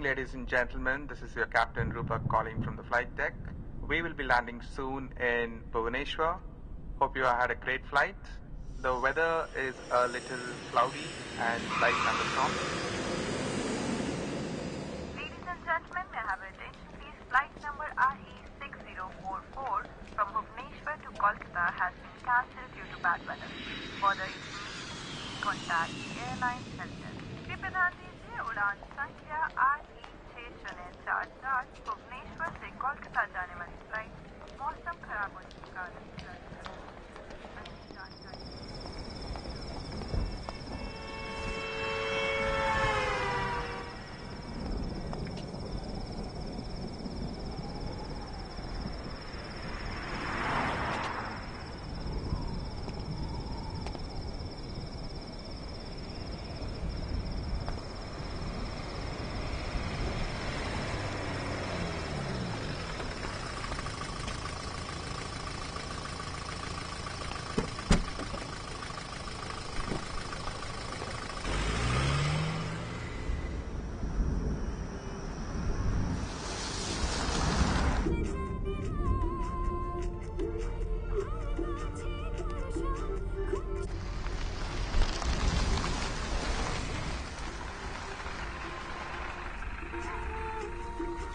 evening, ladies and gentlemen. This is your Captain Rupak calling from the flight deck. We will be landing soon in Bhubaneswar. Hope you had a great flight. The weather is a little cloudy and slight thunderstorm. Ladies and gentlemen, may I have your attention please? Flight number RE6044 from Bhubaneswar to Kolkata has been cancelled due to bad weather. For the information, please contact the airline helpdesk. कृपया ध्यान दीजिए उड़ान संख्या RE6044 Bhubaneswar से कोलकाता जाने वाली flight मौसम खराब होने के कारण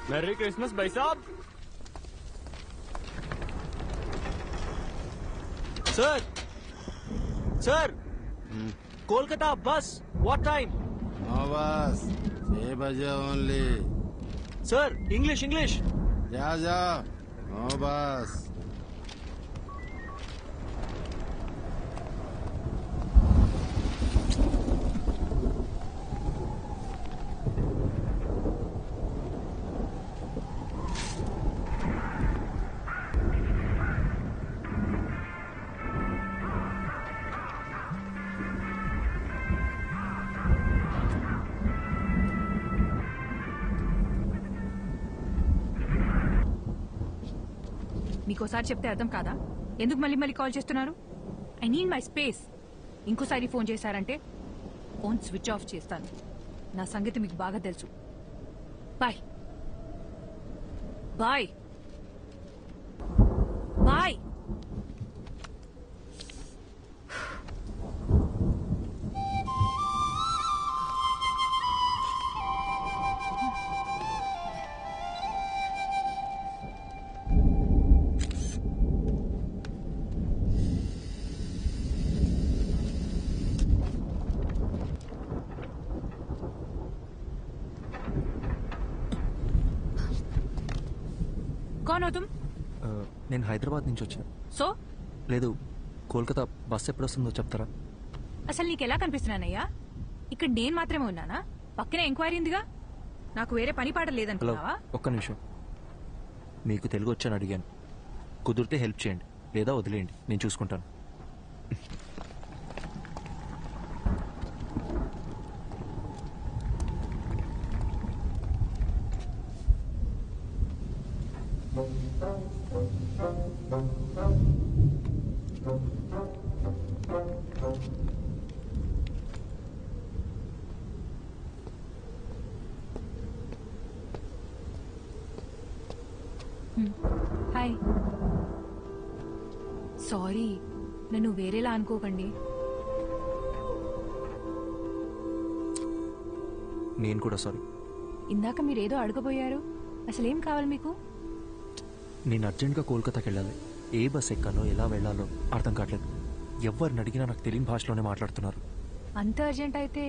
मैरी क्रिसमस भाई साहब। सर सर कोलकाता बस व्हाट टाइम? नो बस 6 बजे ओनली। Sir English English. जा जा नो बस। మీకోసారి చెప్తే అర్థం కాదా? ఎందుకు మళ్ళీ మళ్ళీ కాల్ చేస్తున్నారు? I need my space. ఇంకోసారి ఫోన్ చేశారంటే ఫోన్ స్విచ్ ఆఫ్ చేస్తాను. నా సంగతి మీకు బాగా తెలుసు. Bye bye bye. कौन हो तुम? నేను హైదరాబాద్ నుంచి వచ్చాను. సో లేదు, కోల్కతా బస్ ఎప్పుడు వస్తుందో చెప్తారా? అసలు నీకెలా కనిపిస్తున్నానయ్యా? ఇక్కడ నేను మాత్రమే ఉన్నానా? పక్కనే ఎంక్వైరీ ఉందిగా. నాకు వేరే పని పాట హలో, లేదనుకున్నావా? ఒక్క నిమిషం. మీకు తెలుగు వచ్చని అడిగాను. కుదిరితే హెల్ప్ చేయండి, లేదా వదిలేయండి, నేను చూసుకుంటాను. హాయ్, సారీ, నన్ను వేరేలా అనుకోకండి. నేను కూడా సారీ. ఇందాక మీరేదో అడగబోయారు. అసలేం కావాలి మీకు? నేను అర్జెంట్గా కోల్కతాకి వెళ్ళాలి. ఏ బస్ ఎక్కాలో ఎలా వెళ్ళాలో అర్థం కావట్లేదు. ఎవరిని అడిగినా నాకు తెలియని భాషలోనే మాట్లాడుతున్నారు. అంత అర్జెంట్ అయితే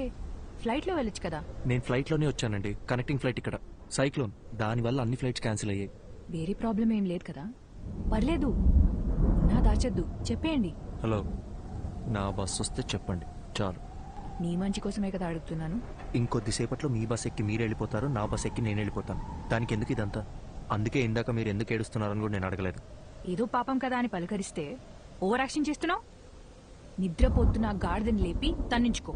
ఫ్లైట్లో వెళ్ళొచ్చు కదా. నేను ఫ్లైట్లోనే వచ్చానండి. కనెక్టింగ్ ఫ్లైట్ ఇక్కడ. సైక్లోన్, దానివల్ల అన్ని ఫ్లైట్స్ క్యాన్సిల్ అయ్యాయి. వేరే ప్రాబ్లం ఏం లేదు కదా? పర్లేదు, నా దాచద్దు, చెప్పేయండి. హలో, నా బస్ వస్తే చెప్పండి చాలు. నీ మంచి కోసమే కదా అడుగుతున్నాను. ఇంకొద్దిసేపట్లో మీ బస్ ఎక్కి మీరు వెళ్ళిపోతారు, నా బస్ ఎక్కి నేను వెళ్ళిపోతాను. దానికి ఎందుకు ఇదంతా? అందుకే ఇందాక మీరు ఎందుకు ఏడుస్తున్నారని కూడా నేను అడగలేదు. ఏదో పాపం కదా అని పలకరిస్తే ఓవర్ యాక్షన్ చేస్తున్నావు. నిద్రపోతున్న గాడిదని లేపి తన్నించుకో.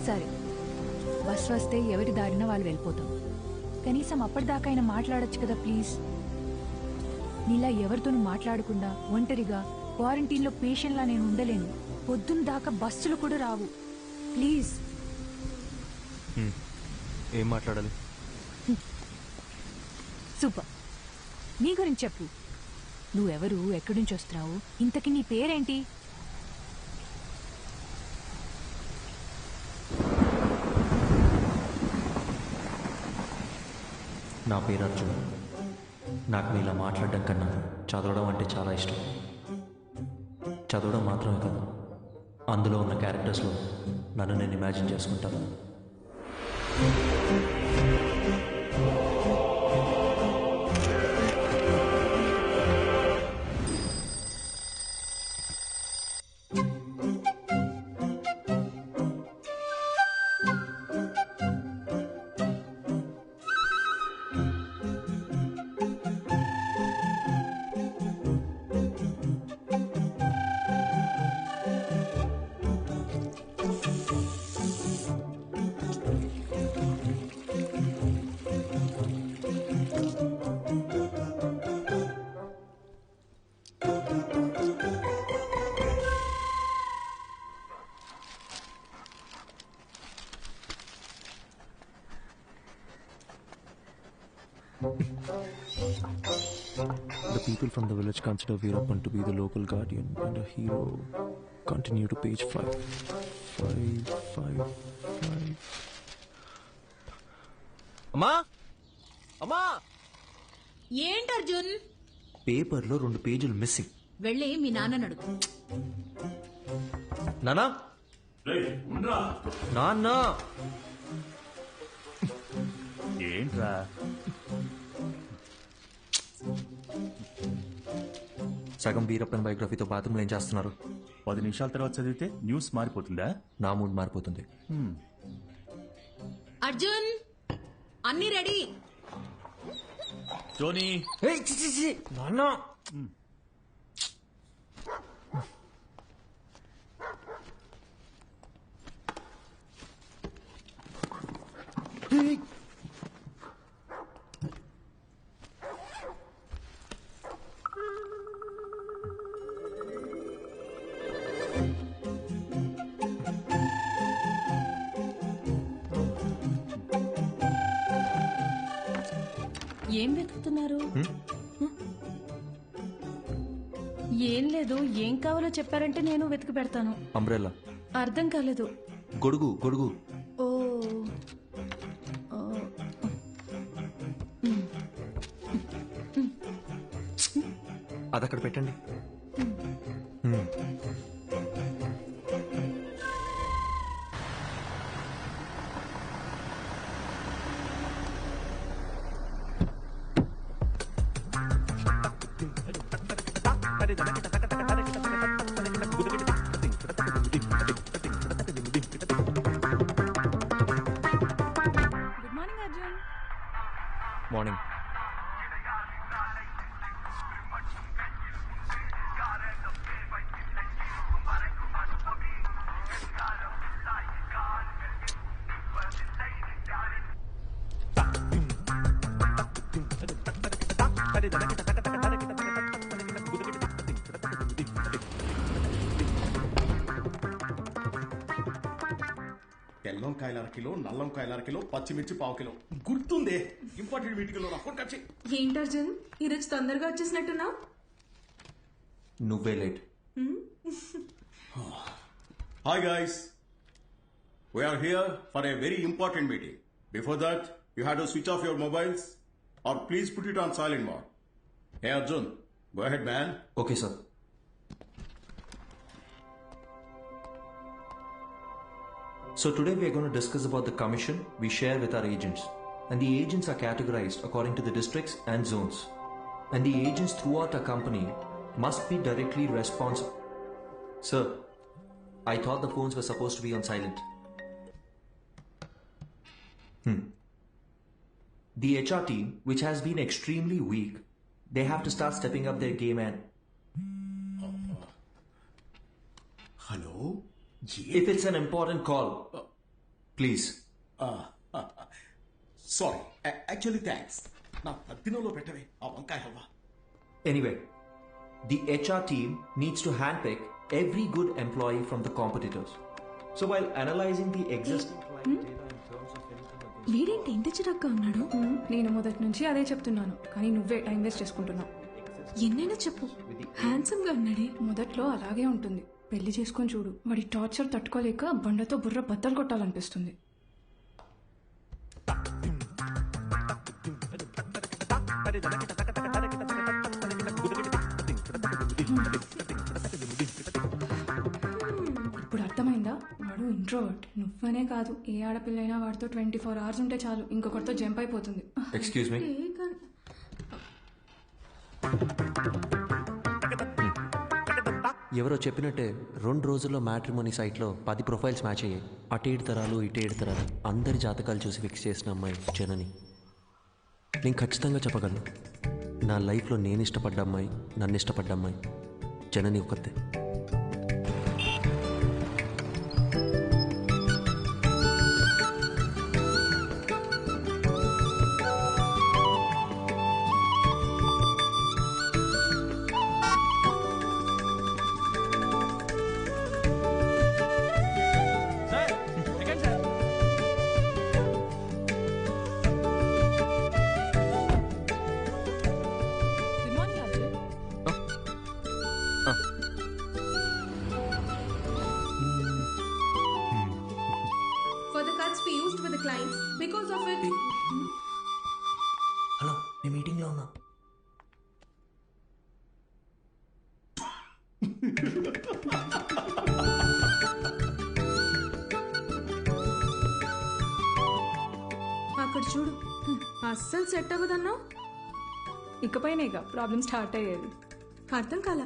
సరే, బస్ వస్తే ఎవరి దారిన వాళ్ళు వెళ్ళిపోతాం. కనీసం అప్పటిదాకా అయినా మాట్లాడొచ్చు కదా ప్లీజ్. నీలా ఎవరితోనూ మాట్లాడకుండా ఒంటరిగా క్వారంటైన్లో పేషెంట్లా నేను ఉండలేను. పొద్దున్న దాకా బస్సులు కూడా రావు. ప్లీజ్. ఏం మాట్లాడాలి? సూపర్. నీ గురించి చెప్పు. నువ్వెవరు, ఎక్కడి నుంచి వస్తున్నావు, ఇంతకీ నీ పేరేంటి? నా పేరు అర్జున్. నాకు నీలా మాట్లాడడం కన్నా చదవడం అంటే చాలా ఇష్టం. చదవడం మాత్రమే కాదు, అందులో ఉన్న క్యారెక్టర్స్లో నన్ను నేను ఇమాజిన్ చేసుకుంటాను. The people from the village consider Veerappan to be the local guardian and a hero. Continue to page 5. 5. అమ్మా, అమ్మా, ఏంటి అర్జున్? పేపర్లో 2 పేజీలు మిస్సింగ్. వెళ్ళి మీ నాన్న అడుగు. నానా, నాన్న, ఏంట్రా? సగం వీరప్పన్ బయోగ్రఫీతో బాత్రూంలో ఏం చేస్తున్నారు? 10 నిమిషాల తర్వాత చదివితే న్యూస్ మారిపోతుందా? నా మూడ్ మారిపోతుంది. అర్జున్, అన్ని రెడీ. టోనీ, నాన్న, ఏం వెతుకుతున్నారు? ఏం లేదు, ఏం కావాలో చెప్పారంటే నేను వెతికి పెడతాను. అంబ్రెల్లా. అర్థం కాలేదు. గొడుగు, గొడుగు. ఓ, అది అక్కడ పెట్టండి. Good morning Arjun. మార్నింగ్. తెల్లంకాయల 1 కిలో, నల్లంకాయల 1 కిలో, పచ్చిమిర్చి 1/2 కిలో. గుర్తుందే, ఇంపార్టెంట్ మీటింగ్ లో ఫోన్ కట్. ఏంటి అర్జున్, ఈరోజు తొందరగా వచ్చేసినట్టున్నావు? నువ్వే late. Hi guys, we're here for a very important meeting. Before that you have to switch off your mobiles or please put it on silent mode. Hey Arjun, go ahead man. Okay sir. So today we are going to discuss about the commission we share with our agents. And the agents are categorized according to the districts and zones. And the agents throughout our company must be directly responsible. Sir, I thought the phones were supposed to be on silent. The HR team, which has been extremely weak, they have to start stepping up their game and... hello, If it's an important call, please. Sorry, actually thanks. నా పద్దినంలో పెట్టవే ఆ వంకాయ halwa. Anyway, the HR team needs to handpick every good employee from the competitors. So while analyzing the existing client data in terms of anything against... వీడేంటి ఇంత చిరాగ్గా ఉన్నాడు? నేను మొదటి నుంచి అదే చెప్తున్నాను, కానీ నువ్వే టైం వేస్ట్ చేసుకుంటున్నావు. ఎన్నైనా చెప్పు, హ్యాండ్సమ్ గా ఉన్నాడే. మొదట్లో అలాగే ఉంటుంది, పెళ్లి చేసుకొని చూడు. వాడి టార్చర్ తట్టుకోలేక బండతో బుర్ర బద్దలు కొట్టాలనిపిస్తుంది. ఇప్పుడు అర్థమైందా? వాడు ఇంట్రోవర్ట్. నువ్వనే కాదు, ఏ ఆడపిల్లైనా వాడితో 24 hours ఉంటే చాలు, ఇంకొకరితో జంప్ అయిపోతుంది. Excuse me. ఎవరో చెప్పినట్టే 2 రోజుల్లో మ్యాట్రిమోనీ సైట్లో 10 ప్రొఫైల్స్ మ్యాచ్ అయ్యాయి. అటు 7 తరాలు ఇటు 7 తరాలు అందరి జాతకాలు చూసి ఫిక్స్ చేసిన అమ్మాయి జనని. నేను ఖచ్చితంగా చెప్పగలను, నా లైఫ్లో నేను ఇష్టపడ్డ అమ్మాయి, నన్ను ఇష్టపడ్డ అమ్మాయి జనని ఒకతే. For the cuts we used with the clients, because of it. Hello, నేను మీటింగ్లో ఉన్నా. అక్కడ చూడు, అస్సలు సెట్ అవ్వదన్నా. ఇకపైన ఇక ప్రాబ్లమ్ స్టార్ట్ అయ్యేది. అర్థం కాల.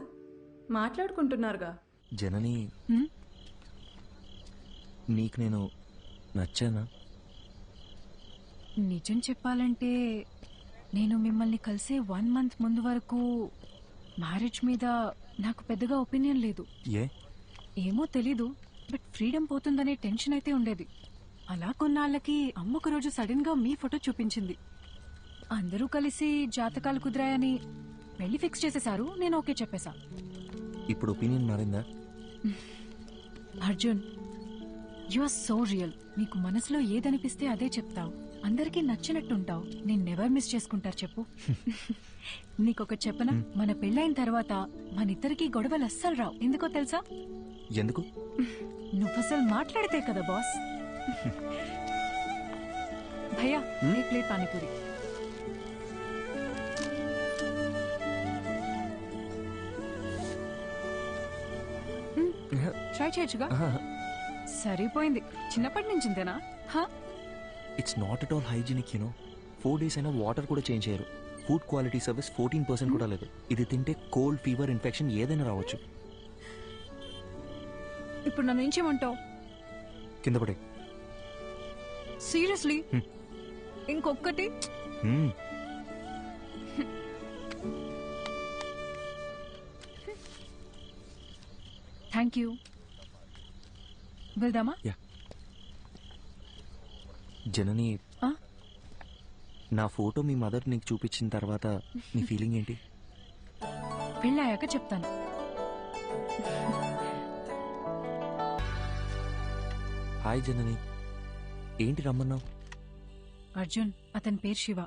మాట్లాడుకుంటున్నారుగా. జనని, నీకు నేను నచ్చానా? నిజం చెప్పాలంటే నేను మిమ్మల్ని కలిసే 1 month ముందు వరకు మ్యారేజ్ మీద నాకు పెద్దగా ఒపీనియన్ లేదు. ఏమో తెలీదు, బట్ ఫ్రీడమ్ పోతుందనే టెన్షన్ అయితే ఉండేది. అలా కొన్నాళ్ళకి అమ్మ ఒక రోజు సడన్ గా మీ ఫోటో చూపించింది. అందరూ కలిసి జాతకాలు కుదిరాయని పెళ్లి ఫిక్స్ చేసేశారు. నేను ఓకే చెప్పేశా. ఇప్పుడు ఒపీనియన్ మారిందా? Arjun, you are so real. నీకు మనసులో ఏదనిపిస్తే అదే చెప్తావు, అందరికీ నచ్చినట్టుంటావు. నేను నెవర్ మిస్ చేసుకుంటారు చెప్పు. నీకొక చెప్పనా, మన పెళ్ళైన తర్వాత మన ఇద్దరికి గొడవలు అస్సలు రావు. ఎందుకో తెలుసా? ఎందుకు? నువ్వసలు మాట్లాడితే కదా బాస్. భయ్యా, ఏ ప్లేట్ పానీపూరి. ట్రై చేయొచ్చుగా. సరిపోయింది. చిన్నప్పటి నుంచి ఇంతేనా? It's not at all hygienic, you know. 4 days అయినా వాటర్ కూడా చేంజ్ చేయరు. ఫుడ్ క్వాలిటీ సర్వీస్ 14% కూడా లేదు. ఇది తింటే కోల్డ్, ఫీవర్, ఇన్ఫెక్షన్ ఏదైనా రావచ్చు. ఇప్పుడు నన్ను ఏం చేయమంటావు? కింద పడే. సీరియస్లీ? ఇంకొక్కటి? Thank you. వెళ్దామా? జనని, నా ఫోటో మీ మదర్ నీకు చూపించిన తర్వాత నీ ఫీలింగ్ ఏంటి? పెళ్ళాయాక చెప్తాను. హాయ్ జనని, ఏంటి రమ్మన్నావు? అర్జున్, అతని పేరు శివ.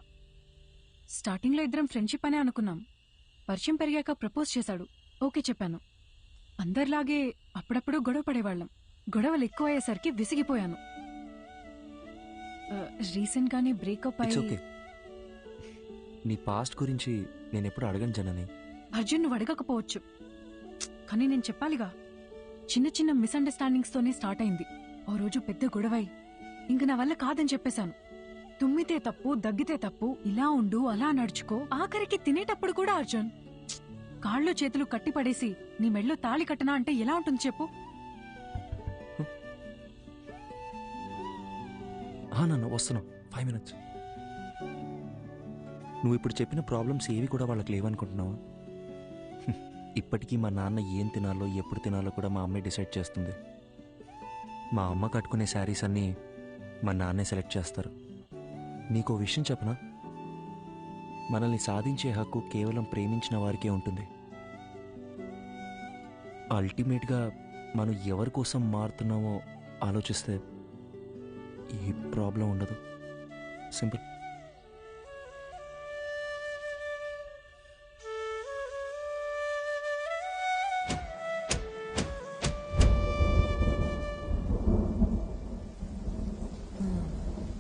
స్టార్టింగ్లో ఇద్దరం ఫ్రెండ్షిప్ అనే అనుకున్నాం. పరిచయం పెరిగాక ప్రపోజ్ చేశాడు. ఓకే చెప్పాను. అందరిలాగే అప్పుడప్పుడు గొడవ పడేవాళ్ళం. గొడవలు ఎక్కువ అయ్యేసరికి విసిగిపోయాను. రీసెంట్ గానే బ్రేకప్ ఇట్స్ అయ్యి. ఓకే. నీ పాస్ట్ గురించి నేను ఎప్పుడు అడగను జనని. అర్జున్, నువ్వు అడగకపోవచ్చు, కానీ నేను చెప్పాలిగా. చిన్న చిన్న మిస్అండర్స్టాండింగ్స్ తోనే స్టార్ట్ అయింది. ఓ రోజు పెద్ద గొడవై ఇంక నా వల్ల కాదని చెప్పేశాను. తుమ్మితే తప్పు, దగ్గితే తప్పు, ఇలా ఉండు, అలా నడుచుకో. ఆఖరికి తినేటప్పుడు కూడా అర్జున్, కాళ్ళు చేతులు కట్టి పడేసి నీ మెడలో తాళి కట్టనా అంటే ఎలా ఉంటుంది చెప్పు? నన్ను వస్తున్నావు 5 minutes. నువ్వు ఇప్పుడు చెప్పిన ప్రాబ్లమ్స్ ఏవి కూడా వాళ్ళకి లేవనుకుంటున్నావా? ఇప్పటికీ మా నాన్న ఏం తినాలో, ఎప్పుడు తినాలో కూడా మా అమ్మే డిసైడ్ చేస్తుంది. మా అమ్మ కట్టుకునే శారీస్ అన్నీ మా నాన్నే సెలెక్ట్ చేస్తారు. నీకో విషయం చెప్పనా, మనల్ని సాధించే హక్కు కేవలం ప్రేమించిన వారికే ఉంటుంది. అల్టిమేట్గా మనం ఎవరి కోసం మారుతున్నామో ఆలోచిస్తే ఈ ప్రాబ్లం ఉండదు. సింపుల్.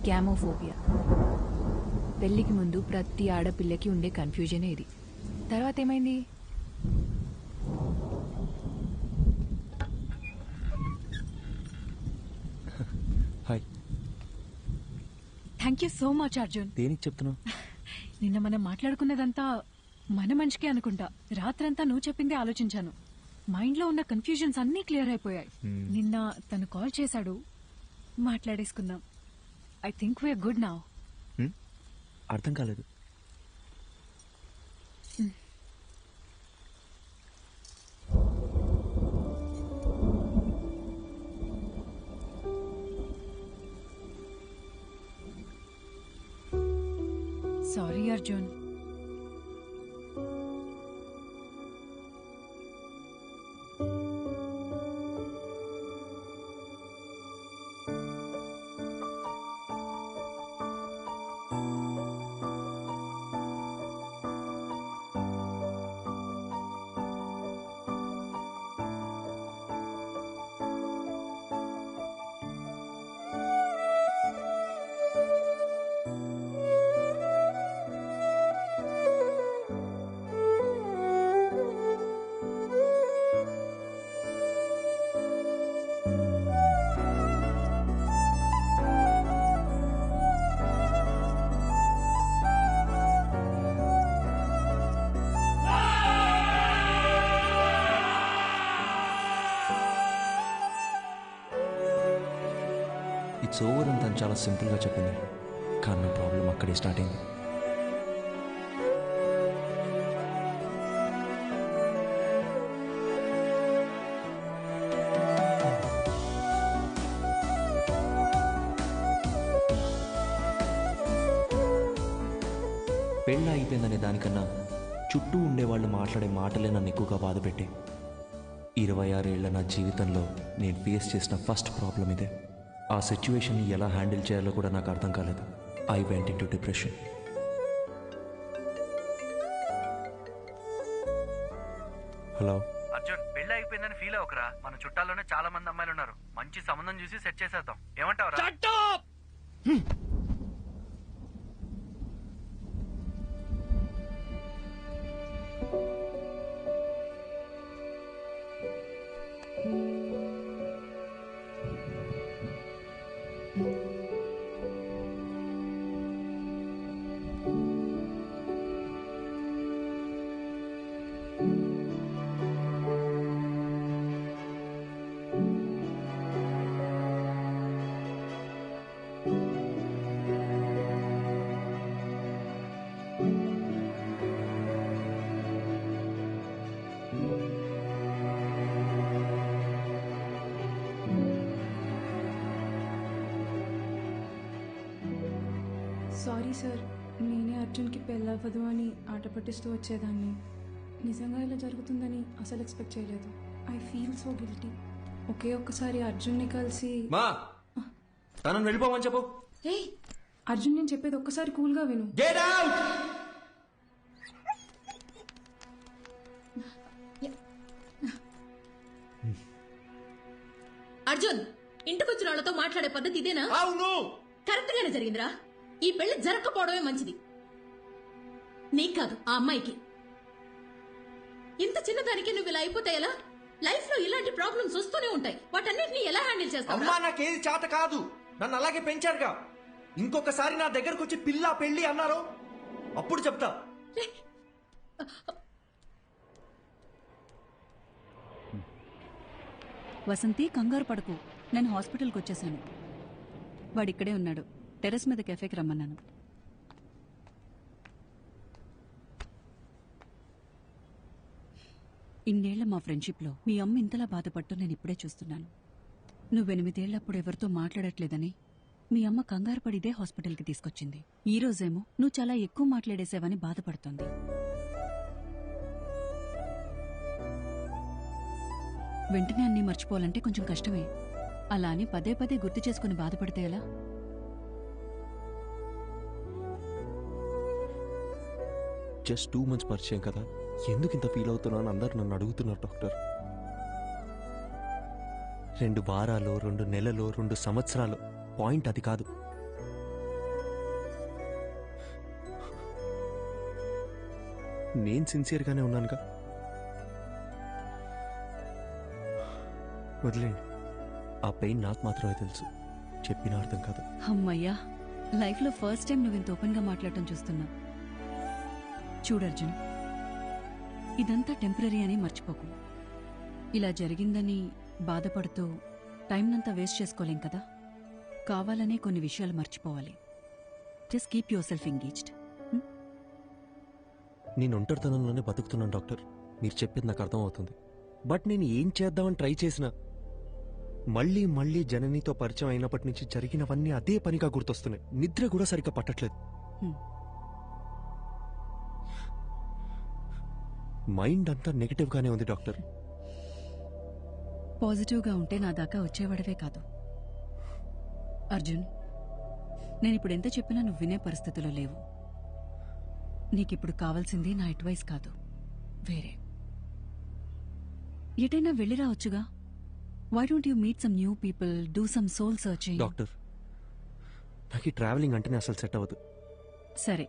గ్యామోఫోబియా. పెళ్లికి ముందు ప్రతి ఆడపిల్లకి ఉండే కన్ఫ్యూజనే ఇది. తర్వాత ఏమైంది? Hi. Thank you so much Arjun. దేనికి చెప్తున్నావు? నిన్న మనం మాట్లాడుకున్నదంతా మన మనిషికే అనుకుంటా. రాత్రంతా నువ్వు చెప్పిందే ఆలోచించాను. మైండ్లో ఉన్న కన్ఫ్యూజన్స్ అన్నీ క్లియర్ అయిపోయాయి. నిన్న తను కాల్ చేశాడు, మాట్లాడేసుకుందాం. I think we're good now. అర్థం కాలేదు. సారీ అర్జున్. ఇట్స్ ఓవర్ అని తను చాలా సింపుల్గా చెప్పింది, కానీ నా ప్రాబ్లం అక్కడే స్టార్ట్ అయింది. పెళ్ళి అయిపోయిందనే దానికన్నా చుట్టూ ఉండేవాళ్ళు మాట్లాడే మాటలే నన్ను ఎక్కువగా బాధపెట్టే. 26 ఏళ్ల నా జీవితంలో నేను ఫేస్ చేసిన ఫస్ట్ ప్రాబ్లం ఇదే. ఆ సిచ్యువేషన్ని ఎలా హ్యాండిల్ చేయాలో కూడా నాకు అర్థం కాలేదు. I went in to depression. Hello Arjun, పెళ్లి అయిపోయిందని ఫీల్ అవ్వకరా. మన చుట్టాల్లోనే చాలా మంది అమ్మాయిలు ఉన్నారు. మంచి సంబంధం చూసి సెట్ చేసేద్దాం. ఏమంటావురా? సారీ సార్, నేనే అర్జున్కి పెళ్ళవ్వదు అని ఆట పట్టిస్తూ వచ్చేదాన్ని. నిజంగా ఇలా జరుగుతుందని అసలు ఎక్స్పెక్ట్ చేయలేదు. I feel so guilty. ఒకే ఒక్కసారి అర్జున్ని కలిసి మా తనను వెళ్ళిపోమని చెప్పు. అర్జున్, నేను చెప్పేది ఒక్కసారి కూల్గా విను. Get out. అర్జున్, ఇంటికొచ్చిన వాళ్ళతో మాట్లాడే పద్ధతి ఇదేనా? అవును, కరెక్ట్ గానే జరిగిందిరా. ఈ పెళ్లి జరగకపోవడమే మంచిది. నీకు కాదు, ఆ అమ్మాయికి. ఇంత చిన్నదానికి నువ్వు ఇలా అయిపోతే ఎలా? లైఫ్ లో ఇలాంటి ప్రాబ్లమ్స్ వస్తూనే ఉంటాయి. వాటన్నిటిని ఎలా హ్యాండిల్ చేస్తావు? అమ్మా, నాకేది చేత కాదు. నన్ను అలాగే పెంచారుగా. ఇంకొకసారి నా దగ్గరకు వచ్చి పిల్ల పెళ్లి అన్నారు, అప్పుడు చెప్తా. వసంతి, కంగారు పడకు. నేను హాస్పిటల్కి వచ్చేసాను. వాడిక్కడే ఉన్నాడు. టెర్రస్ మీద కెఫేకి రమ్మన్నాను. ఇన్నేళ్ల మా ఫ్రెండ్షిప్లో మీ అమ్మ ఇంతలా బాధపట్టు నేను ఇప్పుడే చూస్తున్నాను. నువ్వు 8 ఏళ్లప్పుడు ఎవరితో మాట్లాడట్లేదని మీ అమ్మ కంగారు పడిదే హాస్పిటల్కి తీసుకొచ్చింది. ఈ రోజేమో నువ్వు చాలా ఎక్కువ మాట్లాడేసావని బాధపడుతోంది. వెంటనే అన్నీ మర్చిపోవాలంటే కొంచెం కష్టమే. అలా అని పదే పదే గుర్తు చేసుకుని బాధపడితే ఎలా? జస్ట్ 2 months పరిచయం కదా, ఎందుకు ఇంత ఫీల్ అవుతున్నా అని అందరు నన్ను అడుగుతున్నారు డాక్టర్. 2 వారాలు, 2 నెలలు, 2 సంవత్సరాలు, పాయింట్ అది కాదు. నేను సిన్సియర్గానే ఉన్నానుగా. వదిలేండి, ఆ పెయిన్ నాకు మాత్రమే తెలుసు, చెప్పిన అర్థం కాదు. అమ్మయ్యా, లైఫ్లో ఫస్ట్ టైం నువ్వు ఇంత ఓపెన్గా మాట్లాడటం చూస్తున్నా. చూడర్జున్, ఇదంతా టెంపరీ అని మర్చిపోకు. ఇలా జరిగిందని బాధపడుతూ టైంనంతా వేస్ట్ చేసుకోలేం కదా. కావాలనే కొన్ని విషయాలు మర్చిపోవాలి. Just keep your self engaged. నేను ఒంటరితనంలోనే బతుకుతున్నాను డాక్టర్, మీరు చెప్పేది నాకు అర్థమవుతుంది. బట్ నేను ఏం చేద్దామని ట్రై చేసినా మళ్ళీ మళ్ళీ జననితో పరిచయం అయినప్పటి నుంచి జరిగినవన్నీ అదే పనిగా గుర్తొస్తున్నాయి. నిద్ర కూడా సరిగ్గా పట్టట్లేదు. మైండ్ అంతా నెగటివ్గానే ఉంది డాక్టర్. పాజిటివ్గా ఉంటే నా దాకా వచ్చేవాడవే కాదు. అర్జున్, నేనిప్పుడు ఎంత చెప్పినా నువ్వు వినే పరిస్థితిలో లేవు. నీకిప్పుడు కావాల్సింది నా అడ్వైస్ కాదు, వేరే. ఎటైనా వెళ్ళి రావచ్చుగా. Why don't you meet some new people, do some soul searching? Doctor, నాకు ఈ ట్రావెలింగ్ అంటేనే అసలు సెట్ అవ్వదు. సరే,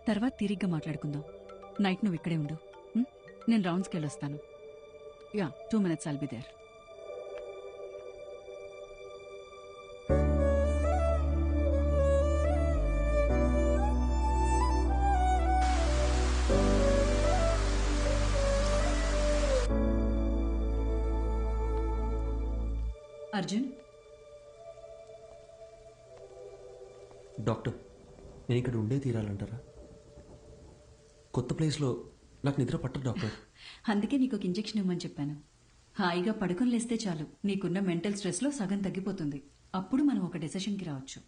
తర్వాత తిరిగ్గా మాట్లాడుకుందాం. నైట్ నువ్వు ఇక్కడే ఉండు. నేను రౌండ్స్కి వెళ్ళొస్తాను. Yeah, 2 minutes I'll be there. Arjun, doctor, నేను ఇక్కడ ఉండే తీరాలంటారా? కొత్త ప్లేస్లో నాకు నిద్ర పట్టదు డాక్టర్. అందుకే నీకు ఒక ఇంజెక్షన్ ఇవ్వమని చెప్పాను. హాయిగా పడుకుని లేస్తే చాలు, నీకున్న మెంటల్ స్ట్రెస్లో సగం తగ్గిపోతుంది. అప్పుడు మనం ఒక డెసిషన్కి రావచ్చు.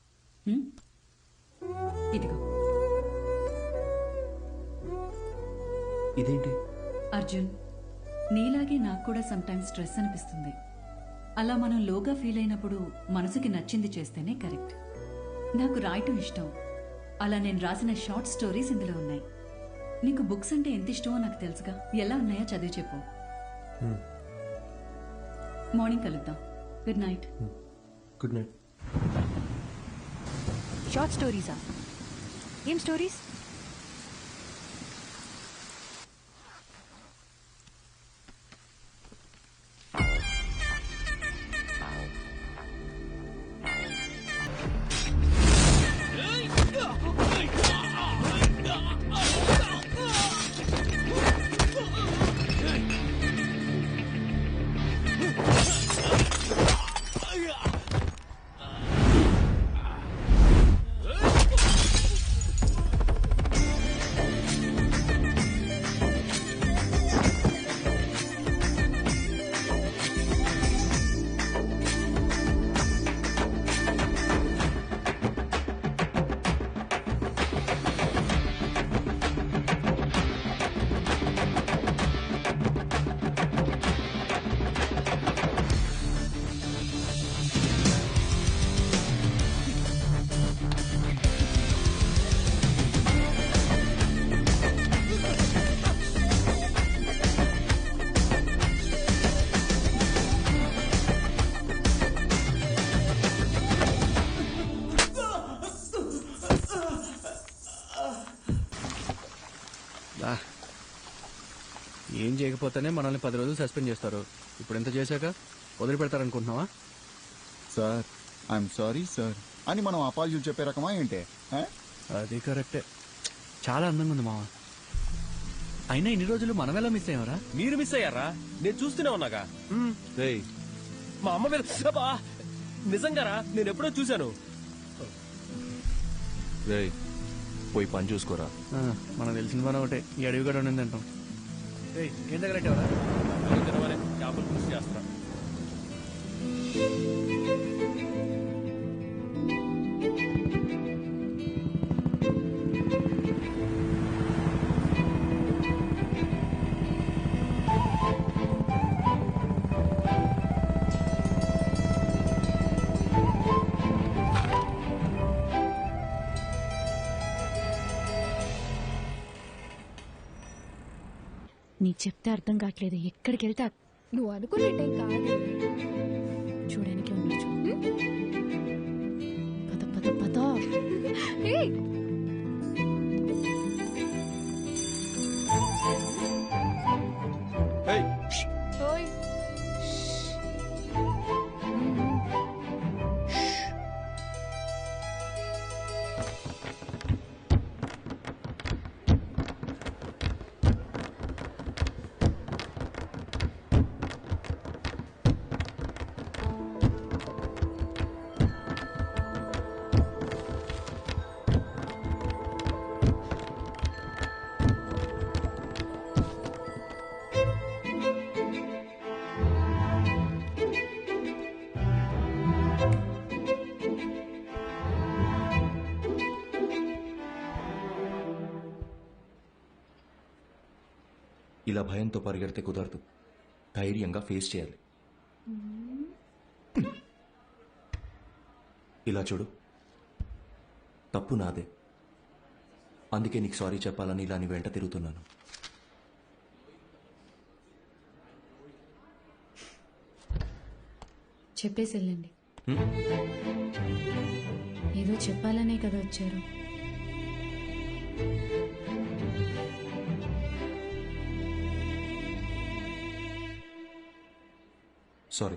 ఇదిగో. ఇదేంటి? అర్జున్, నీలాగే నాకు కూడా సమ్టైమ్స్ స్ట్రెస్ అనిపిస్తుంది. అలా మనం లోగా ఫీల్ అయినప్పుడు మనసుకి నచ్చింది చేస్తేనే కరెక్ట్. నాకు రాయటం ఇష్టం. అలా నేను రాసిన షార్ట్ స్టోరీస్ ఇందులో ఉన్నాయి. నీకు బుక్స్ అంటే ఎంత ఇష్టమో నాకు తెలుసుగా. ఎలా ఉన్నాయో చదివి చెప్పు. మార్నింగ్ కలుద్దాం. Good night. Good night. Short స్టోరీసా? ఏం స్టోరీస్? ఏం చేయకపోతేనే మనల్ని 10 రోజులు సస్పెండ్ చేస్తారు. ఇప్పుడు ఎంత చేశాక వదిలిపెడతారనుకుంటున్నావా? సార్, ఐఎమ్ సారీ సార్ అని మనం అపాలజీలు చెప్పే రకమా ఏంటే? అది కరెక్టే. చాలా అందంగా ఉంది మామ. అయినా ఇన్ని రోజులు మనం ఎలా మిస్ అయ్యారా? మీరు మిస్ అయ్యారా? నేను చూస్తూనే ఉన్నాగా. మా అమ్మ మీద నిజంగారా? నేను ఎప్పుడో చూశాను. పోయి పని చూసుకోరా. మనకు తెలిసిన పని ఒకటే, ఈ అడవి కూడా ఉండింది అంటాం. ఏం దగ్గర చేపలు పులుసు చేస్తా. నీకు చెప్తే అర్థం కావట్లేదు. ఎక్కడికి వెళ్తే నువ్వు అనుకునేటేం కాదు. చూడడానికి ఉండొచ్చు. పద పద పద. ఓయ్ ఇలా భయంతో పరిగెడితే కుదరదు. ధైర్యంగా ఫేస్ చేయాలి. ఇలా చూడు, తప్పు నాదే. అందుకే నీకు సారీ చెప్పాలని ఇలా నీ వెంట తిరుగుతున్నాను. చెప్పేసి వెళ్ళండి. ఏదో చెప్పాలనే కదా వచ్చారు. సారీ.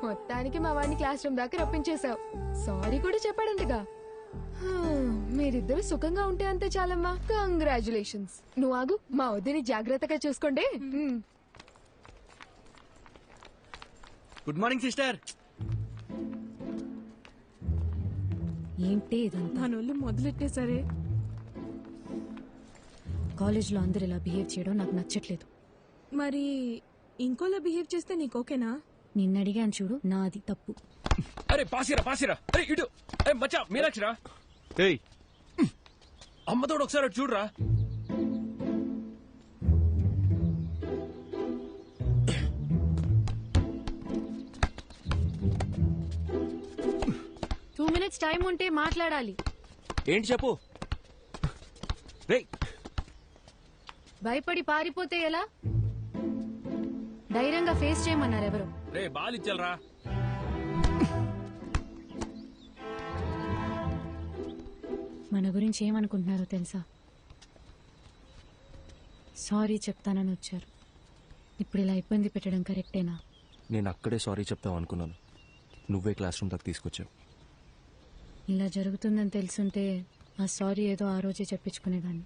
మొత్తానికి మా వాడిని క్లాస్ రూమ్ దాకా రప్పించేశావు. సారీ కూడా చెప్పాడంటగా. మీరిద్దరు సుఖంగా ఉంటే అంతే చాలమ్మా. కంగ్రాచులేషన్స్. నువ్వు ఆగు, మా వద్దని జాగ్రత్తగా చూసుకోండి. Good morning sister. ఏంటి ఇదంతా? మనోళ్ళు మొదలెట్టేసరే. కాలేజ్లో అందరు ఇలా బిహేవ్ చేయడం నాకు నచ్చట్లేదు. మరి ఇంకోలా బిహేవ్ చేస్తే నీకు ఓకేనా? నిన్న అడిగాను చూడు, నాది తప్పు. అరే పాసిరా పాసిరా. అరే ఇటు. అరే మచ్చా మీనాక్షిరా. ఏయ్ అమ్మతోడు ఒకసారి అటు చూడరా. టూ మినిట్స్ టైం ఉంటే మాట్లాడాలి. ఏంటి చెప్పు. రేయ్ భయపడి పారిపోతే ఎలా? ధైర్యంగా ఫేస్ చేయమన్నారు ఎవరు? రే బాల్ ఇచ్చలరా. మన గురించి ఏమనుకుంటున్నారో తెలుసా? సారీ చెప్తానని వచ్చారు. ఇప్పుడు ఇలా ఇబ్బంది పెట్టడం కరెక్టేనా? నేను అక్కడే సారీ చెప్తావు అనుకున్నాను. నువ్వే క్లాస్ రూమ్ దాకా తీసుకొచ్చావు. ఇలా జరుగుతుందని తెలుసుంటే ఆ సారీ ఏదో ఆ రోజే చెప్పించుకునేదాన్ని.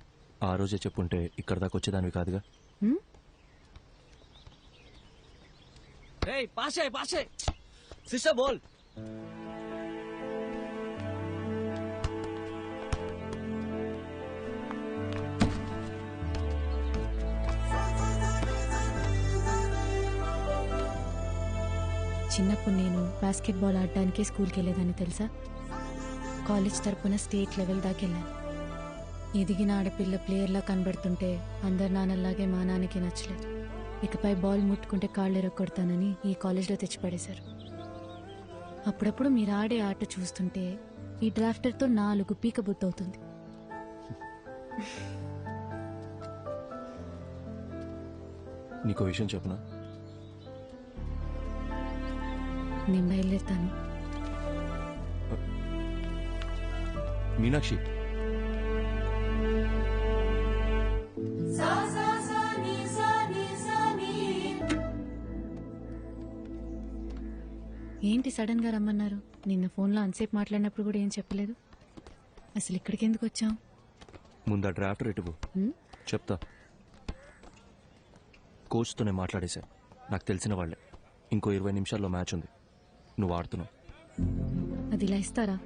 ఆ రోజే చెప్పుంటే ఇక్కడ దాకా వచ్చేదానివి కాదుగా. రేయ్ పాసే పాసే. సిస్టర్ బోల్. చిన్నప్పుడు నేను బాస్కెట్బాల్ ఆడడానికి స్కూల్కి వెళ్ళేదాన్ని తెలుసా? కాలేజ్ తరపున స్టేట్ లెవెల్ దాకా వెళ్ళాను. ఎదిగిన ఆడపిల్ల ప్లేయర్లా కనబడుతుంటే అందరు నాన్నలాగే మా నాన్నకి నచ్చలేదు. ఇకపై బాల్ ముట్టుకుంటే కాళ్ళు ఎరగొడతానని ఈ కాలేజ్లో తెచ్చిపడేశారు. అప్పుడప్పుడు మీరు ఆడే ఆట చూస్తుంటే ఈ డ్రాఫ్టర్తో 4 పీక బుద్ధవుతుంది. నీకో విషయం చెప్పనా? నేను బయలుదేరుతాను. మీనాక్షి, ఏంటి సడన్ గా రమ్మన్నారు? నిన్న ఫోన్లో అంతసేపు మాట్లాడినప్పుడు కూడా ఏం చెప్పలేదు. అసలు ఇక్కడికి ఎందుకు వచ్చాం? ముందా డ్రాఫ్ట్ రేటువు చెప్తా. కోచ్తోనే మాట్లాడేశా. నాకు తెలిసిన వాళ్ళే. ఇంకో 20 నిమిషాల్లో మ్యాచ్ ఉంది. నువ్వు ఆడుతున్నావు. అది ఇలా ఇస్తారా?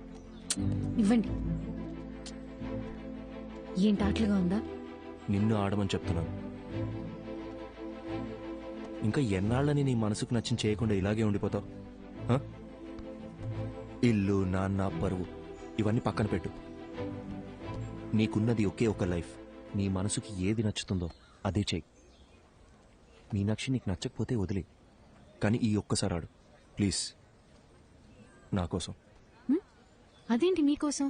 ఇవ్వండి. ఏంటి ఆటలుగా ఉందా? నిన్ను ఆడమని చెప్తున్నాను. ఇంకా ఎన్నాళ్ళని నీ మనసుకు నచ్చిన చేయకుండా ఇలాగే ఉండిపోతావు? ఇల్లు, నాన్న, పరువు ఇవన్నీ పక్కన పెట్టు. నీకున్నది ఒకే ఒక లైఫ్. నీ మనసుకి ఏది నచ్చుతుందో అదే చెయ్యి. మీనాక్షి నీకు నచ్చకపోతే వదిలే, కానీ ఈ ఒక్కసారి ఆడు ప్లీజ్, నా కోసం. అదేంటి మీకోసం?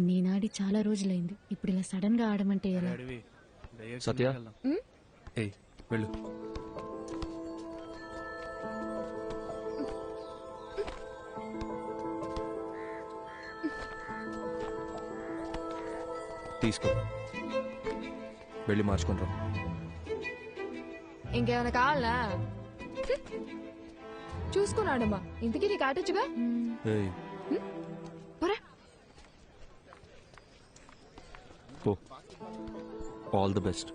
నేనాడి చాలా రోజులైంది. ఇప్పుడు ఇలా సడన్ గా ఆడమంటే ఎలా? సత్య ఏయ్ వెళ్ళు. తీసుకో, వెళ్ళి మార్చుకుంటాం. ఇంకేమైనా కావాలా? చూసుకున్నాడమ్మా. ఇంతకీ నీకు ఆటొచ్చుగా? All the best.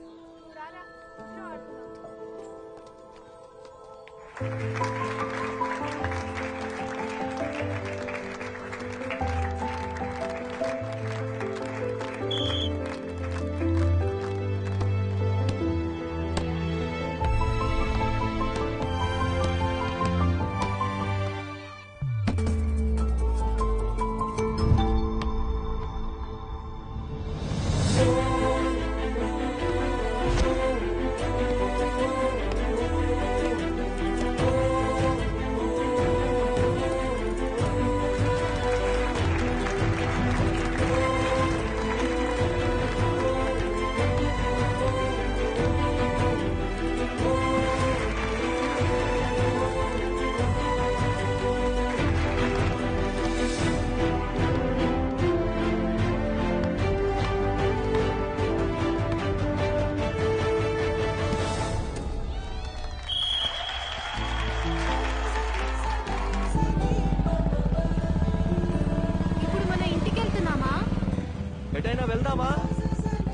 వెళ్దామా?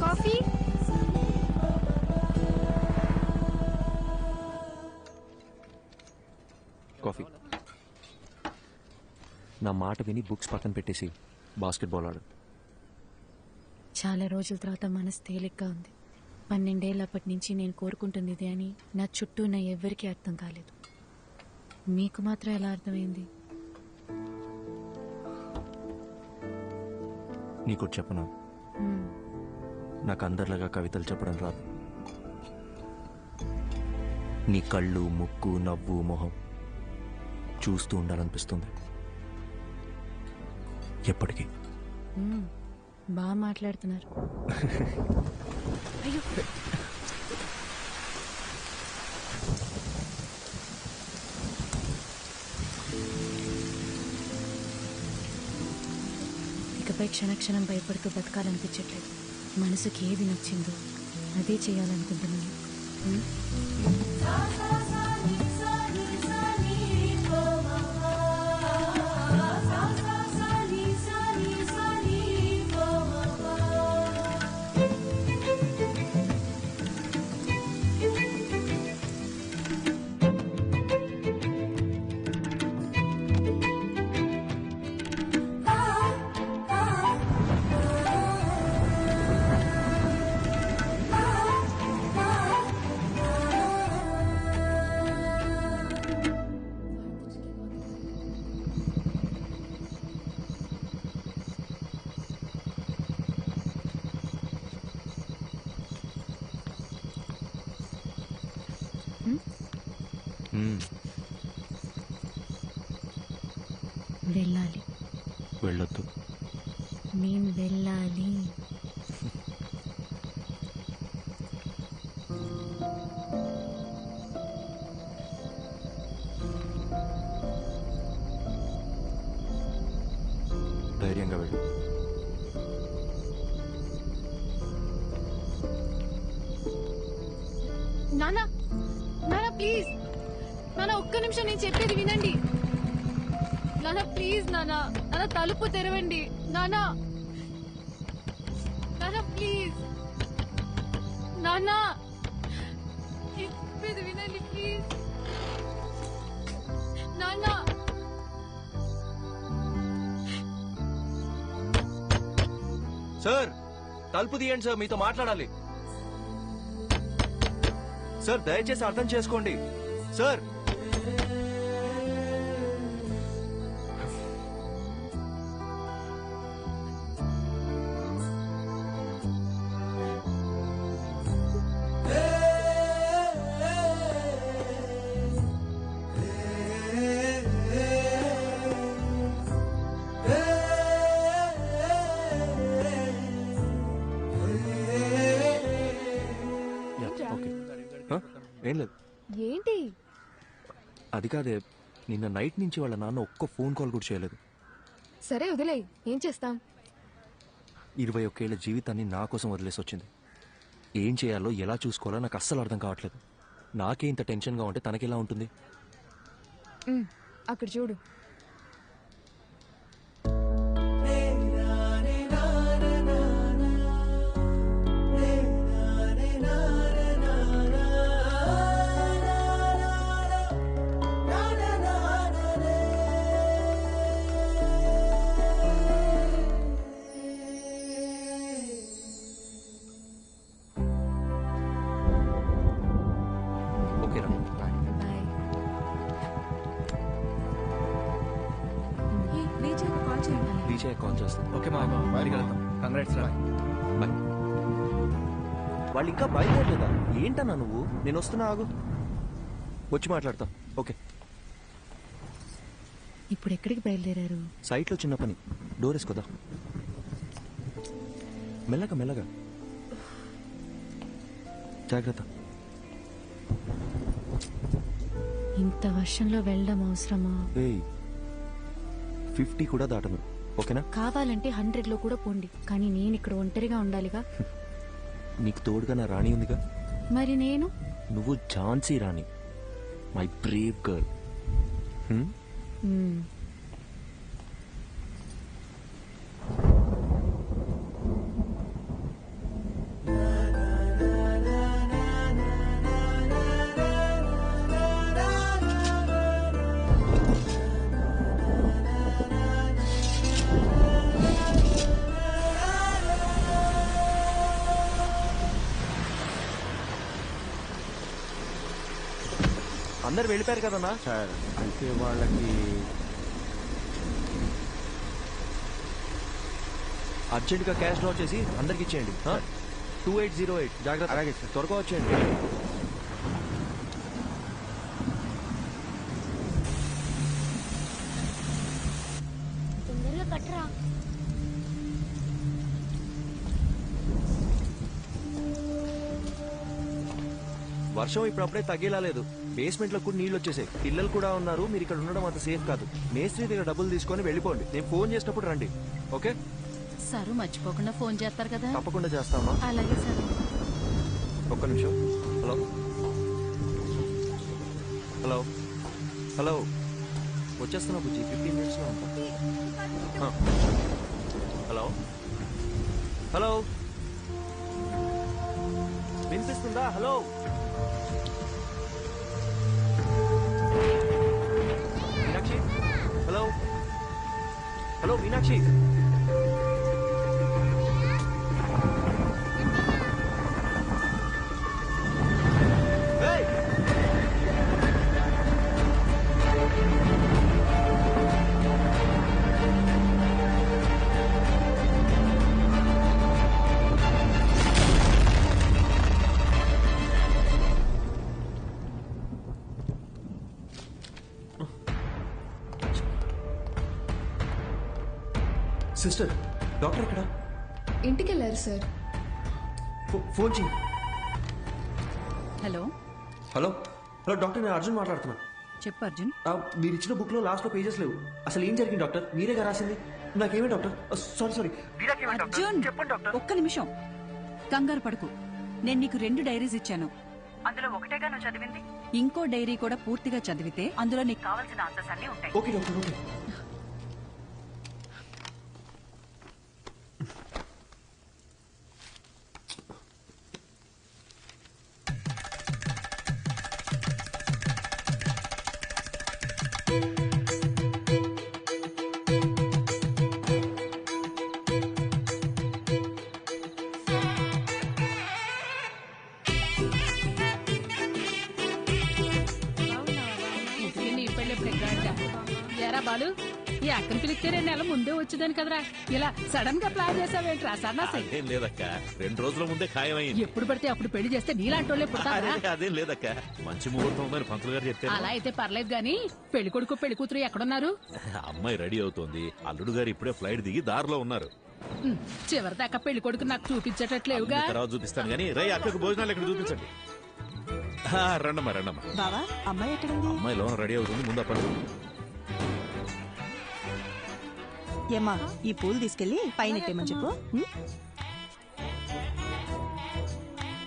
కాఫీ? కాఫీ. నా మాట విని బుక్స్ పక్కన పెట్టేసి బాస్కెట్బాల్ ఆడు. చాలా రోజుల తర్వాత మనసు తేలిగ్గా ఉంది. 12 ఏళ్ళప్పటి నుంచి నేను కోరుకుంటుంది ఇదే అని నా చుట్టూ ఉన్న ఎవ్వరికీ అర్థం కాలేదు. మీకు మాత్రం ఎలా అర్థమైంది? నీకు చెప్పనా, నాకు అందరిలాగా కవితలు చెప్పడం రాదు. నీ కళ్ళు, ముక్కు, నవ్వు, మొహం చూస్తూ ఉండాలనిపిస్తుంది ఎప్పటికీ. బాగా మాట్లాడుతున్నారు. అయ్యో, ఇకపై క్షణక్షణం భయపడుతూ బతకాలనిపించట్లేదు. మనసుకి ఏది నచ్చిందో అదే చేయాలనుకుంటున్నాను. వెళ్ళాలి. వెళ్ళొద్దు. నేను వెళ్ళాలి. ధైర్యంగా వెళ్ళు. నానా, నానా ప్లీజ్, నానా ఒక్క నిమిషం నేను చెప్పేది వినండి. నానా ప్లీజ్, నానా నానా తలుపు తెరవండి. నానా, నానా ప్లీజ్, నానా చెప్పేది వినండి ప్లీజ్. నానా, సార్ తలుపు తీయండి సార్, మీతో మాట్లాడాలి. సార్ దయచేసి అర్థం చేసుకోండి సార్. ఏం లేదు. ఏంటి? అది కాదే, నిన్న నైట్ నుంచి వాళ్ళ నాన్న ఒక్క ఫోన్ కాల్ కూడా చేయలేదు. సరే వదిలేయ్, ఏం చేస్తాం? 21 ఏళ్ల జీవితాన్ని నా కోసం వదిలేసి వచ్చింది. ఏం చేయాలో ఎలా చూసుకోవాలో నాకు అస్సలు అర్థం కావట్లేదు. నాకే ఇంత టెన్షన్గా ఉంటే తనకెలా ఉంటుంది? అక్కడ చూడు. కాల్ చేస్తాను. ఓకే మా బయటికి వెళ్తాం. కంగ్రాట్స్ రా. బాయ్. వాళ్ళు ఇంకా బయలుదేరలేదా? ఏంటన్నా నువ్వు? నేను వస్తున్నా, ఆగు, వచ్చి మాట్లాడతా. ఓకే. ఇప్పుడు ఎక్కడికి బయలుదేరారు? సైట్లో చిన్న పని, డోర్ వేసుకోదా. మెల్లగా మెల్లగా, జాగ్రత్త. ఇంత వర్షంలో వెళ్ళడం అవసరమా? 50 కూడా దాటను. ఓకేనా? కావాలంటే 100లో కూడా పోండి, కానీ నేను ఇక్కడ ఒంటరిగా ఉండాలిగా. నీకు తోడుగా నా రాణి ఉందిగా. మరి నేను? నువ్వు ఝాన్సీ రాణి, మై బ్రేవ్ గర్ల్. అందరు వెళ్ళిపోయారు కదన్నా సార్. అంటే వాళ్ళకి అర్జెంట్గా క్యాష్ డ్రా చేసి అందరికి ఇచ్చేయండి. 2808 జాగ్రత్త. అలాగే సార్, త్వరగా వచ్చేయండి. తొందరగా కట్టరా. వర్షం ఇప్పుడప్పుడే తగ్గేలా లేదు. బేస్మెంట్ లో కూడా నీళ్ళు వచ్చేసాయి. పిల్లలు కూడా ఉన్నారు. మీరు ఇక్కడ ఉండడం అంత సేఫ్ కాదు. మేస్త్రి దగ్గర డబ్బులు తీసుకొని వెళ్ళిపోండి. నేను ఫోన్ చేసినప్పుడు రండి. ఓకే సార్, మర్చిపోకుండా ఫోన్ చేస్తారు కదా? తప్పకుండా చేస్తామా? అలాగే సార్. ఒక్క నిమిషం. హలో హలో హలో, వచ్చేస్తున్నా బుజ్జి, 15 minutes లో ఉంటా. హలో హలో, వినిపిస్తుందా? Hello Meenakshi. Hello hello Meenakshi. Sister, doctor ఎక్కడ? ఇంటికి వెళ్ళారు సార్. ఫోన్ చేయి. హలో హలో హలో డాక్టర్, నేను అర్జున్ మాట్లాడుతున్నా. చెప్పు అర్జున్. మీరు ఇచ్చిన బుక్ లో లాస్ట్ లో పేజెస్ లేవు. అసలు ఏం జరిగింది డాక్టర్? మీరేగా రాసింది. నాకేమే డాక్టర్? సారీ. అర్జున్, ఒక్క నిమిషం, కంగారు పడుకు. నేను నీకు 2 డైరీస్ ఇచ్చాను. అందులో ఒకటేగా నువ్వు చదివింది. ఇంకో డైరీ కూడా పూర్తిగా చదివితే అందులో నీకు కావాల్సిన ఆన్సర్స్ అన్ని ఉంటాయి. Okay doctor, okay. బాలు, ఈ అక్కని పిలిస్తే 2 నెలల ముందే వచ్చేదాని కదరా. ఇలా సడన్ గా ప్లాన్ చేసావేంట్రా సన్నాసి? అదేం లేదక్క, 2 రోజుల ముందే ఖాయమైంది. ఎప్పుడు పడితే అప్పుడు పెళ్లి చేస్తే నీలాంటి వాళ్ళే పుడతారా? అదేం లేదక్క, మంచి ముహూర్తం ఉందని పంతులు గారు చెప్తే. అలా అయితే పర్లేదు గాని పెళ్లి కొడుకు పెళ్లి కూతురు ఎక్కడున్నారు? అమ్మాయి రెడీ అవుతోంది. అల్లుడు గారు ఇప్పుడే ఫ్లైట్ దిగి దారిలో ఉన్నారు. చివరిదాకా పెళ్లి కొడుకు నాకు చూపించేటట్లేవుగా. తర్వాత చూపిస్తాను గానీ రై అక్కకు భోజనాలు ఇక్కడ చూపించండి. రండమ్మా రండమ్మా. బావా అమ్మాయి ఎక్కడుంది? అమ్మాయి లోన రెడీ అవుతుంది, ముందు అప్పటి ఏమ్మా ఈ పూలు తీసుకెళ్లి పైన ఎట్టేమని చెప్పు.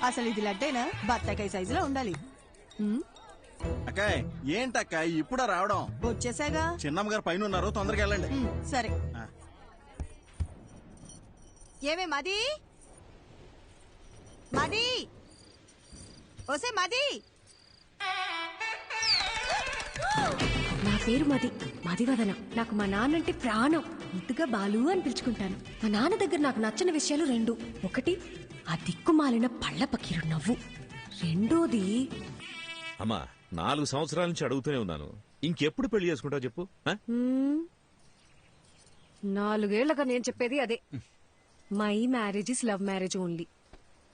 అసలు ఇది లడ్డైనా బత్తాకాయ సైజులో ఉండాలి. అక్కాయ్ ఏంటక్కాయ్ ఇప్పుడా రావడం? వచ్చేసాగా. చిన్నమ్మ గారు పైన ఉన్నారు, తొందరగా వెళ్ళండి. సరే. ఏమే మది మది ఓసే మది. నా పేరు మది, మదివదన. నాకు మా నాన్నంటే ప్రాణం. ముద్దుగా బాలు అని పిలుచుకుంటాను. మా నాన్న దగ్గర నాకు నచ్చిన విషయాలు 2. ఒకటి ఆ దిక్కుమాలిన పళ్ళ పకీరు నవ్వు. రెండోది అమ్మా 4 సంవత్సరాల నుంచి అడుగుతూనే ఉన్నాను, ఇంకెప్పుడు పెళ్లి చేసుకుంటావు చెప్పు. 4 ఏళ్లుగా నేను చెప్పేది అదే. My marriage is love marriage only.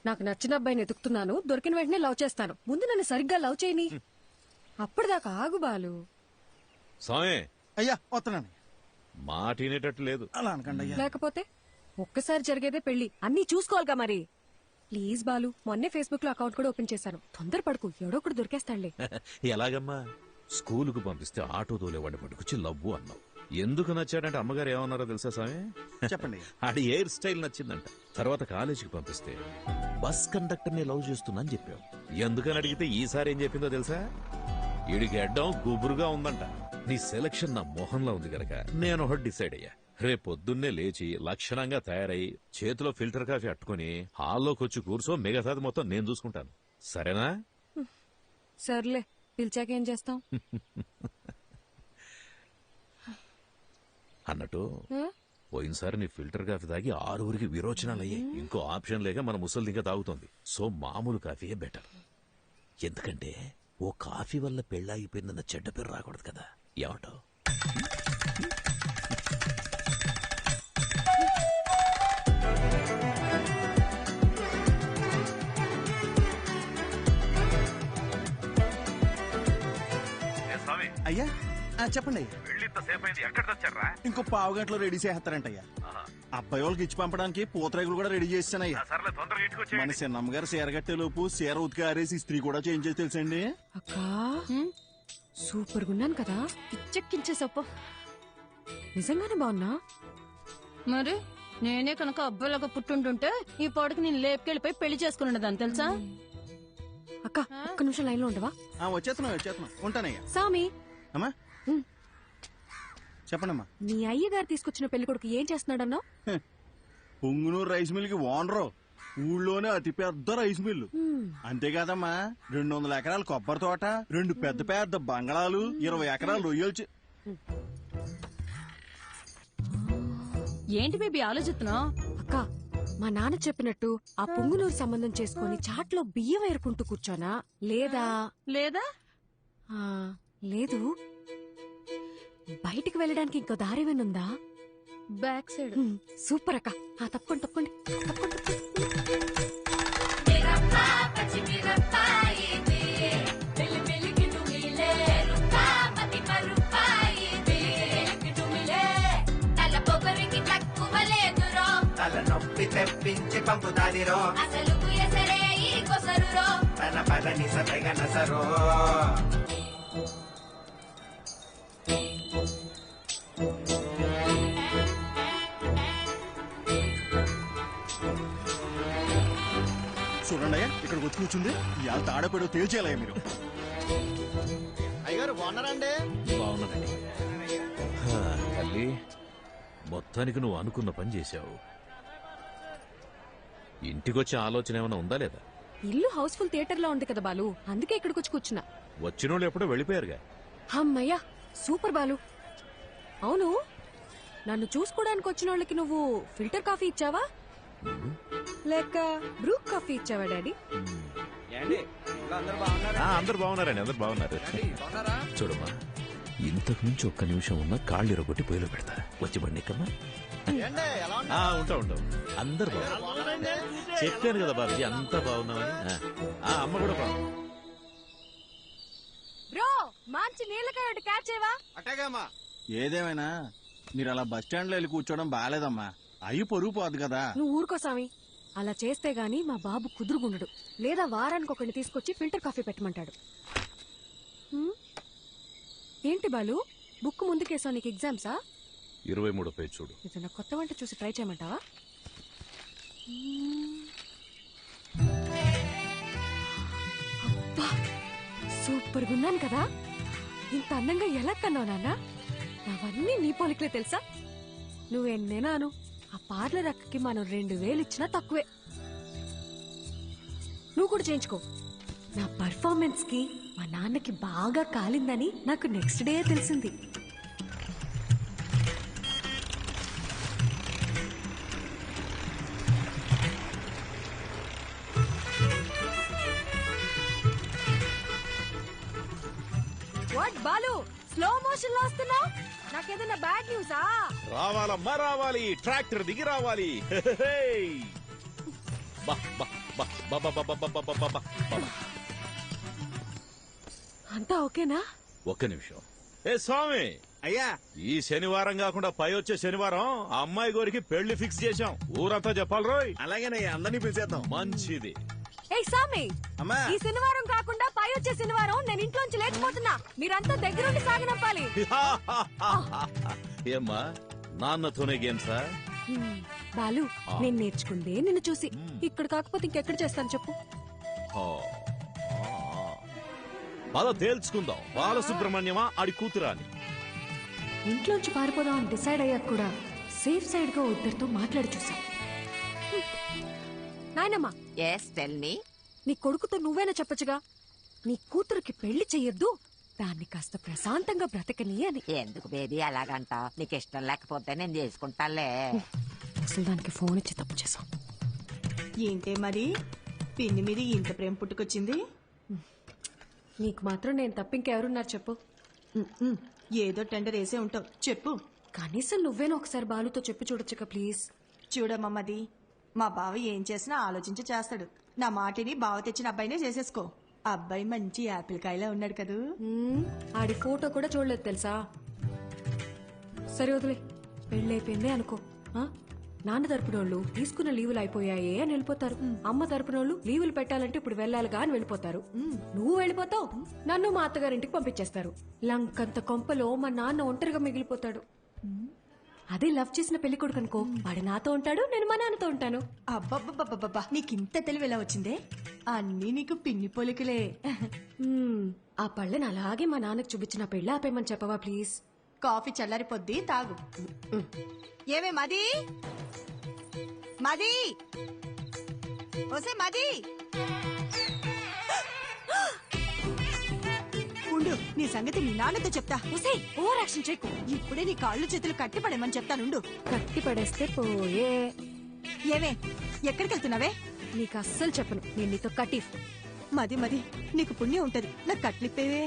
నాకు నచ్చిన అబ్బాయిని ఎతుకుతున్నాను, దొరికిన వెంటనే లవ్ చేస్తాను. ముందు నన్ను సరిగ్గా లవ్ చేయని, అప్పటిదాకా ఆగు బాలు. స్వామి అయ్యా వస్తున్నాను. మాట వినేటట్టు లేదు. అలా అనకండి అయ్యా. లేకపోతే ఒక్కసారి జరిగేదే పెళ్లి, అన్నీ చూసుకోవాలిగా మరి. ప్లీజ్ బాలు, మొన్నే ఫేస్బుక్ లో అకౌంట్ కూడా ఓపెన్ చేశాను. తొందరపడకు, ఎవడో ఒకటి దొరికేస్తాడులే. ఎలాగమ్మా? స్కూలుకు పంపిస్తే ఆటో తోలేవాడిని పట్టుకొచ్చి లవ్వు అన్నావు. ఎందుకు నచ్చాడంటే అమ్మగారు ఏమన్నారో తెలుసా స్వామి? చెప్పండి. ఆడి హెయిర్ స్టైల్ నచ్చిందంట. తర్వాత కాలేజీకి పంపిస్తే బస్ కండక్టర్ ని లవ్ చేస్తున్నా అని చెప్పావు. ఎందుకని అడిగితే ఈసారి ఏం చెప్పిందో తెలుసా? ఈడికి అడ్డం గుబురుగా ఉందంట. నీ సెలక్షన్ నా మొహంలో ఉంది గనక నేను ఒకటి డిసైడ్ అయ్యా. రేపొద్దున్నే లేచి లక్షణంగా తయారై చేతిలో ఫిల్టర్ కాఫీ అట్టుకుని హాల్లోకి వచ్చి కూర్చో, మిగతాది మొత్తం నేను చూసుకుంటాను. సరేనా? సర్లే, పిలిచాకేం చేస్తాం? అన్నట్టు పోయినసారి నీ ఫిల్టర్ కాఫీ తాగి 6 విరోచనాలు అయ్యాయి. ఇంకో ఆప్షన్ లేక మన ముసలి ఇంకా తాగుతోంది. సో మామూలు కాఫీయే బెటర్. ఎందుకంటే ఓ కాఫీ వల్ల పెళ్ళాగిపోయిందన్న చెడ్డ పేరు రాకూడదు కదా. ఏమంటావు? అయ్యా చెప్పండి. ఎక్కడ తెచ్చారా? ఇంకో 15 గంటలో రెడీ చేస్తారంటయ్యా. అబ్బాయి వాళ్ళకి ఇచ్చి పంపడానికి పూతరేగులు కూడా రెడీ చేస్తానయ్యా. మన చిన్నమ్మ గారు చీర కట్టే లోపు చీర ఉతికి ఆరేసి ఇస్త్రీ కూడా చేంజ్ చేసి తెలుసండి. అక్కా సూపర్ గున్నాను కదా, పిచ్చెక్కించేసప్ప. నిజంగానే బాగున్నా? మరి నేనే కనుక అబ్బాయిలాగా పుట్టుంటుంటే ఈ పాటికి నేను లేపుకెళ్ళిపోయి పెళ్లి చేసుకున్నదాన్ని తెలుసా? అక్క ఒక్క నిమిషం లైన్ లో ఉండవా? వచ్చేస్తున్నా ఉంటానయ్యా. సామి అమ్మా చెప్పండమ్మా. నీ అయ్యగారు తీసుకొచ్చిన పెళ్లి కొడుకు ఏం చేస్తున్నాడన్నావు? పొంగునూరు రైస్ మిల్ కి ఓనరు. ఊళ్ళోనే అతి పెద్ద రైస్ మిల్లు. అంతేకాదమ్మా 200 ఎకరాల కొబ్బరి తోట, 2 పెద్ద పెద్ద బంగళాలు, 20 ఎకరాలు రొయ్యలు. ఏంటి బేబీ ఆలోచిస్తున్నావు? అక్క మా నాన్న చెప్పినట్టు ఆ పొంగునూరు సంబంధం చేసుకుని చాట్లో బియ్యం ఏరుకుంటూ కూర్చోనా, లేదా లేదు బయటికి వెళ్ళడానికి ఇంకో దారేమేనుందా? Back side. సూపర్ అక్క. తప్పకుండా తలనొప్పి తెప్పించి పంపుతాదిరో, అసలు తన పదని సతగనసరో. చూడండి ఇక్కడికి వచ్చి కూర్చుంది. ఇవాళ తాడపేడో తేల్చేయాలయ్యా మీరు. అయ్యగారు బాగున్నారండి? బాగున్నానండి. తల్లి, మొత్తానికి నువ్వు అనుకున్న పని చేశావు. ఇంటికొచ్చే ఆలోచన ఏమైనా ఉందా లేదా? ఇల్లు హౌస్ఫుల్ థియేటర్ లా ఉంది కదా బాలు, అందుకే ఇక్కడికి వచ్చి కూర్చున్నా. వచ్చినోళ్ళు ఎప్పుడో వెళ్ళిపోయారుగా. అమ్మయ్యా సూపర్ బాలు. అవును, నన్ను చూసుకోవడానికి వచ్చిన వాళ్ళకి నువ్వు ఫిల్టర్ కాఫీ ఇచ్చావా లేక బ్రూ కాఫీ ఇచ్చావా డాడీ? అందరు బాగున్నారండి, అందరు బాగున్నారు. చూడమ్మా, ఇంతకు మించి ఒక్క నిమిషం ఉన్నా కాళ్ళు ఇరగొట్టి పొయ్యిలో పెడతా. వచ్చి బండి ఎక్కమ్మా. ఉంటా అందరు బాగున్నారు. చెప్పాను కదా బాబుజీ, అంతా బాగున్నామని. అమ్మ కూడా బాగుంది. బ్రో మంచి నీళ్ళకాయ క్యాచ్ చేయవా? అట్టగామా. ఏదేమైనా మీరు అలా బస్ స్టాండ్ లో వెళ్ళి కూర్చోవడం బాగాలేదమ్మా. అయ్యి పొరుగు పోదు కదా. నువ్వు ఊరుకో సామి. అలా చేస్తే గాని మా బాబు కుదురుగుండడు. లేదా వారానికి ఒకరిని తీసుకొచ్చి ఫిల్టర్ కాఫీ పెట్టమంటాడు. ఏంటి బాలు, బుక్ ముందుకేసావు, నీకు ఎగ్జామ్సా? 23 పేజ్ చూడు. ఏదైనా కొత్త వంట చూసి ట్రై చేయమంటావా? అబ్బా, సూపర్ గా ఉన్నాను కదా. ఇంత అందంగా ఎలా కన్నావు నాన్న? అవన్నీ నీ పోలికలే తెలుసా? నువ్వెన్నేనాను ఆ పార్లర్ అక్కకి మనం 2000 ఇచ్చినా తక్కువే. నువ్వు కూడా చేయించుకో. నా పర్ఫార్మెన్స్ కి మా నాన్నకి బాగా కాలిందని నాకు నెక్స్ట్ డే తెలిసింది. వాట్ బాలు, స్లో మోషన్ లో వస్తున్నావు? నాకేదైనా బ్యాడ్ న్యూసా? రావాలమ్మా రావాలి, ట్రాక్టర్ దిగి రావాలి. అంతా ఓకేనా? ఒక్క నిమిషం. ఏ స్వామి, అయ్యా, ఈ శనివారం కాకుండా పై వచ్చే శనివారం ఆ అమ్మాయి గోరికి పెళ్లి ఫిక్స్ చేశాం. ఊరంతా చెప్పాలి రోయ్. అలాగేనయ్యా, అందరినీ పిలిచేద్దాం. మంచిది. ఏ సామి, అమ్మా, ఈ శనివారం కాకుండా పై వచ్చే శనివారం నేను ఇంట్లోంచి లేకపోతున్నా. మీరంతా దగ్గరుండి సాగనంపాలి. ఏమ్మా, నాన్నతోనే గేమ్సా? బాలు, నేను నేర్చుకుందే నిన్ను చూసి. ఇక్కడ కాకపోతే ఇంకెక్కడ చేస్తాను చెప్పు? బాల తేల్చుకుందాం, బాలసుబ్రహ్మణ్యమా ఆడి కూతురా అని. ఇంట్లోంచి పారిపోదాం అని డిసైడ్ అయ్యాక కూడా సేఫ్ సైడ్ గా ఇద్దరితో మాట్లాడి చూసా. నాయనమ్మా, నీ కొడుకుతో నువ్వేనా చెప్పచ్చుగా, నీ కూతురికి పెళ్లి చెయ్యొద్దు, దాన్ని కాస్త ప్రశాంతంగా బ్రతకని అని. ఎందుకు బేబీ అలాగంటా? నీకు ఇష్టం లేకపోతే నేను చేసుకుంటాలే. అసలు దానికి ఫోన్ ఇచ్చి తప్పు చేసాం. ఏంటే మరి పిన్ని మీద ఇంత ప్రేమ పుట్టుకొచ్చింది? నీకు మాత్రం నేను తప్ప ఇంకెవరున్నారు చెప్పు? ఏదో టెండర్ వేసే ఉంటావు, చెప్పు. కనీసం నువ్వేనా ఒకసారి బాలుతో చెప్పి చూడొచ్చుగా ప్లీజ్. చూడమ్మది, మా బావ ఏం చేసినా ఆలోచించి చేస్తాడు. నా మాటిని బావ తెచ్చిన అబ్బాయినే చేసేసుకో. అబ్బాయి మంచి యాపిల్ కాయలా ఉన్నాడు కదూ. ఆడి ఫోటో కూడా చూడలేదు తెలుసా. సరే వదిలే, పెళ్ళైపోయిందే అనుకో. నాన్న తరపునోళ్ళు తీసుకున్న లీవులు అయిపోయాయే అని వెళ్ళిపోతారు. అమ్మ తరపునోళ్ళు లీవులు పెట్టాలంటే ఇప్పుడు వెళ్ళాలిగా అని వెళ్ళిపోతారు. నువ్వు వెళ్ళిపోతావు, నన్ను మా అత్తగారింటికి పంపించేస్తారు. లంకంత కొంపలో మా నాన్న ఒంటరిగా మిగిలిపోతాడు. అదే లవ్ చేసిన పెళ్లి కొడుకు అనుకో, వాడు నాతో ఉంటాడు, నేను మా నాన్నతో ఉంటాను. అబ్బబ్బబ్బబ్బబ్బా, నీకింత తెలివి ఎలా వచ్చిందే? అన్నీ నీకు పిన్ని పోలికలే. ఆ పళ్ళని అలాగే మా నాన్నకు చూపించిన పెళ్ళి ఆపేయమని చెప్పవా ప్లీజ్? కాఫీ చల్లారిపోద్ది, తాగు. ఏమే మది, మది, ఓసే మది, ఉండు, నీ సంగతి మీ నాన్నతో చెప్తా. ఓసే, ఓవర్ యాక్షన్ చేయకు. ఇప్పుడే నీ కాళ్ళు చేతులు కట్టిపడేమని చెప్తానుండు. కట్టి పడేస్తే పోయే. ఏమే, ఎక్కడికి వెళ్తున్నావే? నీకు అస్సలు చెప్పను, నేను నీతో కటీఫ్. మది మది, నీకు పుణ్యం ఉంటది, నాకు కట్లిప్పేవే.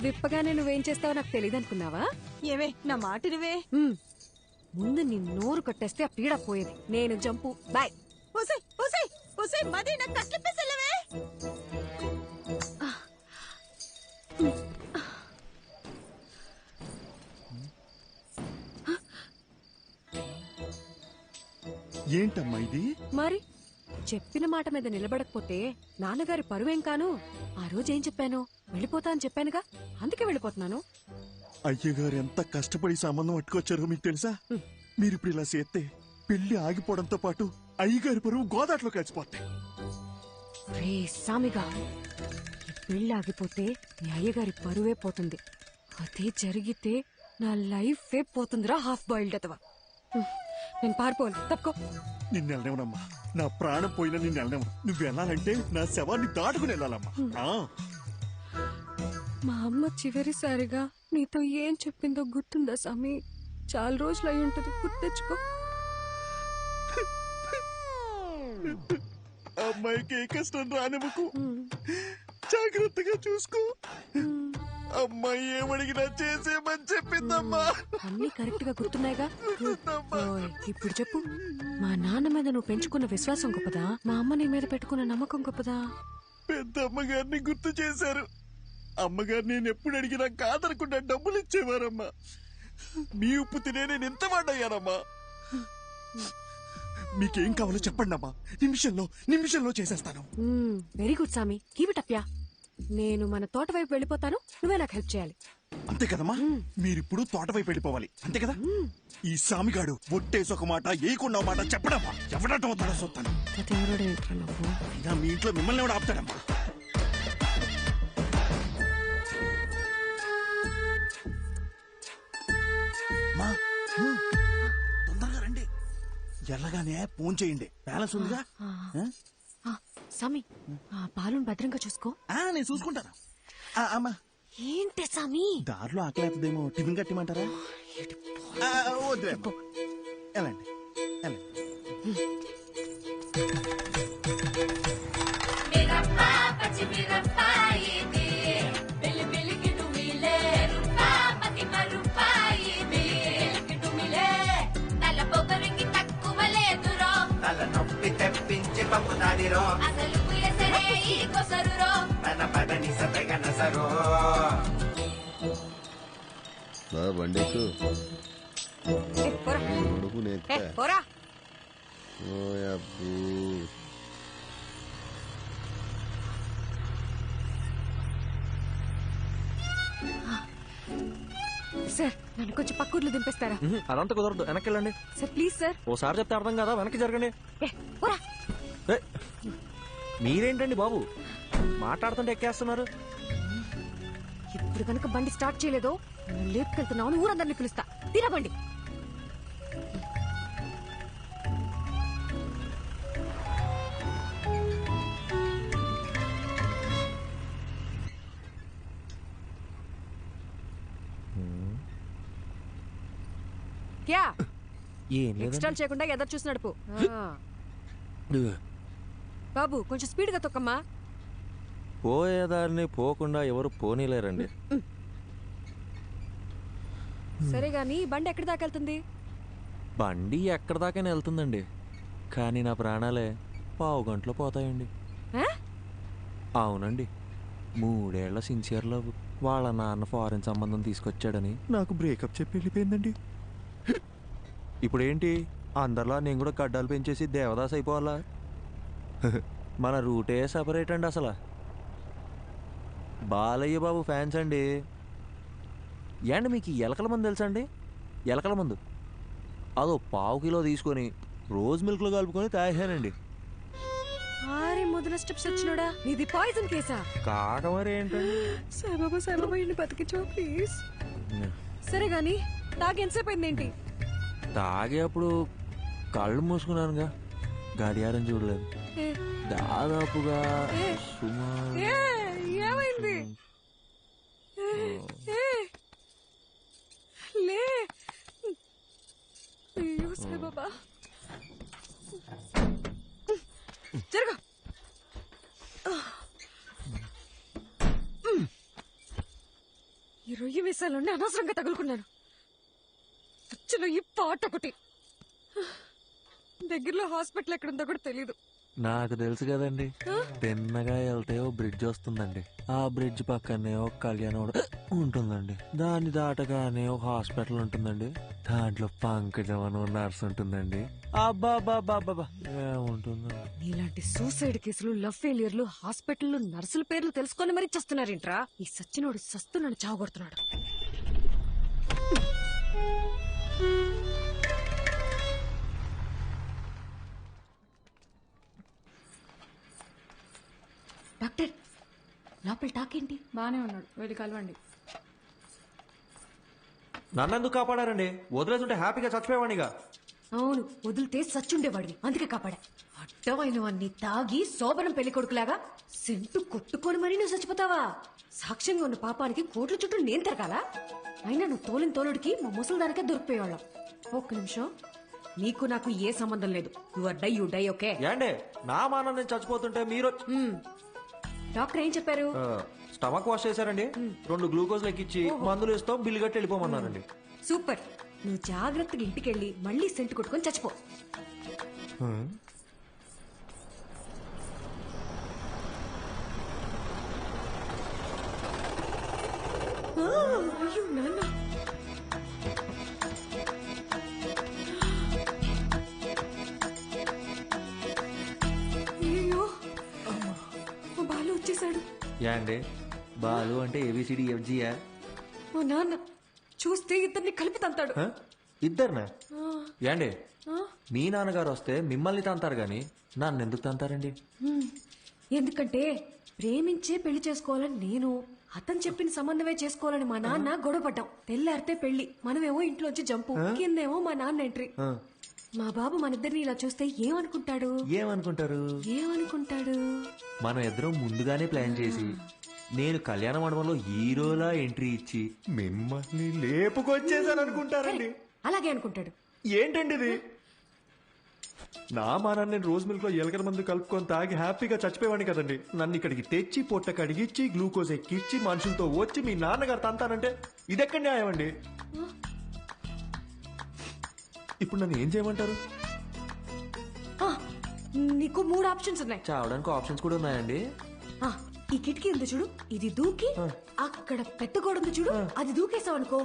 విప్పగానే నువ్వేం చేస్తావో నాకు తెలియదు అనుకున్నావా? ఏవే, నా మాట నువ్వే. ముందు నీ నోరు కట్టేస్తే ఆ పీడ పోయేది. నేను జంపు, బాయ్. ఓసే ఓసే ఓసే మది, నాకు కట్లిప్పేసలేవే. ఏంటమ్మా ఇది? మరి చెప్పిన మాట మీద నిలబడకపోతే నాన్నగారి పరువేం కాను. ఆ రోజు ఏం చెప్పాను? వెళ్ళిపోతా అని చెప్పానుగా, అందుకే వెళ్ళిపోతున్నాను. అయ్యగారు ఎంత కష్టపడి సంబంధం పట్టుకొచ్చారో మీకు తెలుసా? మీరు ఇప్పుడు ఇలా చేస్తే పెళ్లి ఆగిపోవడంతో పాటు అయ్యగారి పరువు గోదాట్లో కలిసిపోతాయి. రే సామిగా, ఈ పెళ్లి ఆగిపోతే నీ అయ్యగారి పరువే పోతుంది. అదే జరిగితే నా లైఫే పోతుందిరా, హాఫ్ బాయిల్డ్ అతవా. నేను పారిపోను, తప్పుకో. నిన్ను వెళ్ళనివ్వనమ్మా, నా ప్రాణం పోయినా నిన్ను వెళ్ళనివ్వను. నువ్వు వెళ్ళాలంటే నా శవాన్ని దాటుకుని వెళ్ళాలమ్మా. మా అమ్మ చివరిసారిగా నీతో ఏం చెప్పిందో గుర్తుందా సామి? చాలా రోజులు అయి ఉంటది, గుర్తు తెచ్చుకో. అమ్మాయికి ఏ కష్టం రానివ్వకు, జాగ్రత్తగా చూసుకో. అమ్మాయి ఏమడిగినా చేసేమని చెప్పిందమ్మా. అన్ని కరెక్ట్ గా గుర్తున్నాయిగా. ఇప్పుడు చెప్పు, మా నాన్న మీద నువ్వు పెంచుకున్న విశ్వాసం గొప్పదా, మా అమ్మ నీ మీద పెట్టుకున్న నమ్మకం గొప్పదా? పెద్ద అమ్మగారిని గుర్తు చేశారు. అమ్మగారు నేను ఎప్పుడు అడిగినా కాదనకుండా డబ్బులు ఇచ్చేవారమ్మా. మీ ఉప్పు తినే నేను ఎంత వాడయ్యానమ్మా. మీకేం కావాలో చెప్పండి అమ్మా, నిమిషంలో చేసేస్తాను. వెరీ గుడ్ సామి, కీప్ ఇట్ అప్ యా. నేను మన తోట వైపు వెళ్ళిపోతాను, నువ్వే నాకు హెల్ప్ చేయాలి. అంతే కదమ్మా, మీరిప్పుడు తోట వైపు వెళ్ళిపోవాలి, అంతే కదా? ఈ సామిగాడు ఒట్టేసి ఒక మాట ఏయకుండా మాట చెప్పడమ్మా, ఎవడటం అవుతాడో చూస్తాను. అయినా మీ ఇంట్లో మిమ్మల్ని ఎవడు ఆపుతాడమ్మా? తొందరగా రండి, ఎల్లగానే ఫోన్ చేయండి, బ్యాలెన్స్ ఉందిగా. సామి, పాలను భద్రంగా చూసుకో. నేను చూసుకుంటాను. అమ్మా ఏంటి సామి, దారిలో ఆకలేతదేమో, టిఫిన్ కట్టిమంటారా? వద్దులే, ఎలాండి తలనొప్పి తెప్పించి పంపుతాదిరో తన పదని సతగనసరో. బండికు సార్, నన్ను కొంచెం పక్కూర్లు దింపేస్తారా? అదంతా కుదరదు, వెనక్కి వెళ్ళండి. Sir please sir. ఓసారి చెప్తే అర్థం కదా, వెనక్కి జరగండి. మీరేంటండి బాబు, మాట్లాడుతుంటే ఎక్కేస్తున్నారు. ఇప్పుడు కనుక బండి స్టార్ట్ చేయలేదో లేపుకెళ్తున్నావు, ఊరందరినీ పిలుస్తా. తినబండి. క్యా ఎక్స్ట్రా చేయకుండా ఎదరు చూసి నడుపు. బాబు కొంచెం స్పీడ్ గా తొక్కమ్మా. పోయేదారిని పోకుండా ఎవరు పోనీలేరండి. సరే గాని బండి ఎక్కడి దాకా వెళ్తుంది? బండి ఎక్కడి దాకైనా వెళ్తుందండి, కానీ నా ప్రాణాలే 1/2 గంటలో పోతాయండి. అవునండి, 3 ఏళ్ల సిన్సియర్ లవ్ వాళ్ళ నాన్న ఫారెన్ సంబంధం తీసుకొచ్చాడని నాకు బ్రేకప్ చెప్పి వెళ్ళిపోయిందండి. ఇప్పుడేంటి, అందరిలా నేను కూడా గడ్డాలు పెంచేసి దేవదాస్ అయిపోవాలా? మన రూటే సపరేట్ అండి. అసలు బాలయ్య బాబు ఫ్యాన్స్ అండి. ఏండి మీకు ఎలకల మందు తెలుసా అండి? ఎలకల మందు అదో 1/2 కిలో తీసుకొని రోజ్ మిల్క్లో కలుపుకొని తాగానండి. మొదల స్టెప్స్ వచ్చినోడా, నీది పాయిజన్ కేసా? కాక మరి ఏంటండి. సాయిబాబా సాయిబాబా ఇన్ని బతికించో ప్లీజ్. సరే గాని తాగి ఎంతసేపు అయిందేంటి? తాగేప్పుడు కళ్ళు మూసుకున్నానుగా, గడియారం చూడలేదు. దాదాపుగా ఏమైంది? లే అయ్యో సాయిబాబా, జరగ. ఈ రొయ్యి వేసాలండి అనవసరంగా తగులుకున్నాను. వచ్చిన ఈ పాట ఒకటి. దగ్గరలో హాస్పిటల్ ఎక్కడుందో కూడా తెలీదు. నాకు తెలుసు కదండి, తిన్నగా వెళ్తే ఓ బ్రిడ్జ్ వస్తుందండి, ఆ బ్రిడ్జ్ పక్కనే ఒక కళ్యాణం ఉంటుందండి, దాన్ని దాటగానే ఒక హాస్పిటల్ ఉంటుందండి, దాంట్లో పంకజం అని నర్స్ ఉంటుందండి. అబ్బాబాబాబా ఏముంటుందండి. నీలాంటి సూసైడ్ కేసులు, లవ్ ఫెయిలియర్లు, హాస్పిటల్ నర్సుల పేర్లు తెలుసుకొని మరీ చస్తున్నారేంట్రా? ఈ సచ్చినోడు సస్తున్నాను చావగొడుతున్నాడు. డాక్టర్, లోపల టాకేంటి? బానే ఉన్నాడు, వెళ్ళి కలవండి. నన్నెందుకు కాపాడారండి? వదిలేస్తుంటే హ్యాపీగా చచ్చిపోయేవాడిగా. అవును, వదిలితే సచ్చుండేవాడివి, అందుకే కాపాడా. అడ్డమైన వాడిని తాగి శోభనం పెళ్లి కొడుకులాగా సెంటు కొట్టుకొని మరీ నువ్వు చచ్చిపోతావా? సాక్ష్యంగా ఉన్న పాపానికి కోట్ల చుట్టూ నేను తిరగాల? అయినా నువ్వు తోలిన తోలుడికి మా ముసలిదానికే దొరికిపోయేవాళ్ళం. ఒక్క నిమిషం, నీకు నాకు ఏ సంబంధం లేదు. You die okay? ఏండే నా మానం నేను చచ్చిపోతుంటే మీరు? డాక్టర్ ఏం చెప్పారు? స్టమక్ వాష్ చేశారండి, 2 గ్లూకోజ్ లెక్కిచ్చి మందులు ఇస్తాం, బిల్లు కట్టి వెళ్ళిపోమన్నారండి. సూపర్, నువ్వు జాగ్రత్తగా ఇంటికెళ్ళి మళ్ళీ సెంటు కొట్టుకొని చచ్చిపో. అయ్యో నాన్న, చేశాడు? యాండే బాలు అంటే ఏబిసిడి ఎఫ్జియా? మా నాన్న చూస్తే ఇద్దరిని కలిపి తంతాడు. ఇద్దరినా? ఆ, యాండే ఆ, మీ నాన్నగారు వస్తే మిమ్మల్ని తంతారు గాని నన్ను ఎందుకు తంతారండి? ఎందుకంటే ప్రేమించే పెళ్లి చేసుకోవాలని నేను, అతను చెప్పిన సంబంధమే చేసుకోవాలని మా నాన్న గొడవపడ్డాం. తెల్లారితే పెళ్లి, మనమేమో ఇంట్లోంచి జంపు, కిందేమో మా నాన్న ఎంట్రీ. మా బాబు మనిద్దరిని ఇలా చూస్తే ఏమనుకుంటాడు? ఏమనుకుంటాడు? మనం ఇద్దరం ముందుగానే ప్లాన్ చేసి నేను కళ్యాణ మండపంలో హీరోలా ఎంట్రీ ఇచ్చి మిమ్మల్ని లేపుకొచ్చేసాను అనుకుంటారండి. అలాగే అనుకుంటాడు. ఏంటండి ఇది? నా మానాన్ని నేను రోజు మిల్క్ లో ఎలకల మందు కలుపుకొని తాగి హ్యాపీగా చచ్చిపోయేవాడిని కదండి. నన్ను ఇక్కడికి తెచ్చి పొట్ట కడిగిచ్చి గ్లూకోజ్ ఎక్కిచ్చి మనుషులతో వచ్చి మీ నాన్నగారు తంతానంటే ఇదెక్కడ న్యాయం అండి? ఇప్పుడు నన్ను ఏం చేయమంటారు? ఆ, నీకు 3 ఆప్షన్స్ ఉన్నాయి. చావడానికి ఆప్షన్స్ కూడా ఉన్నాయండి? ఆ, ఈ కిటికీ ఉంది చూడు, ఇది దూకి అక్కడ పెద్ద గోడ ఉంది చూడు, అది దూకేసావు అనుకో,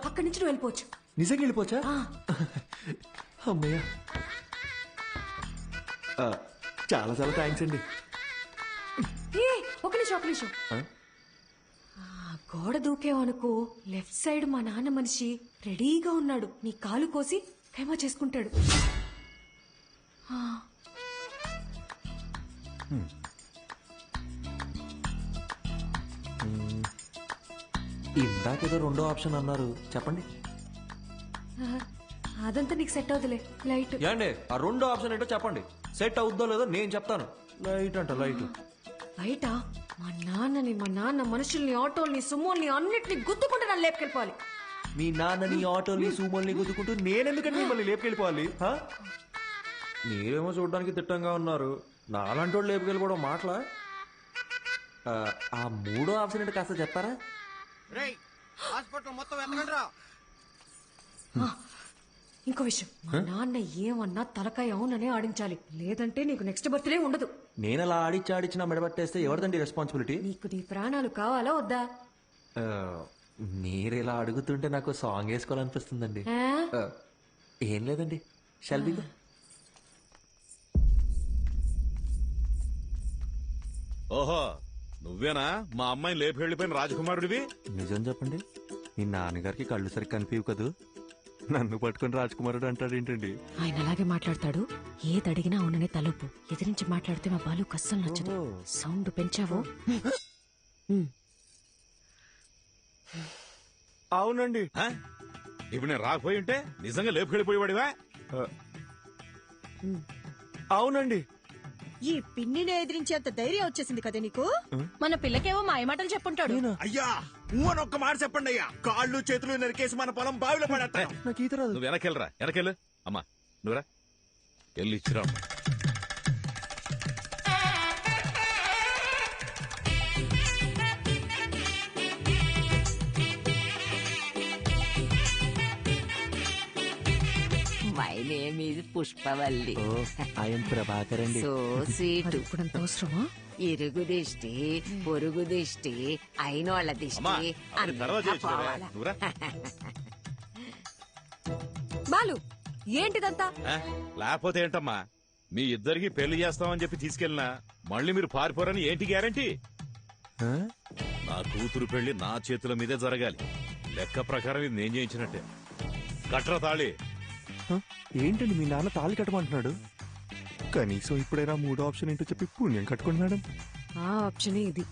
అక్కడి నుంచి నువ్వు వెళ్ళిపోవచ్చు. నిజంగా వెళ్ళిపోవచ్చా? అమ్మయ్య, చాలా చాలా థ్యాంక్స్ అండి. ఏ, ఒక నిమిషం. గోడ దూకేవనుకో, లెఫ్ట్ సైడ్ మా నాన్న మనిషి రెడీగా ఉన్నాడు, నీ కాలు కోసి ఖైమా చేసుకుంటాడు. ఇందాకేదో రెండో ఆప్షన్ అన్నారు, చెప్పండి. అదంతా నీకు సెట్ అవుతులే. లైట్ ఏండి ఆ రెండో ఆప్షన్ ఏంటో చెప్పండి. సెట్ అవుద్దో లేదో నేను చెప్తాను. లైట్ అంట, లైట్. బయట మా నాన్న మనుషుల్ని, ఆటోల్ని, సుమోల్ని అన్నిటిని గుద్దుకుంటే నన్ను లేపుకెళ్ళిపోవాలి. మీ నాన్నని, ఆటోల్ని, సూమోల్ని గుద్దుకుంటూ నేనెందుకని మిమ్మల్ని లేపుకెళ్ళిపోవాలి? మీరేమో చూడడానికి తిట్టంగా ఉన్నారు, నాలాంటి వాళ్ళు లేపుకెళ్ళిపోవడం మాటలా? ఆ మూడో ఆప్షన్ ఏంటో కాస్త చెప్తారా? ఇంకో విషయం, మా నాన్న ఏమన్నా తలకాయ అవుననే ఆడించాలి, లేదంటే నీకు నెక్స్ట్ బర్త్డే ఉండదు. నేను అలా ఆడిచ్చి నా మెడబట్టేస్తే ఎవరిదండి రెస్పాన్సిబిలిటీ? నీకు నీ ప్రాణాలు కావాలా వద్దా? మీరు ఇలా అడుగుతుంటే నాకు సాంగ్ వేసుకోవాలనిపిస్తుందండి. ఏం లేదండి, షల్బిగా. ఓహో, నువ్వేనా మా అమ్మాయిని లేపి వెళ్ళిపోయిన రాజకుమారుడివి? నిజం చెప్పండి, మీ నాన్నగారికి కళ్ళు సరిగ్గా కనిపించవు కదూ, నన్ను పట్టుకుని రాజకుమారుడు అంటాడేంటండి? ఆయన అలాగే మాట్లాడతాడు. ఏది అడిగినా అవుననే తలుపు. ఎదిరించి మాట్లాడితే మా బాలు కస్సలు నచ్చదు. సౌండ్ పెంచావు. అవునండి. ఇప్పుడు నేను రాకపోయి ఉంటే నిజంగా లేపు వెళ్ళిపోయేవాడివా? అవునండి. ఈ పిన్నిని ఎదిరించేంత ధైర్యం వచ్చేసింది కదా నీకు? మన పిల్లకేవో మాయమాటలు చెప్పుంటాడు. అయ్యా ఊ ఒక్క మాట చెప్పండి అయ్యా, కాళ్ళు చేతులు నరికేసి మన పొలం బావిలో పడేస్తాను. నువ్వు వెనకెళ్ళరా, వెనకెళ్ళు. అమ్మా నువ్వురా, వెళ్ళి ఇచ్చిరా. My name is Pushpavalli. I'm Prabhakar అండి. So sweet. ఇప్పుడంత అవసరమా? ఇరుగు దిష్టి, పొరుగు దిష్టి, అయినోళ్ళ దిష్టి అంతా పోవాలా? బాలు, ఏంటిదంతా? లేకపోతే ఏంటమ్మా, మీ ఇద్దరికి పెళ్లి చేస్తామని చెప్పి తీసుకెళ్ళినా మళ్ళీ మీరు పారిపోరని ఏంటి గ్యారంటీ? నా కూతురు పెళ్లి నా చేతుల మీదే జరగాలి. లెక్క ప్రకారం ఇది నేను చేయించినట్టే. కట్రా తాళి. ఏంటండి మీ నాన్న తాళి కట్టమంటున్నాడు? కనీసం ఇప్పుడైనా మూడో ఆప్షన్ ఏంటో చెప్పి పుణ్యం కట్టుకోండి మేడం. ఆ ఆప్షనే ఇది.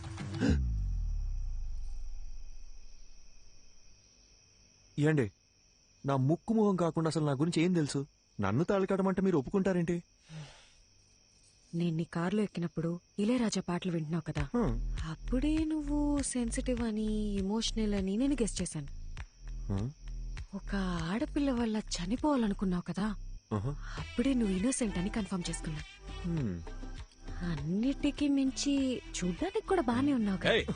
ఏండి నా ముక్కు మొహం కాకుండా అసలు నా గురించి ఏం తెలుసు? నన్ను తాళి కట్టమంటే మీరు ఒప్పుకుంటారేంటి? నేను నీ కారులో ఎక్కినప్పుడు ఇళయరాజా పాటలు వింటున్నావు కదా, అప్పుడే నువ్వు సెన్సిటివ్ అని, ఎమోషనల్ అని నేను గెస్ చేశాను. ఒక ఆడపిల్ల వల్ల చనిపోవాలనుకున్నావు కదా, అప్పుడే నువ్వు ఇన్నోసెంట్ అని కన్ఫర్మ్ చేసుకున్నా. అన్నిటికీ మించి చూడ్డానికి కూడా బానే ఉన్నావు కదా.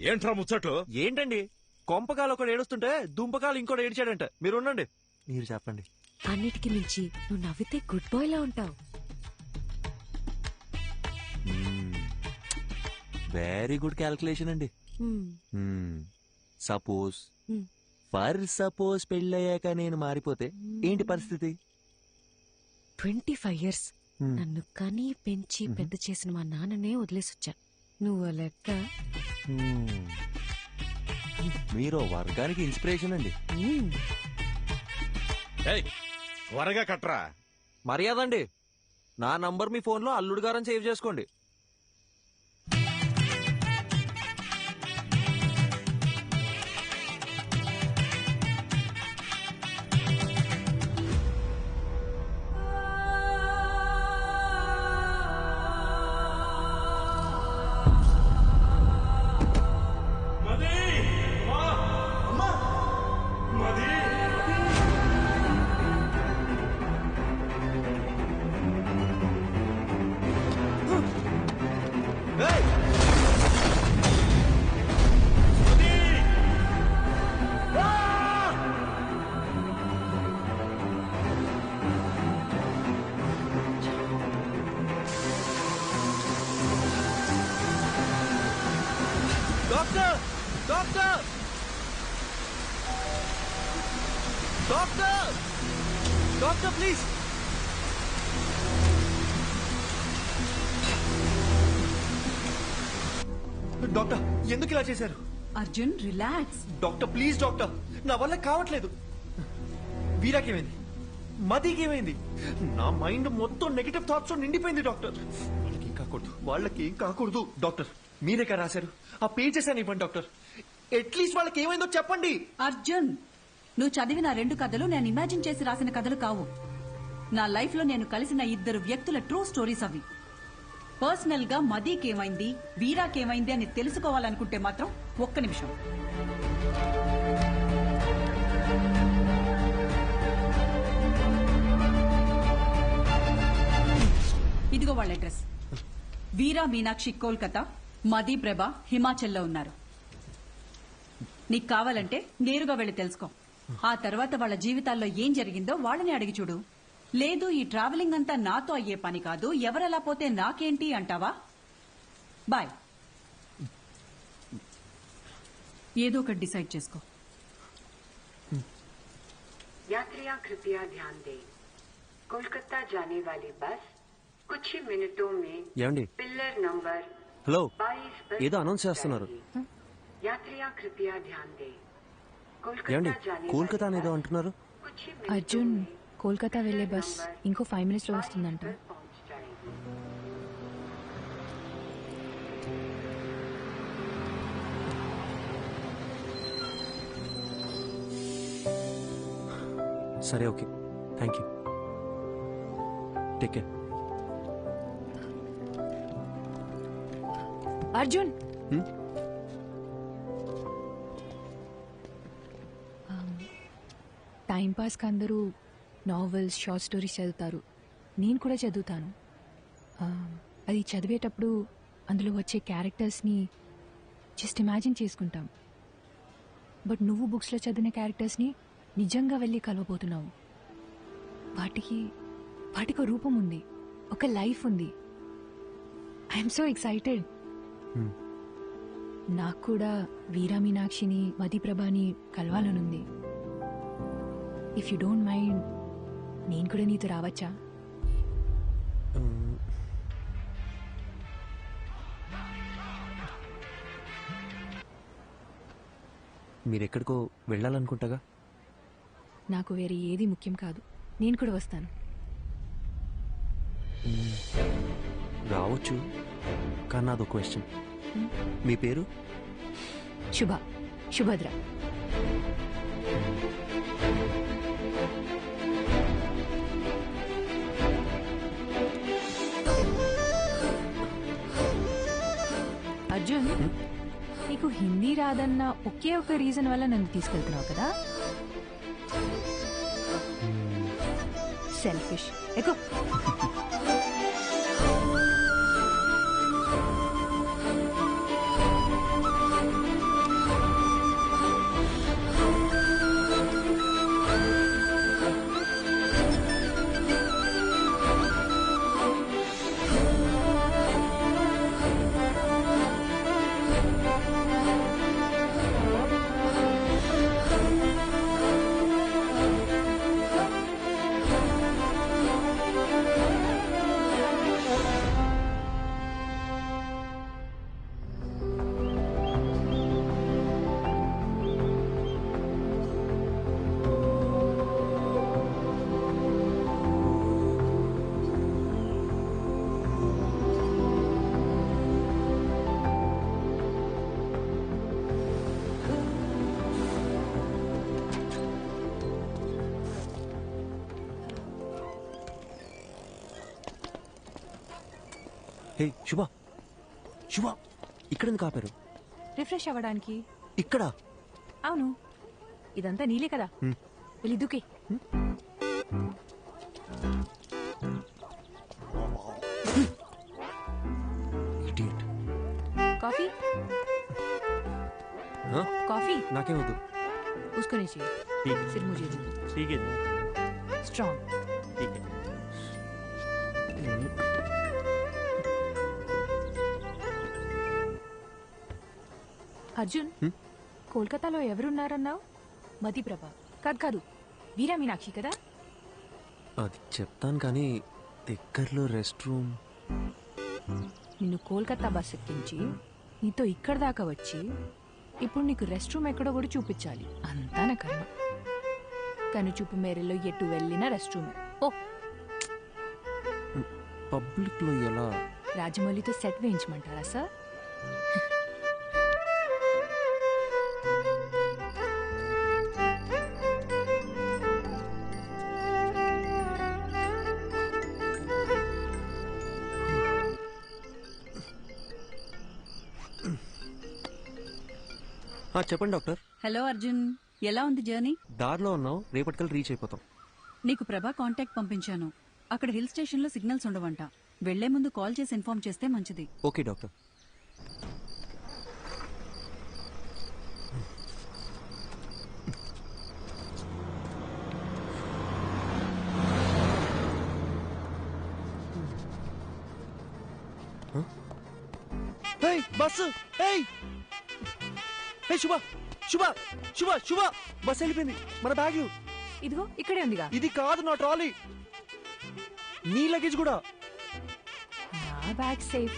ఏంట్రా ముచ్చట్లు? ఏంటండి, కొంపకాలు ఒకడు ఏడుస్తుంటే దుంపకాలు ఇంకోటి ఏడిచాడంట. మీరు ఉండండి, మీరు చెప్పండి. అన్నిటికీ మించి నువ్వు నవ్వితే గుడ్ బాయ్ లా ఉంటావు. వెరీ గుడ్ క్యాల్కులేషన్ అండి. సపోజ్ ఫర్ సపోజ్ పెళ్ళయ్యాక నేను మారిపోతే ఏంటి పరిస్థితి? 25 years నన్ను కని పెంచి పెద్ద చేసిన మా నాన్ననే వదిలేసొచ్చా. నువ్వు లెక్క. మీరు వర్గానికి ఇన్స్పిరేషన్ అండి. త్వరగా కట్రా. మర్యాద అండి. నా నంబర్ మీ ఫోన్లో అల్లుడు గారని సేవ్ చేసుకోండి. Doctor doctor doctor doctor please. Doctor ఎందుకు ఇలా చేశారు? Arjun relax. Doctor please doctor, నా వల్ల కావట్లేదు. వీరాకేమైంది? మదికేమైంది? నా మైండ్ మొత్తం నెగటివ్ థాట్స్ నిండిపోయింది డాక్టర్. వాళ్ళకేం కాకూడదు, వాళ్ళకేం కాకూడదు. డాక్టర్ మీరే కదా రాశారు, ఆ పేజెస్ అని ఇవ్వండి డాక్టర్. అట్లీస్ట్ వాళ్ళకి ఏమైందో చెప్పండి. అర్జున్, నువ్వు చదివిన 2 కథలు నేను ఇమాజిన్ చేసి రాసిన కథలు కావు. నా లైఫ్ లో నేను కలిసిన 2 వ్యక్తుల ట్రూ స్టోరీస్ అవి. పర్సనల్ గా మదీకేమైంది, వీరాకేమైంది అని తెలుసుకోవాలనుకుంటే మాత్రం ఒక్క నిమిషం. ఇదిగో వాళ్ళ అడ్రస్. వీరా మీనాక్షి కోల్కతా, మదీ ప్రభ హిమాచల్లో ఉన్నారు. నీకు కావాలంటే నేరుగా వెళ్ళి తెలుసుకో. ఆ తర్వాత వాళ్ళ జీవితాల్లో ఏం జరిగిందో వాళ్ళని అడిగి చూడు. లేదు ఈ ట్రావెలింగ్ అంతా నాతో అయ్యే పని కాదు, ఎవరలా పోతే నాకేంటి అంటావా? బాయ్. ఏదో ఒకటి డిసైడ్ చేసుకో. यात्रियां कृपया ध्यान दें, कोलकाता जाने वाली बस कुछ ही मिनटों में ఏమండి? पिलर नंबर హలో, 22 पर ఏదో అనౌన్స్ చేస్తున్నారు. यात्रियां कृपया ध्यान दें, ఏమండి? कोलकाता जाने కోల్కతా वाली అనేదో అంటున్నారు. कुछ ही मिनटों అర్జున్, में కోల్కతా వెళ్లే బస్ ఇంకో 5 minutes లో వస్తుందంట. पहुंच जाएगी. సరే okay, thank you. Take care. Arjun, time పాస్కి అందరూ నావెల్స్, షార్ట్ స్టోరీస్ చదువుతారు. నేను కూడా చదువుతాను. అది చదివేటప్పుడు అందులో వచ్చే క్యారెక్టర్స్ని జస్ట్ ఇమాజిన్ చేసుకుంటాం. బట్ నువ్వు బుక్స్లో చదివిన క్యారెక్టర్స్ని నిజంగా వెళ్ళి కలవబోతున్నావు. వాటికి ఒక రూపం ఉంది, ఒక లైఫ్ ఉంది. I'm so excited. నాకు కూడా వీరా మీనాక్షిని, మదిప్రభని కలవాలనుంది. ఇఫ్ యూ డోంట్ మైండ్, నేను కూడా నీతో రావచ్చా? మీరెక్కడికో వెళ్ళాలనుకుంటాగా. నాకు వేరే ఏది ముఖ్యం కాదు, నేను కూడా వస్తాను. రావచ్చు, కానీ నాదో క్వశ్చన్. మీ పేరు? శుభద్ర. అర్జున్, నీకు హిందీ రాదన్న ఒకే ఒక రీజన్ వల్ల నన్ను తీసుకెళ్తున్నావు కదా? సెల్ఫిష్. ఎక్కువ హే శుభ, శుభ, ఇక్కడ ఎందుకు ఆపారు? రిఫ్రెష్ అవ్వడానికి. ఇక్కడ? అవును, ఇదంతా నీలే కదా. వెళ్ళి దూకే. కాఫీ? कॉफी नाके वद्दु उसको नहीं चाहिए, ठीक है सिर्फ मुझे दो। ठीक है स्ट्रॉन्ग। ठीक है అర్జున్, కోల్కతాలో ఎవరున్నారన్నావు? మతిప్రభ కాదు కాదు, వీరా మీనాక్షి కదా? అది చెప్తాను కానీ దగ్గరలో రెస్ట్ రూమ్. నిన్ను కోల్కతా బస్ ఎక్కించి నీతో ఇక్కడ దాకా వచ్చి ఇప్పుడు నీకు రెస్ట్ రూమ్ ఎక్కడో కూడా చూపించాలి. అంతా నా కర్మ. కనుచూపు మేరలో ఎటు వెళ్ళినా రెస్ట్ రూమ్. ఓ పబ్లిక్ లో ఎలా? రాజమౌళితో సెట్ వేయించమంటారా సార్? చెప్పండి డాక్టర్. హలో అర్జున్, ఎలా ఉంది జర్నీ? దారిలో ఉన్నాం, రేపటికల్ రీచ్ అయిపోతాం. నీకు ప్రభా కాంటాక్ట్ పంపించాను. అక్కడ హిల్ స్టేషన్ లో సిగ్నల్స్ ఉండవంట. వెళ్లే ముందు కాల్ చేసి ఇన్ఫార్మ్ చేస్తే మంచిది. Okay doctor. బస్సు శుభ శుభ శుభ శుభ బస్ వెళ్ళిపోయింది. మన బ్యాగ్ ఇదిగో ఇక్కడే ఉందిగా. ఇది కాదు నా ట్రాలీ, నీ లగేజ్ కూడా. నా బ్యాగ్ సేఫ్,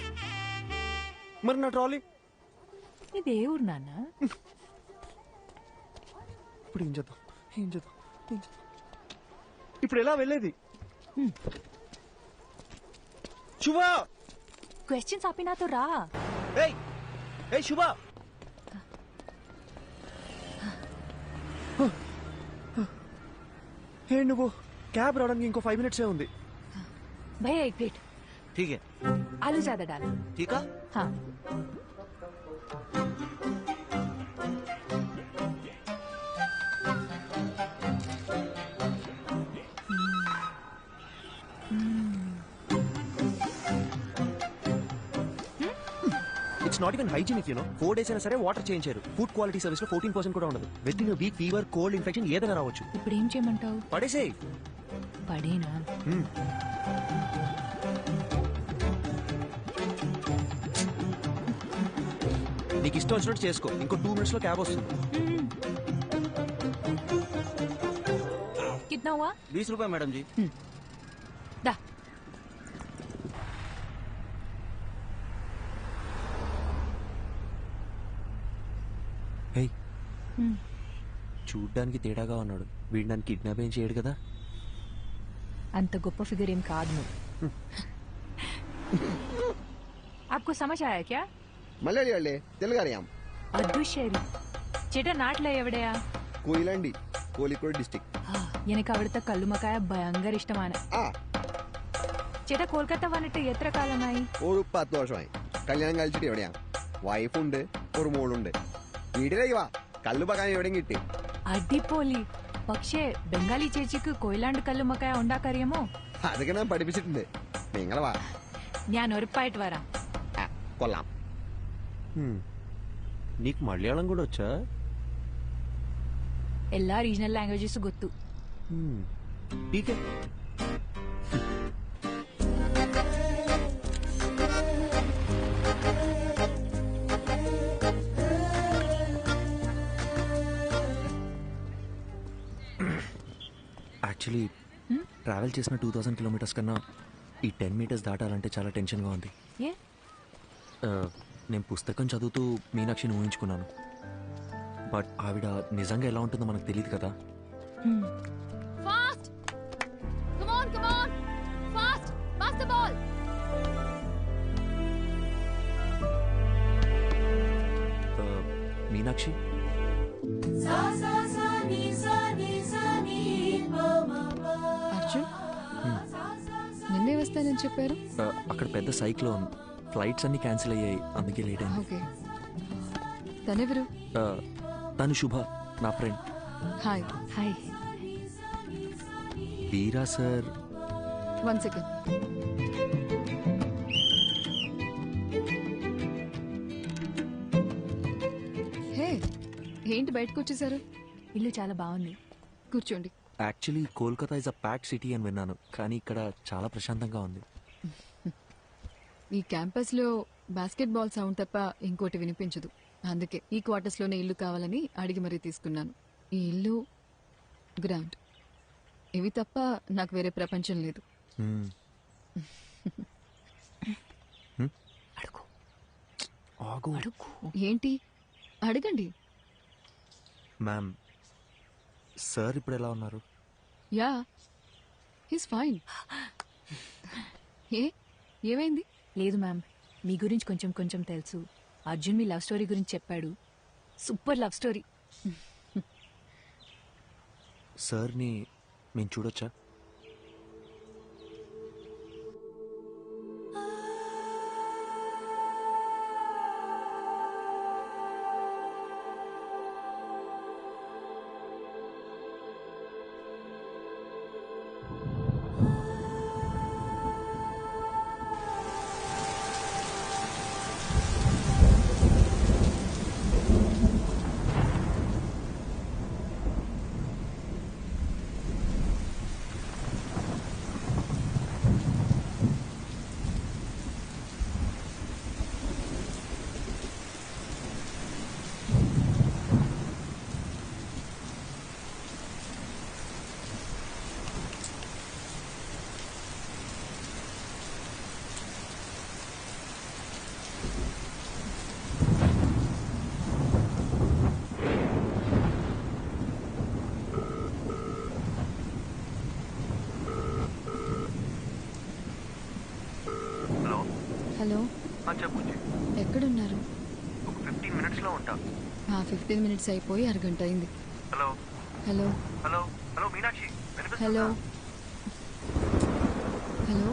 మరి నా ట్రాలీ? ఇదే ఊరు నాన్న. ఇప్పుడు ఏం చేద్దాం, ఏం చేద్దాం, ఏం చేద్దాం? ఇప్పుడు ఎలా వెళ్ళేది? శుభ క్వశ్చన్స్ ఆపి నాతో రా. శుభ నువ్వు క్యాబ్ రావడానికి ఇంకో 5 minutes ఉంది. भैया एक प्लेट। ठीक है। आलू ज्यादा डालो। ठीक है। हाँ। It's not even hygienic you know. 4 days అయినా సరే వాటర్ చేంజ్ చేయరు. ఫుడ్ క్వాలిటీ సర్వీస్ లో 14% కూడా ఉండదు. With in week fever, cold, infection ఏదైనా రావచ్చు. ఇప్పుడు ఏం చేయమంటావు? పడేసేయ్. పడేనా? నీకు ఇష్టం వచ్చినట్టు చేసుకో. ఇంకో 2 minutes లో క్యాబ్ వస్తుంది. कितना हुआ? 20 रुपए मैडम जी। दा। చూడ్డానికి తేడాగా ఉన్నాడు. వీడు నన్ను కిడ్నాప్ ఏం చేయడు కదా. అంత గొప్ప ఫిగర్ ఏం కాదు నువ్వు. आपको समझ आया क्या? మలయాళి వాళ్ళే తెలుగు അറിയാം. അദുശേരി ചേട്ടാ നാട്ടിലെ എവിടെയാ? കൊയിലാണ്ടി, കോഴിക്കോട് ഡിസ്ട്രിക്ട്. എനിക്ക് അവിടുത്തെ കല്ലുമക്കായ ഭയങ്കര ഇഷ്ടമാണ്. ചേട്ടാ കൊൽക്കത്ത വന്നിട്ട് എത്ര കാലമായി? ഒരു 10 വർഷമായി. കല്യാണം കഴിച്ചിട്ട് എവിടെയാ? വൈഫുണ്ട്, ഒരു മോളുണ്ട്. വീട്ടിലേക്ക് വാ, കല്ലുമക്കായ എവിടെയും കിട്ടി. അടിപൊളി. പക്ഷേ ബംഗാളി ചേച്ചിക്ക് കൊയിലാണ്ട് കല്ലുമക്കായ ഉണ്ടാക്കറിയാമോ? അതൊക്കെ ഞാൻ പഠിപ്പിച്ചിട്ടുണ്ട്. നിങ്ങൾ വാ, ഞാൻ ഉറപ്പായിട്ട് വരാം. കൊള്ളാം. నీకు మలయాళం కూడా వచ్చా? എല്ലാ రీజనల్ లాంగ్వేజెస్ ಗೊತ್ತು. ఠీకే. యాక్చువల్లీ ట్రావెల్ చేసిన 2000 kilometers కన్నా ఈ 10 meters దాటాలంటే చాలా టెన్షన్గా ఉంది. నేను పుస్తకం చదువుతూ మీనాక్షిని ఊహించుకున్నాను. బట్ ఆవిడ నిజంగా ఎలా ఉంటుందో మనకు తెలియదు కదా. Fast come on fast pass the ball. Meenakshi, Arjun నిన్నే వస్తానని చెప్పారు. అక్కడ పెద్ద సైక్లోన్, ఫ్లైట్స్ అన్ని క్యాన్సిల్ అయ్యాయి, అందుకే లేట్ అయింది. ఓకే. తనెవరు? తను శుభ, నా ఫ్రెండ్. హాయ్. హాయ్. వీరా సార్. 1 సెకండ్. హే, ఏంటి బయటకు వచ్చేసారు? ఇల్లు చాలా బాగుంది, కూర్చోండి. Actually Kolkata is a pack city అని విన్నాను, కానీ ఇక్కడ చాలా ప్రశాంతంగా ఉంది. ఈ క్యాంపస్ లో బాస్కెట్ బాల్ సౌండ్ తప్ప ఇంకోటి వినిపించదు. అందుకే ఈ క్వార్టర్స్ లోనే ఇల్లు కావాలని అడిగి మరీ తీసుకున్నాను. ఈ ఇల్లు గ్రాండ్, ఇవి తప్ప నాకు వేరే ప్రపంచం లేదు. ఏంటి అడగండి. మ్యామ్, సార్ ఇప్పుడు ఎలా ఉన్నారు? Yeah, he's fine. ఏమైంది? లేదు మ్యామ్, మీ గురించి కొంచెం కొంచెం తెలుసు. అర్జున్ మీ లవ్ స్టోరీ గురించి చెప్పాడు. Super love story. సార్ని మేము చూడొచ్చా? హలో, చెప్పు. ఎక్కడున్నారు? ఒక 15 minutes లో ఉంటా. 15 minutes అయిపోయి అరగంట అయింది. Hello hello hello hello Meenakshi, hello hello.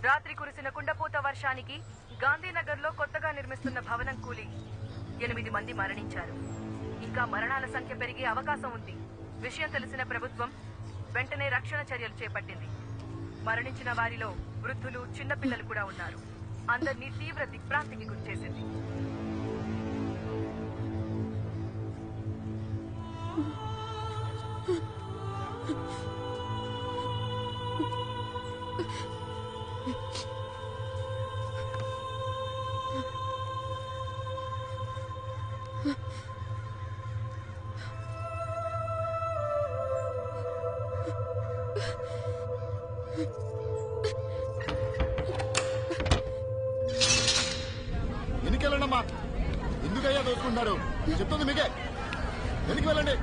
రాత్రి కురిసిన కుండపోత వర్షానికి గాంధీనగర్లో కొత్తగా నిర్మిస్తున్న భవనం కూలి 8 మంది మరణించారు. ఇంకా మరణాల సంఖ్య పెరిగే అవకాశం ఉంది. విషయం తెలిసిన ప్రభుత్వం వెంటనే రక్షణ చర్యలు చేపట్టింది. మరణించిన వారిలో వృద్ధులు, చిన్నపిల్లలు కూడా ఉన్నారు. అందరినీ తీవ్ర దిగ్భ్రాంతికి గురిచేసింది. ఎన్నికెళ్ళండమ్మా, ఎందుకయ్యా దోచుకుంటున్నారు? చెప్తుంది మీకే, వెనక్కి వెళ్ళండి.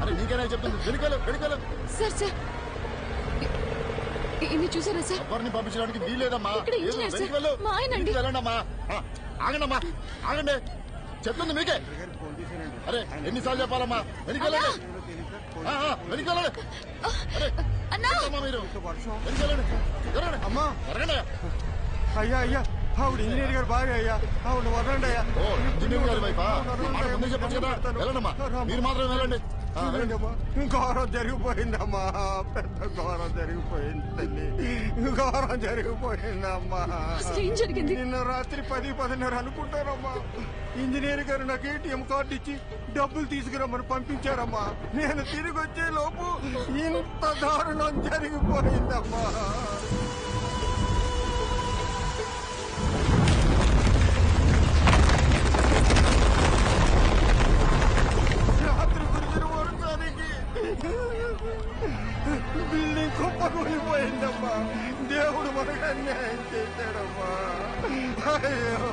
అరే నీకేనా చెప్తుంది, వెనకెళ్ళు. సార్ సార్, ఇది చూసారా సార్? ఎవరిని పంపించడానికి వీలేదమ్మా. వెనక్కి వెళ్ళండమ్మా. ఆగండమ్మా, ఆగండి, చెప్తుంది మీకే. అరే ఎన్నిసార్లు చెప్పాలమ్మా, వెనకెళ్ళండి. వెనకెళ్ళండి. అరే మీరు వెనకెళ్ళండి. అమ్మా జరగండి. అయ్యా ఆవిడ ఇంజనీర్ గారు బాగా అయ్యా, ఆవిడ వదలండి అయ్యా. ఇంజనీర్ గారి వైపా ముందు చెప్పచ్చు కదా. వెళ్ళండమ్మా, మీరు మాత్రం వెళ్ళండి. ఘోరం జరిగిపోయిందమ్మా, పెద్ద ఘోరం జరిగిపోయింది తల్లి, ఘోరం జరిగిపోయిందమ్మా. నిన్న రాత్రి 10-10:30 అనుకుంటారమ్మా. ఇంజనీర్ గారు నాకు ఏటీఎం కార్డు ఇచ్చి డబ్బులు తీసుకురమ్మని పంపించారమ్మా. నేను తిరిగి వచ్చే లోపు ఇంత దారుణం జరిగిపోయిందమ్మా. రాత్రి కురిసిన వర్షానికి బిల్డింగ్ కుప్పకూలిపోయిందమ్మా. దేవుడు మనకు అన్యాయం చేశాడమ్మా. అయ్యో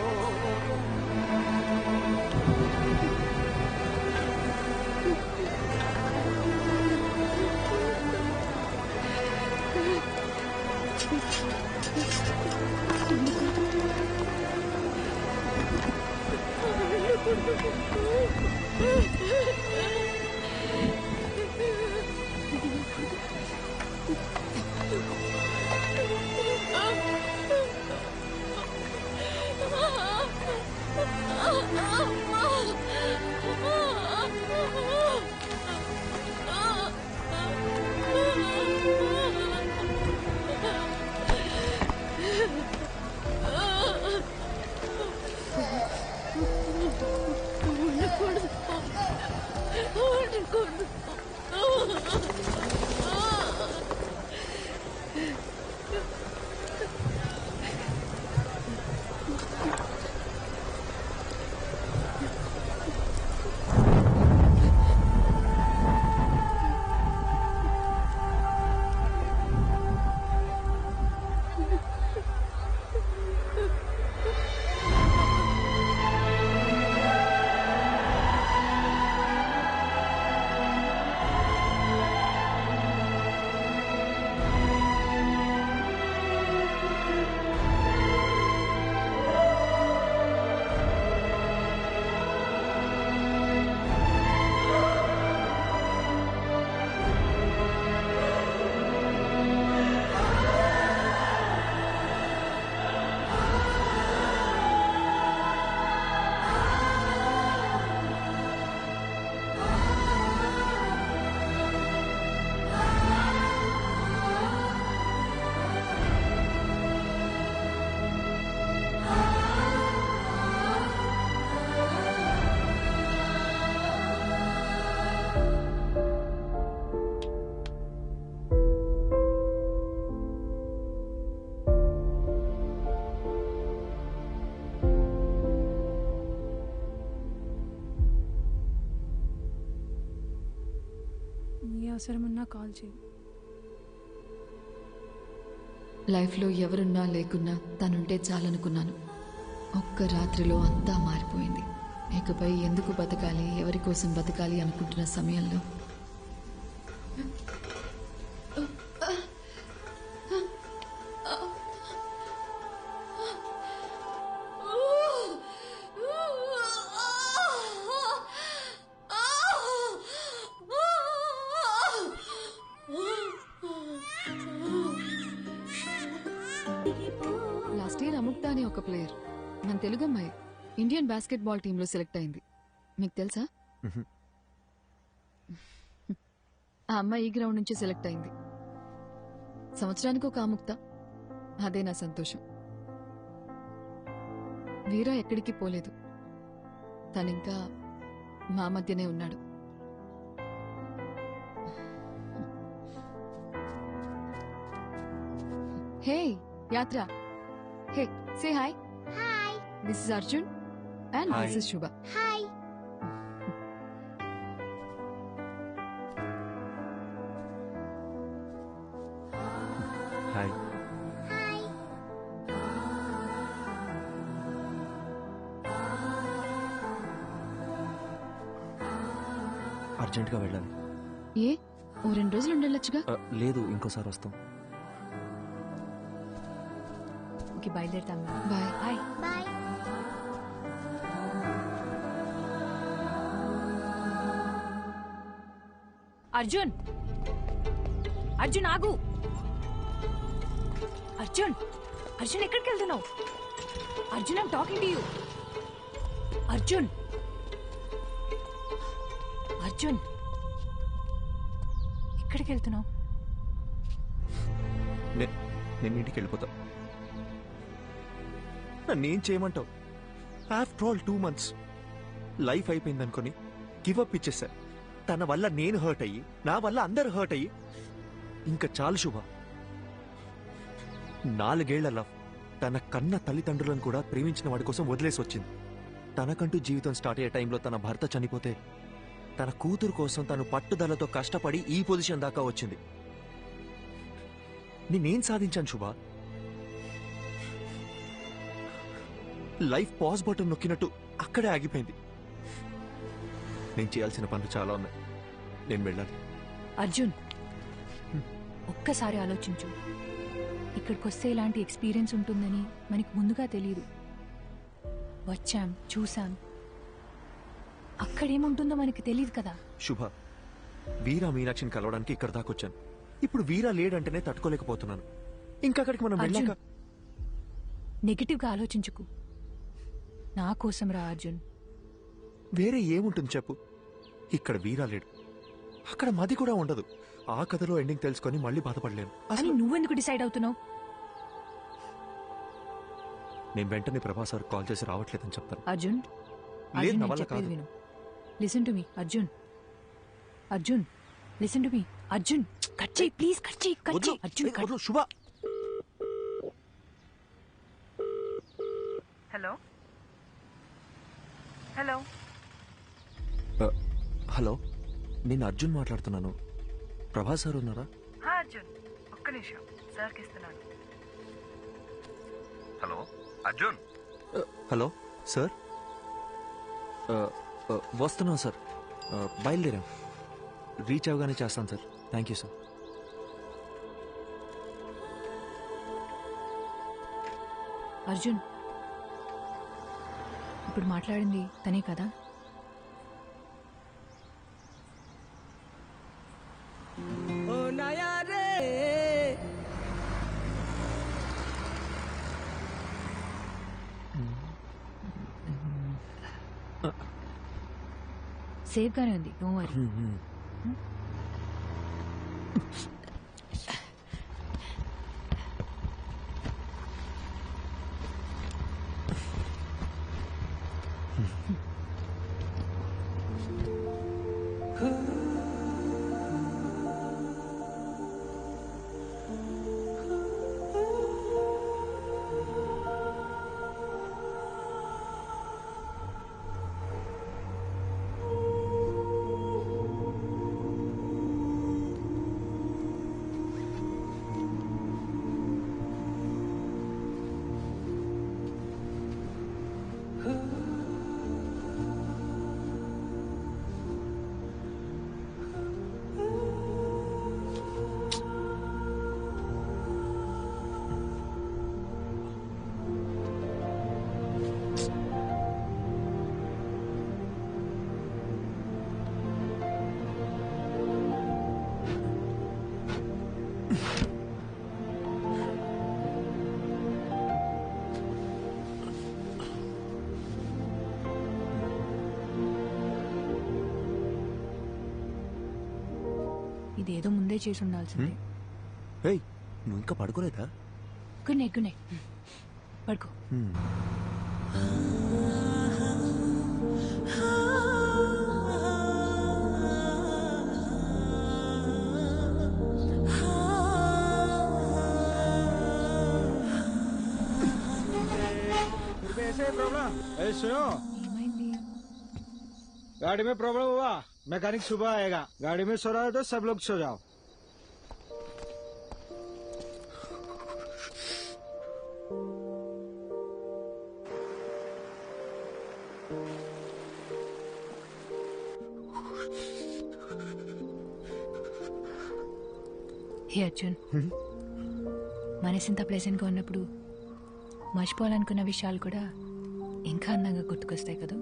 ఏ అవసరం ఉన్నా కాల్ చేయి. లైఫ్లో ఎవరున్నా లేకున్నా తనుంటే చాలనుకున్నాను. ఒక్క రాత్రిలో అంతా మారిపోయింది. ఇకపై ఎందుకు బతకాలి, ఎవరి కోసం బతకాలి అనుకుంటున్న సమయంలో లాస్ట్ ఇయర్ అముక్త అనే ఒక ప్లేయర్ మన తెలుగు అమ్మాయి ఇండియన్ బాస్కెట్బాల్ టీంలో సెలెక్ట్ అయింది. మీకు తెలుసా? ఆ అమ్మాయి ఈ గ్రౌండ్ నుంచి సెలెక్ట్ అయింది. సంవత్సరానికి ఒక అముక్త. అదే నా సంతోషం. వీరా ఎక్కడికి పోలేదు. తనింకా మా మధ్యనే ఉన్నాడు. Hey Yatra, hey say hi. Hi, this is Arjun and this is Shubha. Hi. Hi. అర్జెంట్గా వెళ్ళాలి. ఏ ఓ 2 రోజులు ఉండొచ్చుగా. లేదు, ఇంకోసారి వస్తాం. ఓకే, బయలుదేరుతాం. Bye. Bye. Bye. Arjun, Arjun ఆగు. అర్జున్, అర్జున్ ఎక్కడికి వెళ్తున్నావు? Arjun, I'm talking to you. Arjun, Arjun ఎక్కడికి వెళ్తున్నావు? నేను ఇంటికి వెళ్ళిపోతా. నన్నేం చేయమంటావు? ఆఫ్టర్ ఆల్ 2 months లైఫ్ అయిపోయింది అనుకుని గివప్ ఇచ్చేసా. తన వల్ల నేను హర్ట్ అయ్యి, నా వల్ల అందరు హర్ట్ అయ్యి, ఇంకా చాలు శుభ. 4 ఏళ్ల లవ్ తన కన్న తల్లిదండ్రులను కూడా ప్రేమించిన వాడి కోసం వదిలేసి వచ్చింది. తనకంటూ జీవితం స్టార్ట్ అయ్యే టైంలో తన భర్త చనిపోతే తన కూతురు కోసం తను పట్టుదలతో కష్టపడి ఈ పొజిషన్ దాకా వచ్చింది. నేనేం సాధించాను శుభ? లైఫ్ పాజ్ బటన్ నొక్కినట్టు అక్కడే ఆగిపోయింది. నేను చేయాల్సిన పనులు చాలా ఉన్నాయి. నేను వెళ్ళాలి. అర్జున్, ఒక్కసారి ఆలోచించు. ఇక్కడికి వస్తే ఇలాంటి ఎక్స్పీరియన్స్ ఉంటుందని మనకి ముందుగా తెలియదు. వచ్చాం, చూసాం, అక్కడేముంటుందో మనకి తెలియదు కదా. శుభ, వీరా మీనాక్షిని కలవడానికి ఇక్కడ దాకా వచ్చాను. ఇప్పుడు వీరా లేడంటేనే తట్టుకోలేకపోతున్నాను. ఇంకా అక్కడికి మనం వెళ్ళాక నెగటివ్ గా ఆలోచించుకు. నా కోసం రా అర్జున్. వేరే ఏముంటుంది చెప్పు? ఇక్కడ వీరా లేడు, అక్కడ మది కూడా ఉండదు. ఆ కథలో ఎండింగ్ తెలుసుకొని మళ్ళీ బాధపడలేను. అని నువ్వెందుకు డిసైడ్ అవుతున్నావు? నేను వెంటనే ప్రభాస్ సార్ కాల్ చేసి రావట్లేదని చెప్తాను. అర్జున్, లేదు, అర్జున్, నా నేను వల్ల చెప్పేది కాదు. విను. Listen to me Arjun. Arjun, listen to me Arjun. Cut చేయి ప్లీజ్, కట్ చేయి, కట్ చేయి. అర్జున్, కట్. శుభ. హలో హలో హలో, నేను అర్జున్ మాట్లాడుతున్నాను. ప్రభాస్ సార్ ఉన్నారా? అర్జున్, ఒక్క నిమిషం, సార్కి ఇస్తున్నాను. హలో అర్జున్. హలో సార్, వస్తున్నాం సార్. బయలుదేరాం. రీచ్ అవగానే చేస్తాను sir. Thank you sir. Arjun, ఇప్పుడు మాట్లాడింది తనే కదా? సేఫ్ గానే ఉంది, నో వరీ. ఇదేదో ముందే చేసి ఉండాల్సింది. ఏయ్ నువ్వు ఇంకా పడుకోలేదా? Good night, good night. పడుకో. गाड़ी में प्रॉब्लम हुआ, मैकेनिक सुबह आएगा. गाड़ी में सो रहा है तो सब लोग सो जाओ. హే అర్జున్, మనసింత ప్లెజెంట్గా ఉన్నప్పుడు మర్చిపోవాలనుకున్న విషయాలు కూడా ఇంకా అందంగా గుర్తుకొస్తాయి కదా.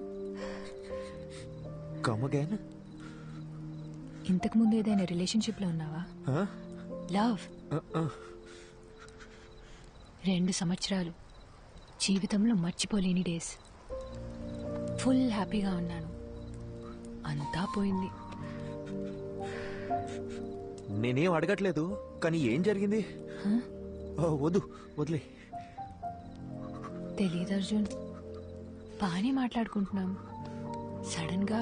ఇంతకు ముందు ఏదైనా రిలేషన్షిప్ లో ఉన్నావా? లవ్ 2 సంవత్సరాలు జీవితంలో మర్చిపోలేని డేస్. ఫుల్ హ్యాపీగా ఉన్నాను. అంతా పోయింది. నేనేం అడగట్లేదు, కానీ ఏం జరిగింది? వద్దు వదిలే. తెలీదు అర్జున్, బాగానే మాట్లాడుకుంటున్నాం. సడన్ గా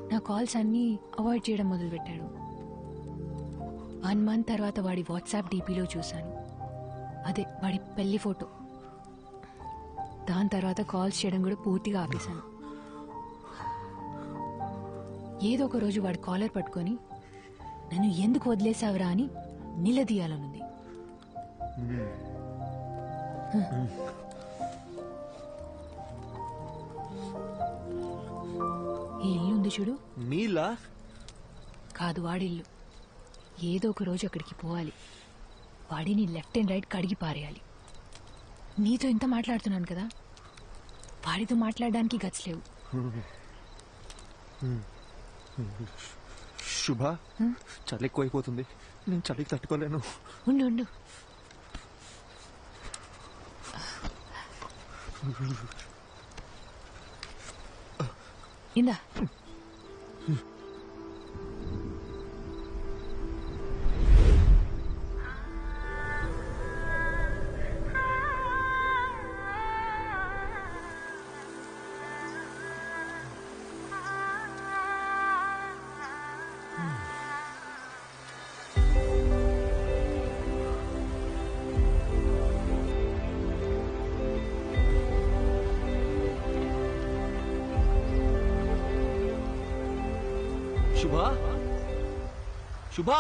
నా కాల్స్ అన్నీ అవాయిడ్ చేయడం మొదలుపెట్టాడు. 1 మంత్ తర్వాత వాడి వాట్సాప్ డీపీలో చూశాను, అదే వాడి పెళ్లి ఫోటో. దాని తర్వాత కాల్స్ చేయడం కూడా పూర్తిగా ఆపేశాను. ఏదో ఒక రోజు వాడి కాలర్ పట్టుకొని నన్ను ఎందుకు వదిలేసావురా అని నిలదీయాలనుంది. ఈ ఇల్లు ఉంది చూడు, నీలా కాదు వాడిల్లు. ఏదో ఒక రోజు అక్కడికి పోవాలి. వాడిని లెఫ్ట్ అండ్ రైట్ కడిగి పారేయాలి. నీతో ఇంత మాట్లాడుతున్నాను కదా, వాడితో మాట్లాడడానికి గట్స్ లేవు. శుభ, చలి ఎక్కువైపోతుంది. నేను చలికి తట్టుకోలేను. ఉండు ఉండు. ఇందా. శుభా, శుభా,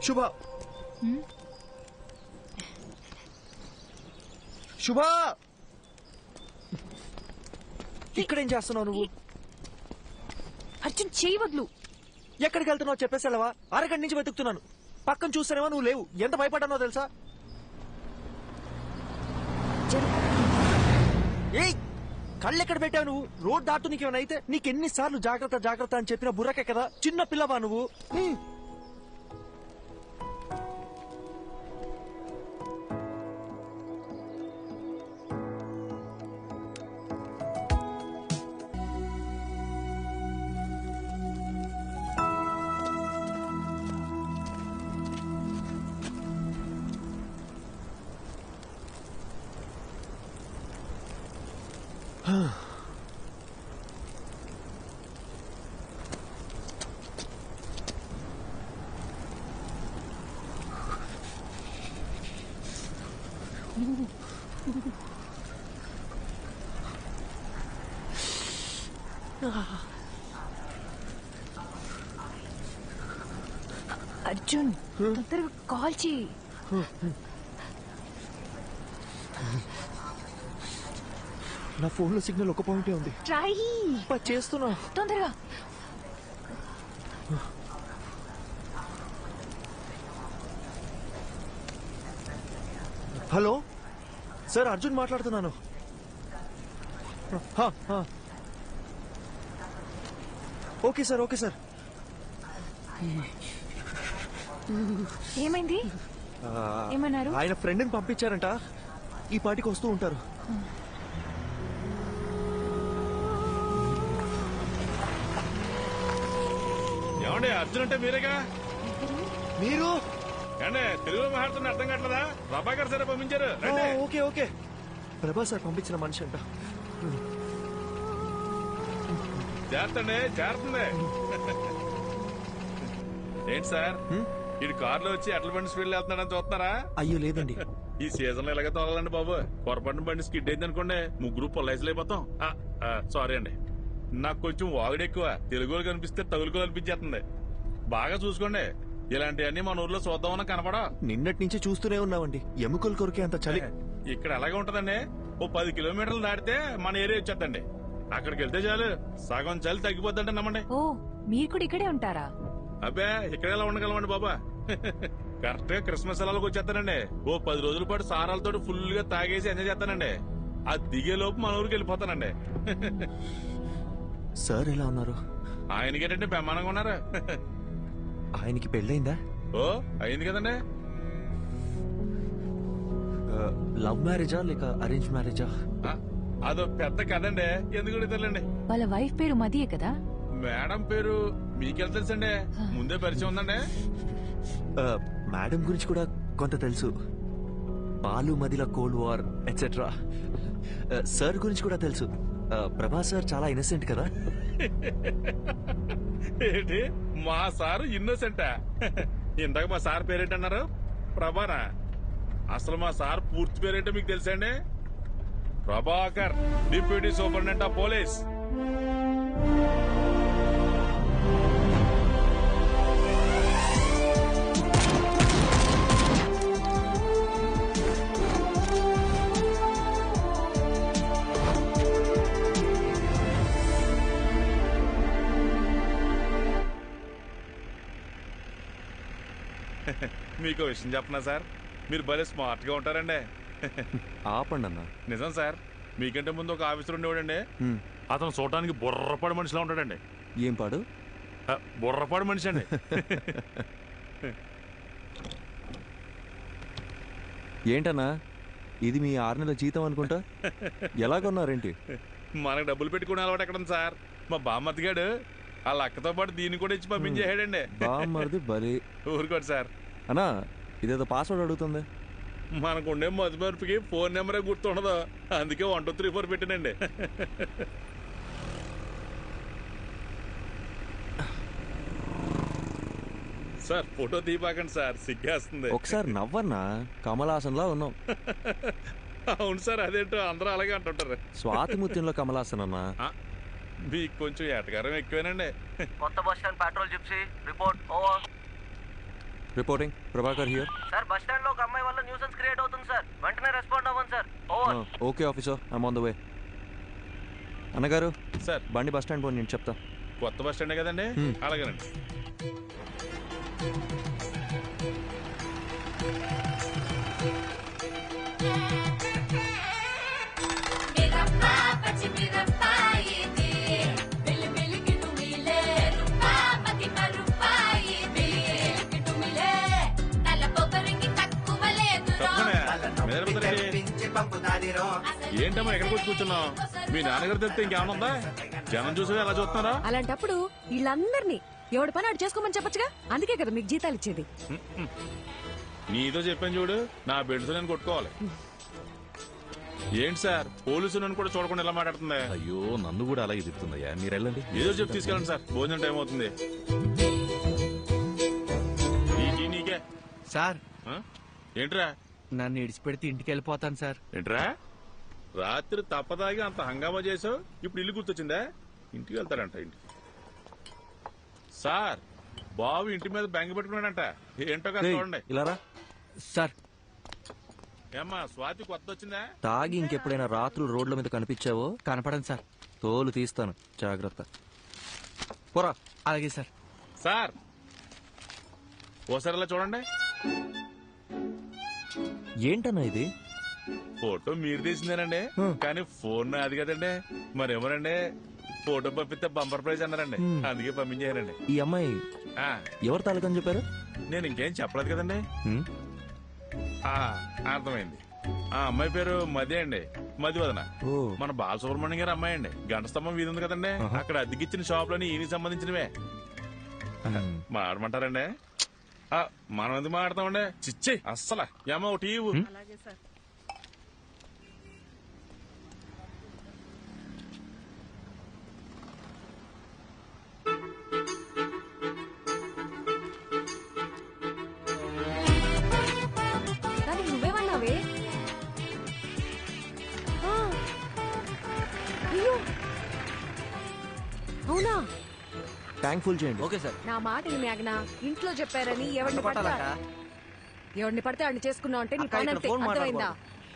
శుభా, శుభా, ఇక్కడేం చేస్తున్నావు నువ్వు? అర్జున్, చేయి వదులు. ఎక్కడికి వెళ్తున్నావు చెప్పేసి వెళ్ళవా? అరగంట నుంచి వెతుకుతున్నాను. పక్కన చూస్తానేమో నువ్వు లేవు. ఎంత భయపడ్డానో తెలుసా? ఏయ్, కళ్ళు ఎక్కడ పెట్టావు నువ్వు? రోడ్ దాటు నీకేమైనా అయితే నీకెన్నిసార్లు జాగ్రత్త జాగ్రత్త అని చెప్పిన బుర్రకే కదా. చిన్న పిల్లవా నువ్వు? అర్జున్, తొందరగా కాల్ చేయి. నా ఫోన్ లో సిగ్నల్ ఒక పాయింటే ఉంది. ట్రై చేస్తున్నా తొందరగా. హలో సార్, అర్జున్ మాట్లాడుతున్నాను. Okay sir, okay sir. ఏమైంది? ఏమన్నారు? ఆయన ఫ్రెండ్ని పంపించారంట, ఈ పాటికి వస్తూ ఉంటారు. ఏమండి అర్జున్ అంటే మీరేగా? మీరు అంటే తెలుగులో మాట్లాడుతున్న అర్థం కావట్లేదా? ప్రభాకర్ సరే పంపించారు. రండి. ఓకే ఓకే, ప్రభా సార్ పంపించిన మనిషి అంట. చేస్తండి, చేరుతుంది. ఏంటి సార్, ఇటు కారులో వచ్చి అట్ల బండి స్పీడ్ వెళ్తున్నాడని చూస్తున్నారా? అయ్యో లేదండి. ఈ సీజన్ లో ఎలాగ తోలాలండి బాబు. పొరపాటున బండి స్కిడ్ అయింది అనుకోండి, ముగ్గురు పొల్లైసులు అయిపోతాం. సారీ అండి, నాకు కొంచెం వాగుడు ఎక్కువ. తెలుగులో కనిపిస్తే తగులుకో అనిపించేస్తుంది. బాగా చూసుకోండి, ఇలాంటివన్నీ మన ఊర్లో చూద్దామన్నా కనపడా. నిన్నటి నుంచి చూస్తూనే ఉన్నామండి, ఎముకలు కొరికే అంత చలి. ఇక్కడ ఎలాగే ఉంటదండి, ఓ 10 కిలోమీటర్లు దాటితే మన ఏరియా వచ్చేద్దండి. అక్కడికి వెళ్తే చాలు సగం చలి తగ్గిపోద్దంటే నమ్మండి. ఓ, మీరు కూడా ఇక్కడే ఉంటారా? అబ్బే, ఇక్కడ ఎలా ఉండగలమండి బాబా. కరెక్ట్ గా క్రిస్మస్ సెలవులకు వచ్చేస్తానండి. ఓ 10 రోజుల పాటు సారాలతో ఫుల్ గా తాగేసి ఎంజాయ్ చేస్తానండి. ఆ దిగే లోపు మన ఊరికి వెళ్ళిపోతానండి. సార్ ఎలా ఉన్నారు? ఆయనకేటంటే బ్రహ్మాండంగా ఉన్నారు. ఆయనకి పెళ్ళైందా? ఓ అయింది కదండి. లవ్ మ్యారేజా లేక అరేంజ్ మ్యారేజా? అదో పెద్ద కదండి, ఎందుకు తెలియండి. వాళ్ళ వైఫ్ పేరు మదియే కదా? మేడం పేరు మీకెళ్ళ తెలుసండి, ముందే పరిచయం ఉందండి. మేడం గురించి కూడా కొంత తెలుసు. బాలు మదిల కోల్డ్ వార్ ఎట్సెట్రా. సార్ గురించి కూడా తెలుసు. ప్రభా సార్ చాలా ఇన్నసెంట్ కదా? ఏంటి, మా సారు ఇన్నోసెంటా? ఇందాక మా సార్ పేరేంటన్నారు? ప్రభానా? అసలు మా సార్ పూర్తి పేరేంటో మీకు తెలుసండి? Prabhakar, deputy superintendent of police. మీకు విషయం చెప్పనా సార్, మీరు భలే స్మార్ట్ గా ఉంటారండి. ఆపండి అన్న. నిజం సార్, మీకంటే ముందు ఒక ఆఫీసర్ ఉండేవాడండి. అతను చూడటానికి బుర్రపాడు మనిషిలా ఉంటాడండి. ఏం పాడు? బుర్రపాడు మనిషి అండి. ఏంటన్నా, ఇది మీ 6 నెలల జీతం అనుకుంటా. ఎలా కొన్నారేంటి? మనకు డబ్బులు పెట్టుకునే అలవాటు ఎక్కడ ఉంది సార్? మా బామ్మర్దిగాడు వాళ్ళ అక్కతో పాటు దీన్ని కూడా ఇచ్చి పంపించేసాడండి. బామ్మర్ది బలి. ఊరుకోండి సార్. అన్నా, ఇదేదో పాస్వర్డ్ అడుగుతుంది. మనకుండే మధుమర్పుకి ఫోన్ నెంబరే గుర్తుండదు, అందుకే 1 2 3 4 పెట్టినండి. సార్ ఫోటో తీపాకండి సార్, సిగ్గేస్తుంది. ఒకసారి నవ్వన్నా, కమలాసన్ లా ఉన్నాం. అవును సార్, అదేంటో అందరూ అలాగే అంటుంటారు. స్వాతి ముత్యంలో కమలాసన్ అన్నా. మీకు కొంచెం ఎటకారం ఎక్కువేనండి. కొత్త bus stand petrol gypsy report over. Reporting, Prabhakar here. Sir, bus stand లో ఒక అమ్మాయి వల్ల న్యూసెన్స్ క్రియేట్ అవుతుంది సార్, వెంటనే రెస్పాండ్ అవ్వండి sir. Over. Okay officer, I'm on the way. అన్నగారు సార్, బండి బస్ స్టాండ్ పోయి నేను చెప్తా. కొత్త బస్ స్టాండే కదండి, అలాగేనండి. ఏంటమ్మా ఎక్కడికి వచ్చి కూర్చున్నావు? మీ నాన్నగారు తెలిస్తే ఇంకేమన్నా ఉందా? జనం చూసి ఎలా చూస్తున్నారా? అలాంటప్పుడు వీళ్ళందరినీ ఎవడి పని అటు చేసుకోమని చెప్పొచ్చుగా, అందుకే కదా మీకు జీతాలు ఇచ్చేది. నీతో చెప్పాను చూడు, నా బెడ్స్ నేను కొట్టుకోవాలి. ఏంటి సార్, పోలీసు నన్ను కూడా చూడకుండా ఎలా మాట్లాడుతుంది? అయ్యో, నన్ను కూడా అలాగే చెప్తుందయ్యా. మీరు వెళ్ళండి, ఏదో చెప్పి తీసుకెళ్ళండి సార్, భోజనం టైం అవుతుంది. నీకే సార్. ఏంట్రా? నన్ను ఇడిచిపెడితే ఇంటికి వెళ్ళిపోతాను సార్. ఏంట్రా, రాత్రి తప్పదాగి అంత హంగామా చేసావు, ఇప్పుడు ఇల్లు గుర్తొచ్చిందా? ఇంటికి వెళ్తాడంట. ఇంటికి సార్, బాబు ఇంటి మీద బెంగ పెట్టుకున్నాడంట. ఏంటో కదా చూడండి. ఇలా సార్, ఏమ్మా స్వాతి కొత్త వచ్చిందా? తాగి ఇంకెప్పుడైనా రాత్రులు రోడ్ల మీద కనిపించావో కనపడండి సార్. తోలు తీస్తాను, జాగ్రత్త. పోరా. అలాగే సార్. సార్ ఓసారి చూడండి. ఏంటన్నా ఇది? ఫోటో మీరు తీసిందేనండి, కానీ ఫోన్ అది కదండి. మరేమోనండి ఫోటో పంపిస్తే బంపర్ ప్రైజ్ అన్నారండి, అందుకే పంపించారండి. ఈ అమ్మాయి ఎవరు తాలూకని చెప్పారు? నేను ఇంకేం చెప్పలేదు కదండి. అర్థమైంది. ఆ అమ్మాయి పేరు మది అండి, మదివదన. మన బాలసుబ్రహ్మణ్యం గారి అమ్మాయి అండి. గంట స్తంభం వీధి ఉంది కదండి, అక్కడ అద్దెకిచ్చిన షాపులని ఈయనకి సంబంధించినవే. మాడమంటారండి? మనం ఎందుకు మాడతామండి? చిచ్చే అస్సలు ఏమో ఒకటి ఇవ్వు. నువ్వేమన్నావే? అయ్యో అవునా? ట్యాంక్ ఫుల్ చేయండి. Okay sir. నా మాట మేఘనా, ఇంట్లో చెప్పారని ఎవరిని పడితే వాడిని చేసుకున్నావు అంటే నీ పని అంతే, అర్థమైందా?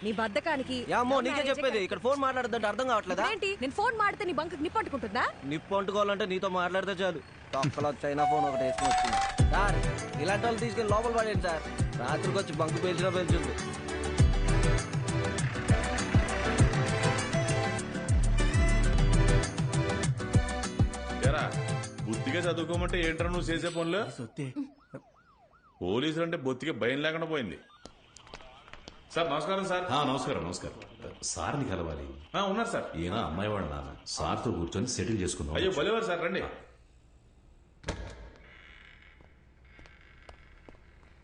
నీ బద్దకానికి నీకే చెప్పేది. ఇక్కడ ఫోన్ మాట్లాడదంటే అర్థం కావట్లేదా? ఏంటి నేను ఫోన్ మాడితే నీ బంకు నిప్పట్టుకుంటుందా? నిప్పు అంటుకోవాలంటే నీతో మాట్లాడితే చాలు. తొక్కలో చైనా ఫోన్ ఒకటి వేసుకుని వచ్చింది సార్. ఇలాంటి వాళ్ళు తీసుకెళ్ళి లోపల పడేయండి సార్. రాత్రికి వచ్చి బంకు పేల్చినా పేల్చుంది. బుద్ధిగా చదువుకోమంటే ఏంట్రా నువ్వు చేసే పనులు? పోలీసులు అంటే బొత్తిగా భయం లేకుండా పోయింది. సార్ నమస్కారం. సార్ నమస్కారం. నమస్కారం. సార్ని కలవాలి. ఉన్నారు సార్. ఈయన అమ్మాయి వాళ్ళ నాన్న. సార్తో కూర్చొని సెటిల్ చేసుకున్నాం. అయ్యో భలేవారు సార్, రండి.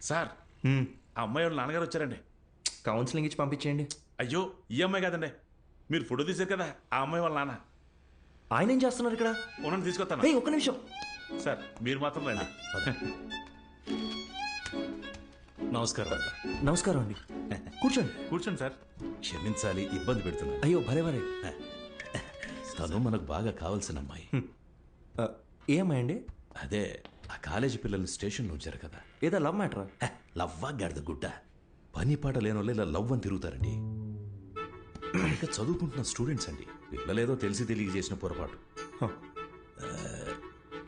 సార్ ఆ అమ్మాయి వాళ్ళ నాన్నగారు వచ్చారండి. కౌన్సిలింగ్ ఇచ్చి పంపించేయండి. అయ్యో ఈ అమ్మాయి కాదండి, మీరు ఫోటో తీశారు కదా ఆ అమ్మాయి వాళ్ళ నాన్న. ఆయన ఏం చేస్తున్నారు ఇక్కడ? ఉన్నది తీసుకొస్తాను. ఒక్క నిమిషం సార్, మీరు మాత్రం రండి. నమస్కారం. నమస్కారం అండి. కూర్చోండి. కూర్చోండి సార్. క్షమించాలి, ఇబ్బంది పెడుతున్నా. అయ్యో భలే భలే. తను మనకు బాగా కావాల్సిన అమ్మాయి. ఏ అమ్మాయి అండి? అదే ఆ కాలేజీ పిల్లల్ని స్టేషన్లో ఉంచారు కదా. ఏదో లవ్ మ్యాటరా? లవ్వా గాడిద గుడ్డ. పని పాట లేని వాళ్ళు ఇలా లవ్ అని తిరుగుతారండి. ఇంకా చదువుకుంటున్న స్టూడెంట్స్ అండి. పిల్లలేదో తెలిసి తెలియ చేసిన పొరపాటు.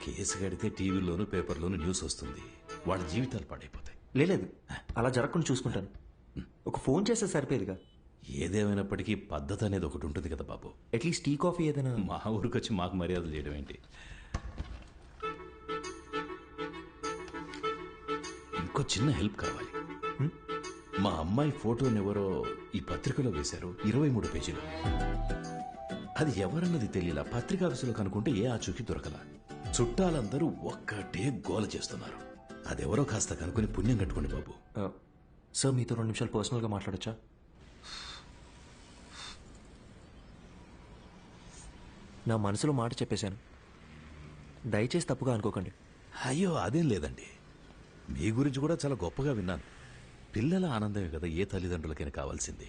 కేసు కడితే టీవీలోను పేపర్లోను న్యూస్ వస్తుంది. వాళ్ళ జీవితాలు పాడైపోతాయి. లేదు అలా జరగకుండా చూసుకుంటాను. ఒక ఫోన్ చేస్తే సరిపోయేదిగా. ఏదేమైనప్పటికీ పద్ధతి అనేది ఒకటి ఉంటుంది కదా బాబు. అట్లీస్ట్ టీ కాఫీ ఏదైనా. మా ఊరికి వచ్చి మాకు మర్యాదలు చేయడం ఏంటి? ఇంకో చిన్న హెల్ప్ కావాలి. మా అమ్మాయి ఫోటోని ఎవరో ఈ పత్రికలో వేశారు, 23 పేజీలు. అది ఎవరన్నది తెలియలా. పత్రికా ఆఫీసులో కనుక్కుంటే ఏ ఆచూకీ దొరకలా. చుట్టాలందరూ ఒక్కటే గోల చేస్తున్నారు. అదెవరో కాస్త కనుక్కొని పుణ్యం కట్టుకోండి బాబు. సార్ మీతో 2 నిమిషాలు పర్సనల్గా మాట్లాడచ్చా? నా మనసులో మాట చెప్పేశాను, దయచేసి తప్పుగా అనుకోకండి. అయ్యో అదేం లేదండి, మీ గురించి కూడా చాలా గొప్పగా విన్నాను. పిల్లల ఆనందమే కదా ఏ తల్లిదండ్రులకైనా కావాల్సింది.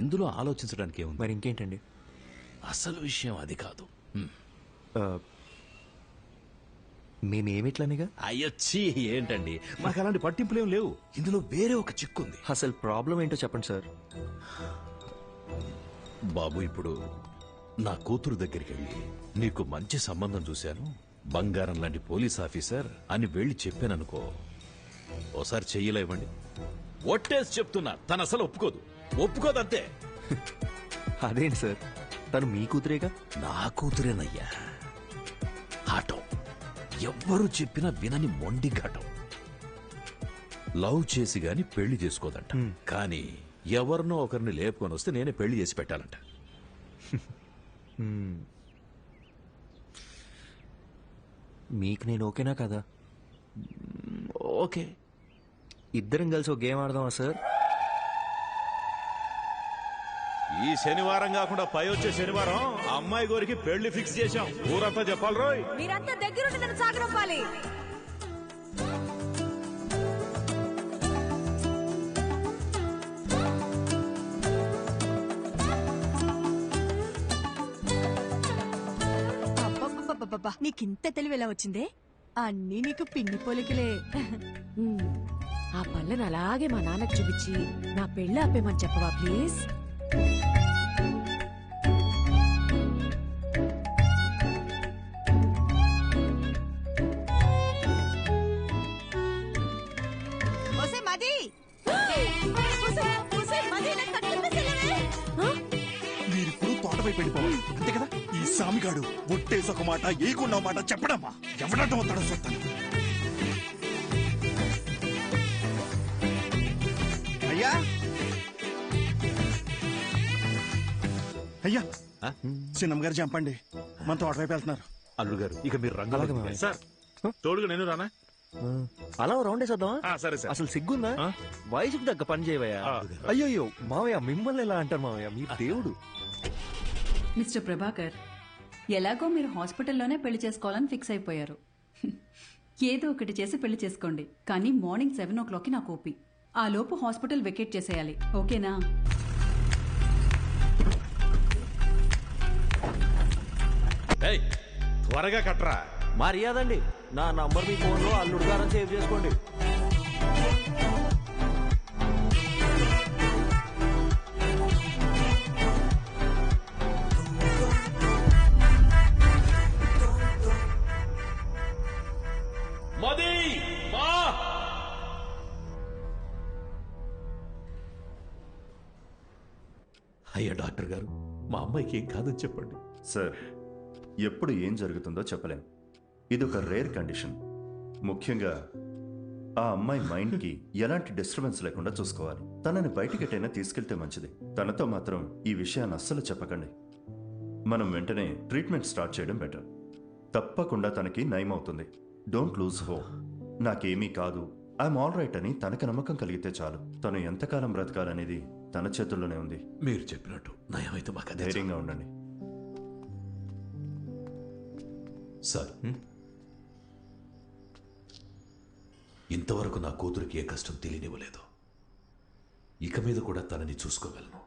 ఇందులో ఆలోచించడానికి ఏముంది? మరి ఇంకేంటండి? అసలు విషయం అది కాదు. మేమేమిట్లనిగా? అయ్యొచ్చి ఏంటండి, మాకు అలాంటి పట్టింపులేం లేవు. ఇందులో వేరే ఒక చిక్కుంది. అసలు ప్రాబ్లం ఏంటో చెప్పండి సార్. బాబు, ఇప్పుడు నా కూతురు దగ్గరికి వెళ్ళి నీకు మంచి సంబంధం చూశాను, బంగారం లాంటి పోలీస్ ఆఫీసర్ అని వెళ్ళి చెప్పాననుకో, ఓసారి చెయ్యిలా ఇవ్వండి. ఒట్టేసి చెప్తున్నా, తను అసలు ఒప్పుకోదంతే. అదేంటి సార్, తను మీ కూతురేగా? నా కూతురేనయ్యా. ఆటో ఎవ్వరు చెప్పినా వినని మొండి ఘటం. లవ్ చేసి గాని పెళ్లి చేసుకోదంట. కానీ ఎవరినో ఒకరిని లేపుకొని వస్తే నేనే పెళ్లి చేసి పెట్టాలంట. మీకు నేను ఓకేనా కదా? ఓకే. ఇద్దరం కలిసి ఒక గేమ్ ఆడదామా సార్? ఈ శనివారం కాకుండా పై వచ్చే శనివారం అమ్మాయి గోరికి పెళ్లి ఫిక్స్ చేశాం. ఊరంతా చెప్పాలి రోయ్. మీరంతా దగ్గరుండి నన్ను సాగనంపాలి. నీకింత తెలివి ఎలా వచ్చిందే? అన్నీ నీకు పిండి పోలికలే. ఆ పళ్ళని అలాగే మా నాన్నకు చూపించి నా పెళ్ళి ఆపేమని చెప్పవా ప్లీజ్? మీరిప్పుడు తోటపై వెళ్ళిపోవాలి అంతే కదా. ఈ సామిగాడు ఒట్టేసి ఒక మాట ఏకుండా మాట చెప్పడమ్మా. ఎవడటం అవుతాడో చూస్తాను. అయ్యా అయ్యా చిన్నమ్మ గారు చంపండి, మన తోటవైపు వెళ్తున్నారు. అల్లుడు గారు ఇక మీరు రంగాల సార్ తోడుగా నేను రానా? అలా రౌండ్ వేసేద్దామా? సరే సార్. అసలు సిగ్గుందా? వయసుకు తగ్గ పని చేయవయ్యా. అయ్యో మావయ్య, మిమ్మల్ని ఎలా అంటారు మావయ్య, మీ దేవుడు. మిస్టర్ ప్రభాకర్, ఎలాగో మీరు హాస్పిటల్లోనే పెళ్లి చేసుకోవాలని ఫిక్స్ అయిపోయారు. ఏదో ఒకటి చేసి పెళ్లి చేసుకోండి, కానీ మార్నింగ్ 7 o'clockకి నాకు ఓపి. ఆ లోపు హాస్పిటల్ వెకేట్ చేసేయాలి, ఓకేనా? త్వరగా కట్రా. మర్యాదండి, నా నంబర్ మీ ఫోన్లో అల్లుడు గారని సేవ్ చేసుకోండి. అయ్యా డాక్టర్ గారు, మా అమ్మాయికి ఏం కాదని చెప్పండి. సార్, ఎప్పుడు ఏం జరుగుతుందో చెప్పలేం. ఇది ఒక రేర్ కండిషన్. ముఖ్యంగా ఆ అమ్మాయి మైండ్కి ఎలాంటి డిస్టర్బెన్స్ లేకుండా చూసుకోవాలి. తనని బయటికెటైనా తీసుకెళ్తే మంచిది. తనతో మాత్రం ఈ విషయాన్ని అస్సలు చెప్పకండి. మనం వెంటనే ట్రీట్మెంట్ స్టార్ట్ చేయడం బెటర్. తప్పకుండా తనకి నయం అవుతుంది. Don't lose hope. నాకేమీ కాదు, ఐఎమ్ ఆల్ రైట్ అని తనకు నమ్మకం కలిగితే చాలు. తను ఎంతకాలం బ్రతకాలనేది తన చేతుల్లోనే ఉంది. మీరు చెప్పినట్టు నయమైతే మాకు ధైర్యంగా ఉండండి. సార్, ఇంతవరకు నా కూతురికి ఏ కష్టం తెలియనివ్వలేదు. ఇక మీద కూడా తనని చూసుకోగలను.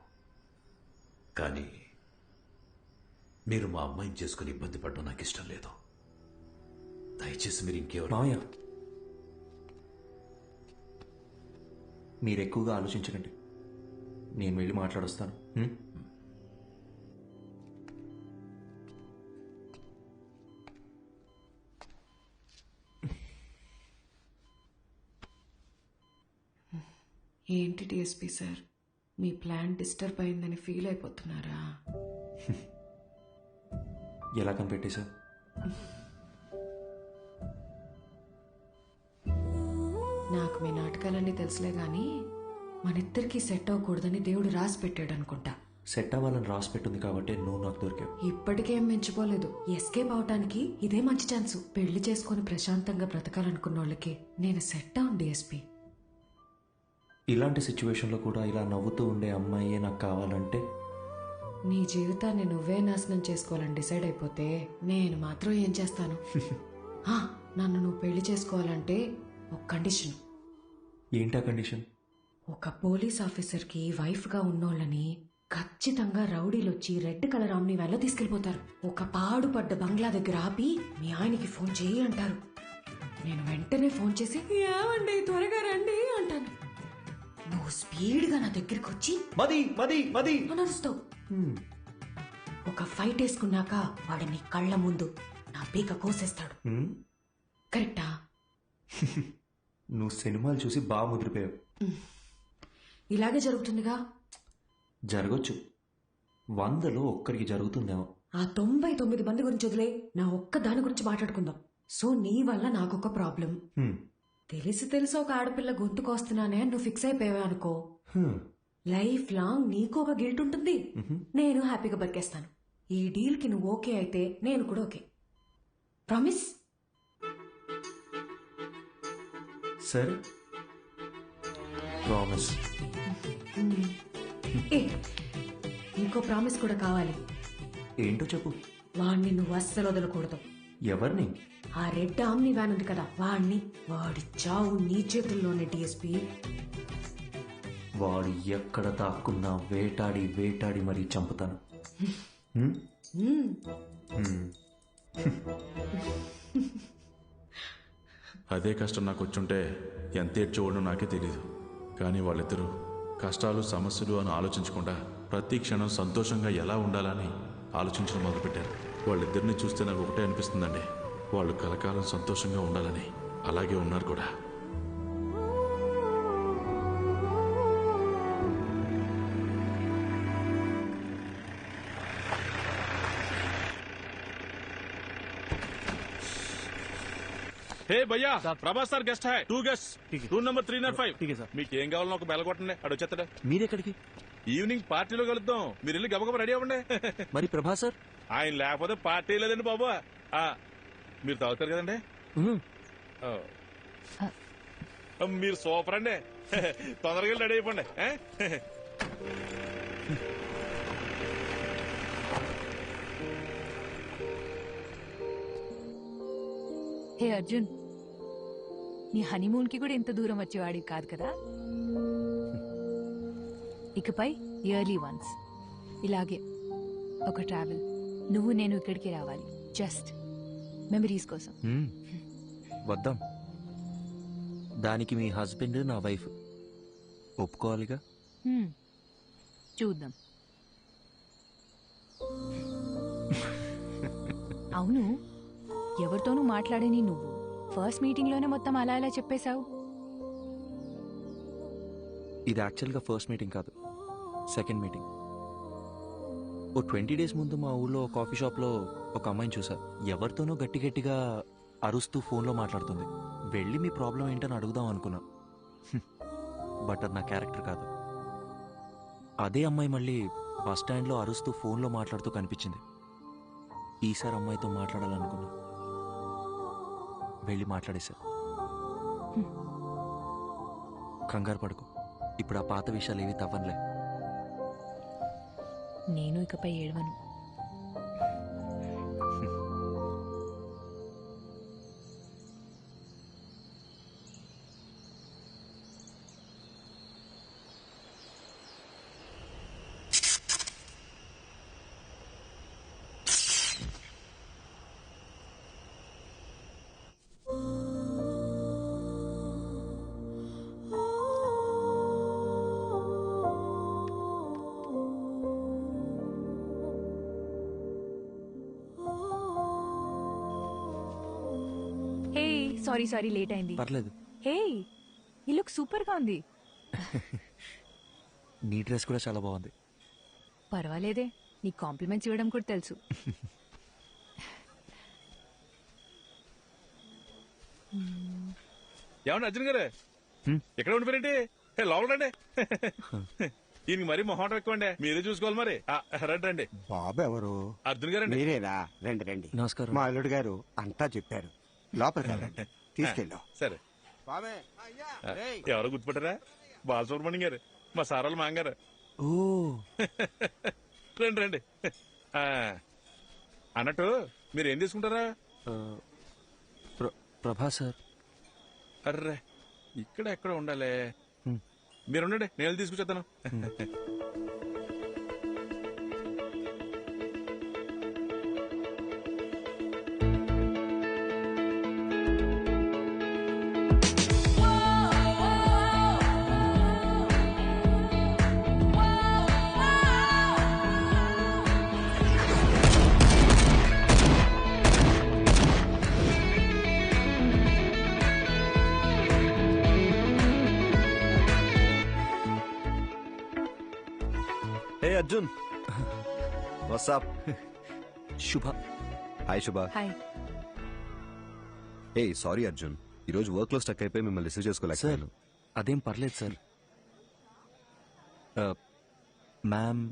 కానీ మీరు మా అమ్మాయిని చేసుకుని ఇబ్బంది పడడం నాకు ఇష్టం లేదు. దయచేసి మీరు ఇంకెవరు మావయ్య, మీరు ఎక్కువగా ఆలోచించకండి. నేను వెళ్ళి మాట్లాడొస్తాను. ఏంటి డిఎస్పీ సార్, మీ ప్లాన్ డిస్టర్బ్ అయిందని ఫీల్ అయిపోతున్నారా? ఎలా కనిపెట్టేశా? నాకు మీ నాటకాలన్నీ తెలుసులే గాని మనిద్దరికి సెట్ అవ్వకూడదని దేవుడు రాసి పెట్టాడు అనుకుంటా. సెట్ అవ్వాలని రాసి పెట్టింది కాబట్టి నువ్వు నాకు దొరికావు. ఇప్పటికేం మించిపోలేదు. ఎస్కేప్ అవటానికి ఇదే మంచి ఛాన్స్. పెళ్లి చేసుకుని ప్రశాంతంగా బ్రతకాలనుకున్న వాళ్ళకి నేను సెట్ అవును డిఎస్పీ. ఇలాంటి సిచ్యువేషన్లో కూడా ఇలా నవ్వుతూ ఉండే అమ్మాయే నాకు కావాలంటే? నీ జీవితాన్ని నువ్వే నాశనం చేసుకోవాలని డిసైడ్ అయిపోతే నేను మాత్రం ఏం చేస్తాను? నన్ను నువ్వు పెళ్లి చేసుకోవాలంటే ఒక కండిషన్. ఏంటా కండిషన్? ఒక పోలీస్ ఆఫీసర్కి వైఫ్గా ఉన్నోళ్ళని ఖచ్చితంగా రౌడీలు వచ్చి రెడ్ కలర్ ఆమ్ని వ్యాన్లో తీసుకెళ్లిపోతారు. ఒక పాడుపడ్డ బంగ్లా దగ్గర ఆపి మీ ఆయనకి ఫోన్ చేయి అంటారు. నేను వెంటనే ఫోన్ చేసి ఏమండి త్వరగా రండి అంటాను. నువ్వు స్పీడ్గా నా దగ్గరికి వచ్చి అని అరుస్తావు. ఒక ఫైట్ వేసుకున్నాక వాడు నీ కళ్ళ ముందు నా పీక కోసేస్తాడు. కరెక్టా? నువ్వు సినిమాలు చూసి బాగా ముదిరిపోయావు. ఇలాగే జరుగుతుందిగా. జరగచ్చు, 100లో ఒక్కరికి జరుగుతుందేమో. ఆ 99 మంది గురించి వదిలే, నా ఒక్క దాని గురించి మాట్లాడుకుందాం. సో నీ వల్ల నాకొక ప్రాబ్లం. తెలిసి ఒక ఆడపిల్ల గొంతుకొస్తున్నానే నువ్వు ఫిక్స్ అయిపోయావే అనుకో, లైఫ్ లాంగ్ నీకు ఒక గిల్ట్ ఉంటుంది. నేను హ్యాపీగా బతికేస్తాను. ఈ డీల్ కి నువ్వు ఓకే అయితే నేను కూడా ఓకే. ప్రామిస్? సరే, ప్రామిస్. ఇంకో ప్రామిస్ కూడా కావాలి. ఏంటో చెప్పు. వాణ్ణి నువ్వు అస్సలు వదలకూడదు. ఎవరిని? ఆ రెడ్ ఆమ్ని వ్యాన్ ఉంది కదా, వాణ్ణి. వాడి చావు నీ చేతుల్లోనే డిఎస్పీ. వాడు ఎక్కడ దాక్కున్నా వేటాడి వేటాడి మరీ చంపుతాను. అదే కష్టం నాకు వచ్చుంటే ఎంత ఏడ్చేవాడో నాకే తెలీదు. కానీ వాళ్ళిద్దరూ కష్టాలు సమస్యలు అని ఆలోచించకుండా ప్రతి క్షణం సంతోషంగా ఎలా ఉండాలని ఆలోచించడం మొదలుపెట్టారు. వాళ్ళిద్దరిని చూస్తే నాకు ఒకటే అనిపిస్తుందండి, వాళ్ళు కలకాలం సంతోషంగా ఉండాలని. అలాగే ఉన్నారు కూడా. హే భయ్యా, Prabhas sir guest high 2 guest room number 305. మీకు ఏం కావాలో ఒక బెల్ కొట్టండి, అడు వచ్చేస్తాడు. మీరెక్కడికి? ఈవినింగ్ పార్టీలో కలుద్దాం, మీరు వెళ్ళి గబగబ రెడీ అవ్వండి. మరి ప్రభాస్ సార్? ఆయన లేకపోతే పార్టీ లేదండి బాబు. మీరు తాగుతారు కదండి? మీరు సూపర్ అండి. తొందరగా రెడీ అయిపోండి. హే అర్జున్, నీ హనీమూన్ కి కూడా ఇంత దూరం వచ్చేవాడివి కాదు కదా. ఇకపై ఇయర్లీ వన్స్ ఇలాగే ఒక ట్రావెల్, నువ్వు నేను ఇక్కడికి రావాలి, జస్ట్ మెమరీస్ కోసం. వద్దాం. దానికి మీ హస్బెండ్ నా వైఫ్ ఒప్పుకోవాలిగా. చూద్దాం. అవును, ఎవరితోనూ మాట్లాడని నువ్వు ఫస్ట్ మీటింగ్ లోనే మొత్తం అలా ఇలా చెప్పేశావు. ఇది యాక్చువల్గా ఫస్ట్ మీటింగ్ కాదు, సెకండ్ మీటింగ్. ఓ 20 days ముందు మా ఊళ్ళో కాఫీ షాప్లో ఒక అమ్మాయిని చూసా. ఎవరితోనో గట్టి గట్టిగా అరుస్తూ ఫోన్లో మాట్లాడుతుంది. వెళ్ళి మీ ప్రాబ్లం ఏంటని అడుగుదాం అనుకున్నా, బట్ అది నా క్యారెక్టర్ కాదు. అదే అమ్మాయి మళ్ళీ బస్ స్టాండ్లో అరుస్తూ ఫోన్లో మాట్లాడుతూ కనిపించింది. ఈసారి అమ్మాయితో మాట్లాడాలనుకున్నా, వెళ్ళి మాట్లాడేశా. కంగారు పడుకో, ఇప్పుడు ఆ పాత విషయాలు ఏవి తవ్వనులే. నేను ఇకపై ఏడవను. సారీ లేట్ అయింది. పర్లేదు. హే, ఈ లుక్ సూపర్ గా ఉంది. నీ డ్రెస్ కూడా చాలా బాగుంది. పర్వాలేదే, నీ కాంప్లిమెంట్స్ ఇవ్వడం కూడా తెలుసు. ఏమన్నా అర్జున్ గారు ఎక్కడ ఉండిపోయారండి? లోపల రండి. ఈయనకి మరీ మొహం ఎక్కువండి, మీరే చూసుకోవాలి. మరి రండి. బాబు ఎవరు? అర్జున్ గారు. మీరేనా? రండి రండి. నమస్కారం. మా అల్లుడు గారు అంతా చెప్పారు. లోపలికి వెళ్ళండి, తీసుకెళ్ళాం. సరే. ఎవరో గుర్తుపట్టారా? బాలసుబ్రహ్మణ్యం గారు, మా సారాలు మాంగారు. ఓ రండి రండి. అన్నట్టు మీరు ఏం తీసుకుంటారా? ప్రభా సార్. అర్రే, ఇక్కడ ఎక్కడ ఉండాలి. మీరు ఉండండి, నేను తీసుకొచ్చేస్తాను. Hey Arjun, what's up? శుభ. హాయ్ శుభ. హాయ్. హే సారీ అర్జున్, ఈరోజు వర్క్ లో స్టక్ అయిపోయి మిమ్మల్ని రిసీవ్ చేసుకోలేకపోయాను. అదేం పర్లేదు సార్. మ్యామ్.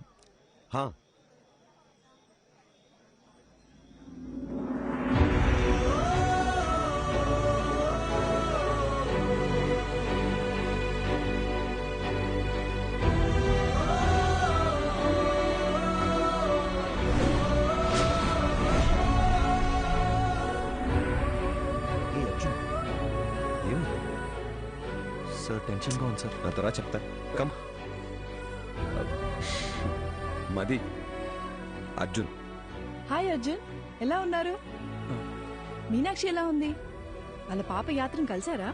సార్ టెన్షన్గా ఉంది సార్. నా తర్వాత చెప్తా. కమ్. మది, అర్జున్. హాయ్ అర్జున్, ఎలా ఉన్నారు? మీనాక్షి ఎలా ఉంది? వాళ్ళ పాప యాత్రను కలిసారా?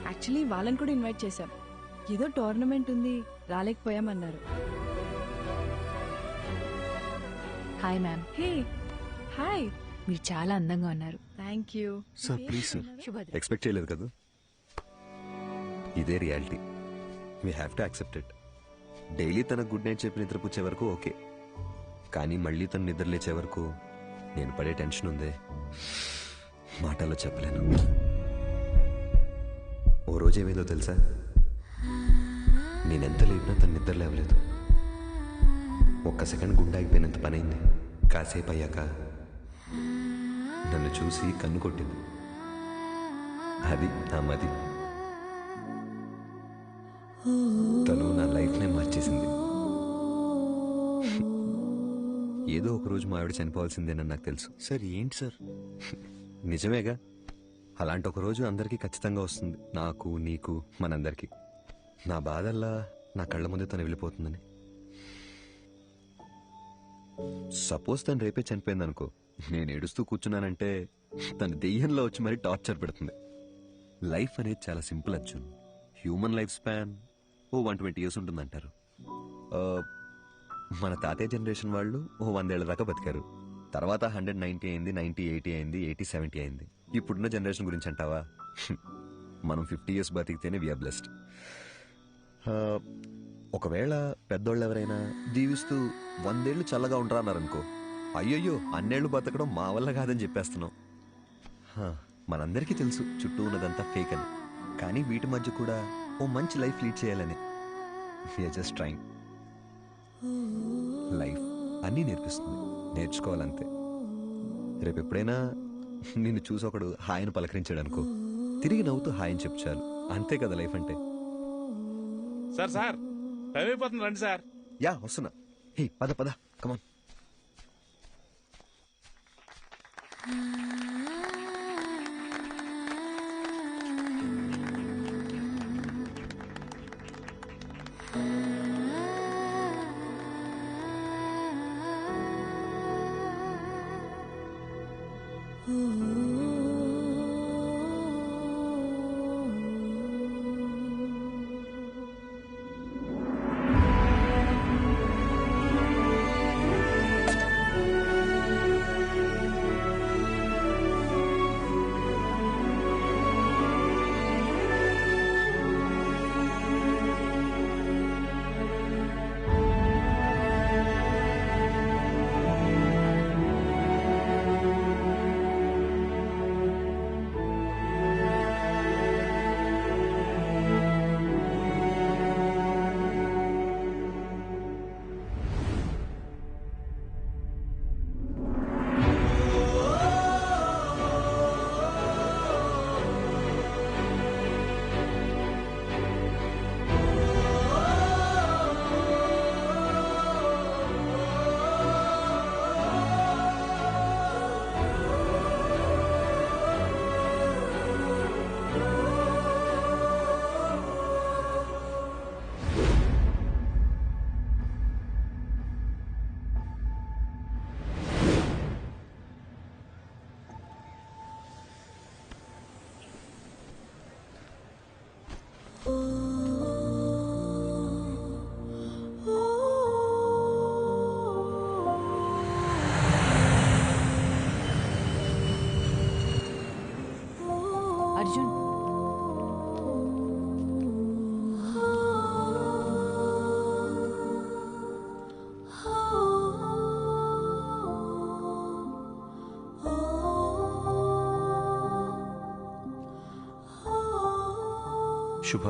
యాక్చువల్లీ వాళ్ళని కూడా ఇన్వైట్ చేశాం. ఏదో టోర్నమెంట్ ఉంది, రాలేకపోయామన్నారు. Hi ma'am. Hey hi. మీరు చాలా అందంగా ఉన్నారు. Thank you. Sir please sir, శుభోదయం. ఎక్స్పెక్ట్ చేయలేదు కదా. ఇదే reality, we have to accept it. Daily తన గుడ్ నైట్ చెప్పి నిద్రపుచ్చే వరకు ఓకే, కానీ మళ్ళీ తను నిద్ర లేచే వరకు నేను పడే టెన్షన్ ఉందే, మాటల్లో చెప్పలేను. ఓ రోజు ఏమైందో తెలుసా, నేనెంత లేపినా తను నిద్ర లేవలేదు. ఒక్క సెకండ్ గుండె ఆగిపోయినంత పనైంది. కాసేపు అయ్యాక నన్ను చూసి కన్ను కొట్టింది. అది నా మది. తను నా లైఫ్నే మార్చేసింది. ఏదో ఒక రోజు మా ఆవిడ చనిపోవాల్సిందేనని నాకు తెలుసు. సార్ ఏంటి సార్? నిజమేగా, అలాంటి ఒక రోజు అందరికీ ఖచ్చితంగా వస్తుంది, నాకు నీకు మనందరికీ. నా బాధల్లా నా కళ్ళ ముందే తను వెళ్ళిపోతుందని. సపోజ్ తను రేపే చనిపోయింది అనుకో, నేను ఏడుస్తూ కూర్చున్నానంటే తన దెయ్యంలో వచ్చి మరీ టార్చర్ పెడుతుంది. లైఫ్ అనేది చాలా simple Arjun. Human life span 120 years ఉంటుందంటారు. మన తాతయ్య జనరేషన్ వాళ్ళు 100 ఏళ్ల దాకా బతికారు. తర్వాత 190 అయింది, 90, 80 అయింది, 80, 70 అయింది. ఇప్పుడున్న జనరేషన్ గురించి అంటావా, మనం 50 years బతికితేనే వీఆర్ బ్లెస్డ్. ఒకవేళ పెద్దోళ్ళు ఎవరైనా దీవిస్తూ 100 ఏళ్ళు చల్లగా ఉంటారా అన్నారనుకో, అయ్యయ్యో అన్నేళ్లు బతకడం మా వల్ల కాదని చెప్పేస్తున్నాం. మనందరికీ తెలుసు చుట్టూ ఉన్నదంతా ఫేక్ అని, కానీ వీటి మధ్య కూడా ఓ మంచి లైఫ్ లీడ్ చేయాలని వీఆర్ జస్ట్ ట్రైంగ్. లైఫ్ అన్నీ నేర్పిస్తుంది, నేర్చుకోవాలంతే. రేపు ఎప్పుడైనా నిన్ను చూసి ఒకడు హాయిని పలకరించాడు అనుకో, తిరిగి నవ్వుతూ హాయిని చెప్పు చాలు. అంతే కదా లైఫ్ అంటే. సార్ సార్ టైం అయిపోతుంది, రండి సార్. యా వస్తున్నా. హే పద పద, కమాన్. అర్జున్, శుభ,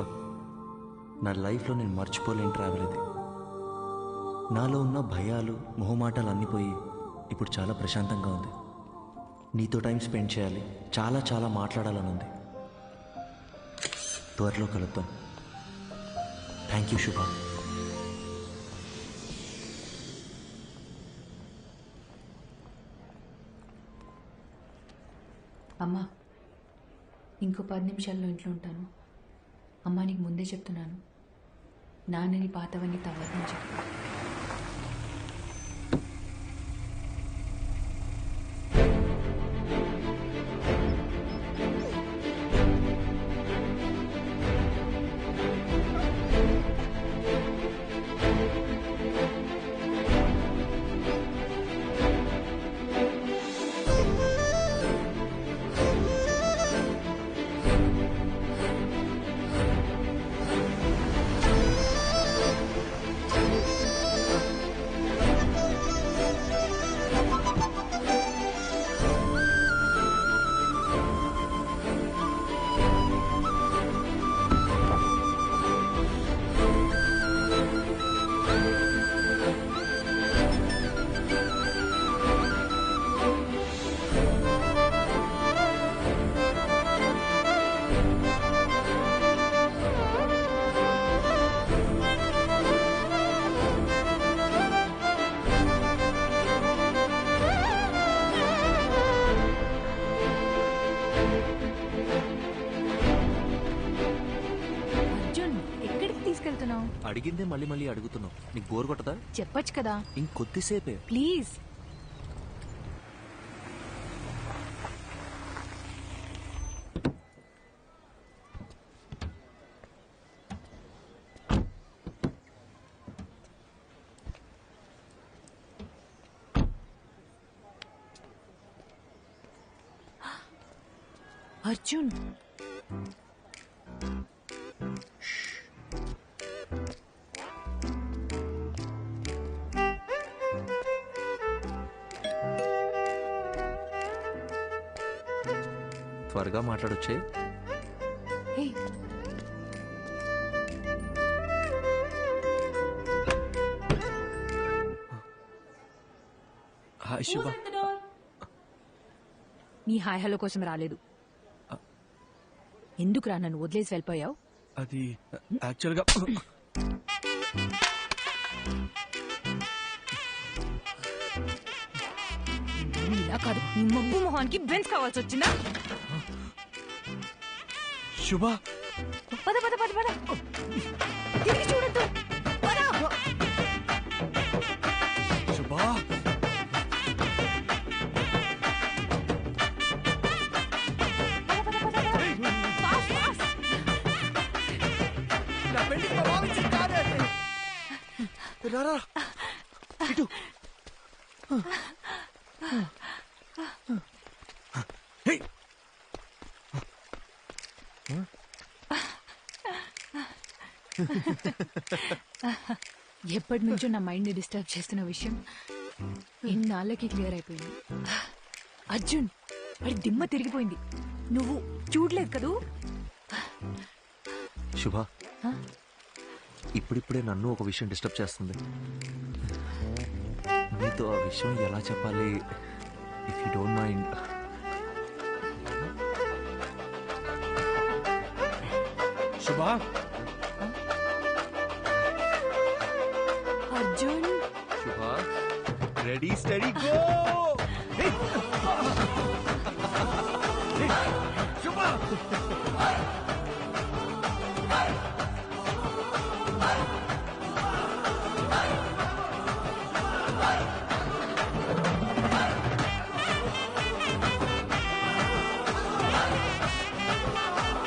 నా లైఫ్లో నేను మర్చిపోలేని ట్రావెల్ ఇది. నాలో ఉన్న భయాలు, మొహమాటాలు అన్నీ పోయి ఇప్పుడు చాలా ప్రశాంతంగా ఉంది. నీతో టైం స్పెండ్ చేయాలి, చాలా చాలా మాట్లాడాలని ఉంది. త్వరలో కలుద్దాం. థ్యాంక్ యూ శుభ. అమ్మా, ఇంకో 10 నిమిషాల్లో ఇంట్లో ఉంటాను. అమ్మా, నీకు ముందే చెప్తున్నాను, నాన్నని పాతవన్నీ తవ్వద్దని చెప్పు. అడిగిందే మళ్ళీ మళ్ళీ అడుగుతున్నావు. నీకు బోర్ కొట్టదా? చెప్పొచ్చు కదా. ఇంకొద్దిసేపే ప్లీజ్. అర్జున్, త్వరగా మాట్లాడొచ్చే. హాయ్ శుభ. నీ హాయ్ హలో కోసం రాలేదు. ఎందుకురా నన్ను వదిలేసి వెళ్ళిపోయావు? అది యాక్చువల్గా ఇలా కాదు, నీ మబ్బు మొహానికి బెంచ్ కావాల్సి వచ్చిందా? శుభ, పద పద పద పద, తిరిగి చూడద్దు. శుభ, ఇటు ఎప్పటి నుంచో నా మైండ్ ని డిస్టర్బ్ చేస్తున్న విషయం ఇన్నాళ్ళకి క్లియర్ అయిపోయింది. అర్జున్, వాడి దిమ్మ తిరిగిపోయింది. నువ్వు చూడలేదు కదూ? శుభ, ఇప్పుడిప్పుడే నన్ను ఒక విషయం డిస్టర్బ్ చేస్తుంది. నీతో ఆ విషయం ఎలా చెప్పాలి? If you don't mind. శుభ, అర్జున్. శుభ, రెడీ స్టడీ గో. శుభ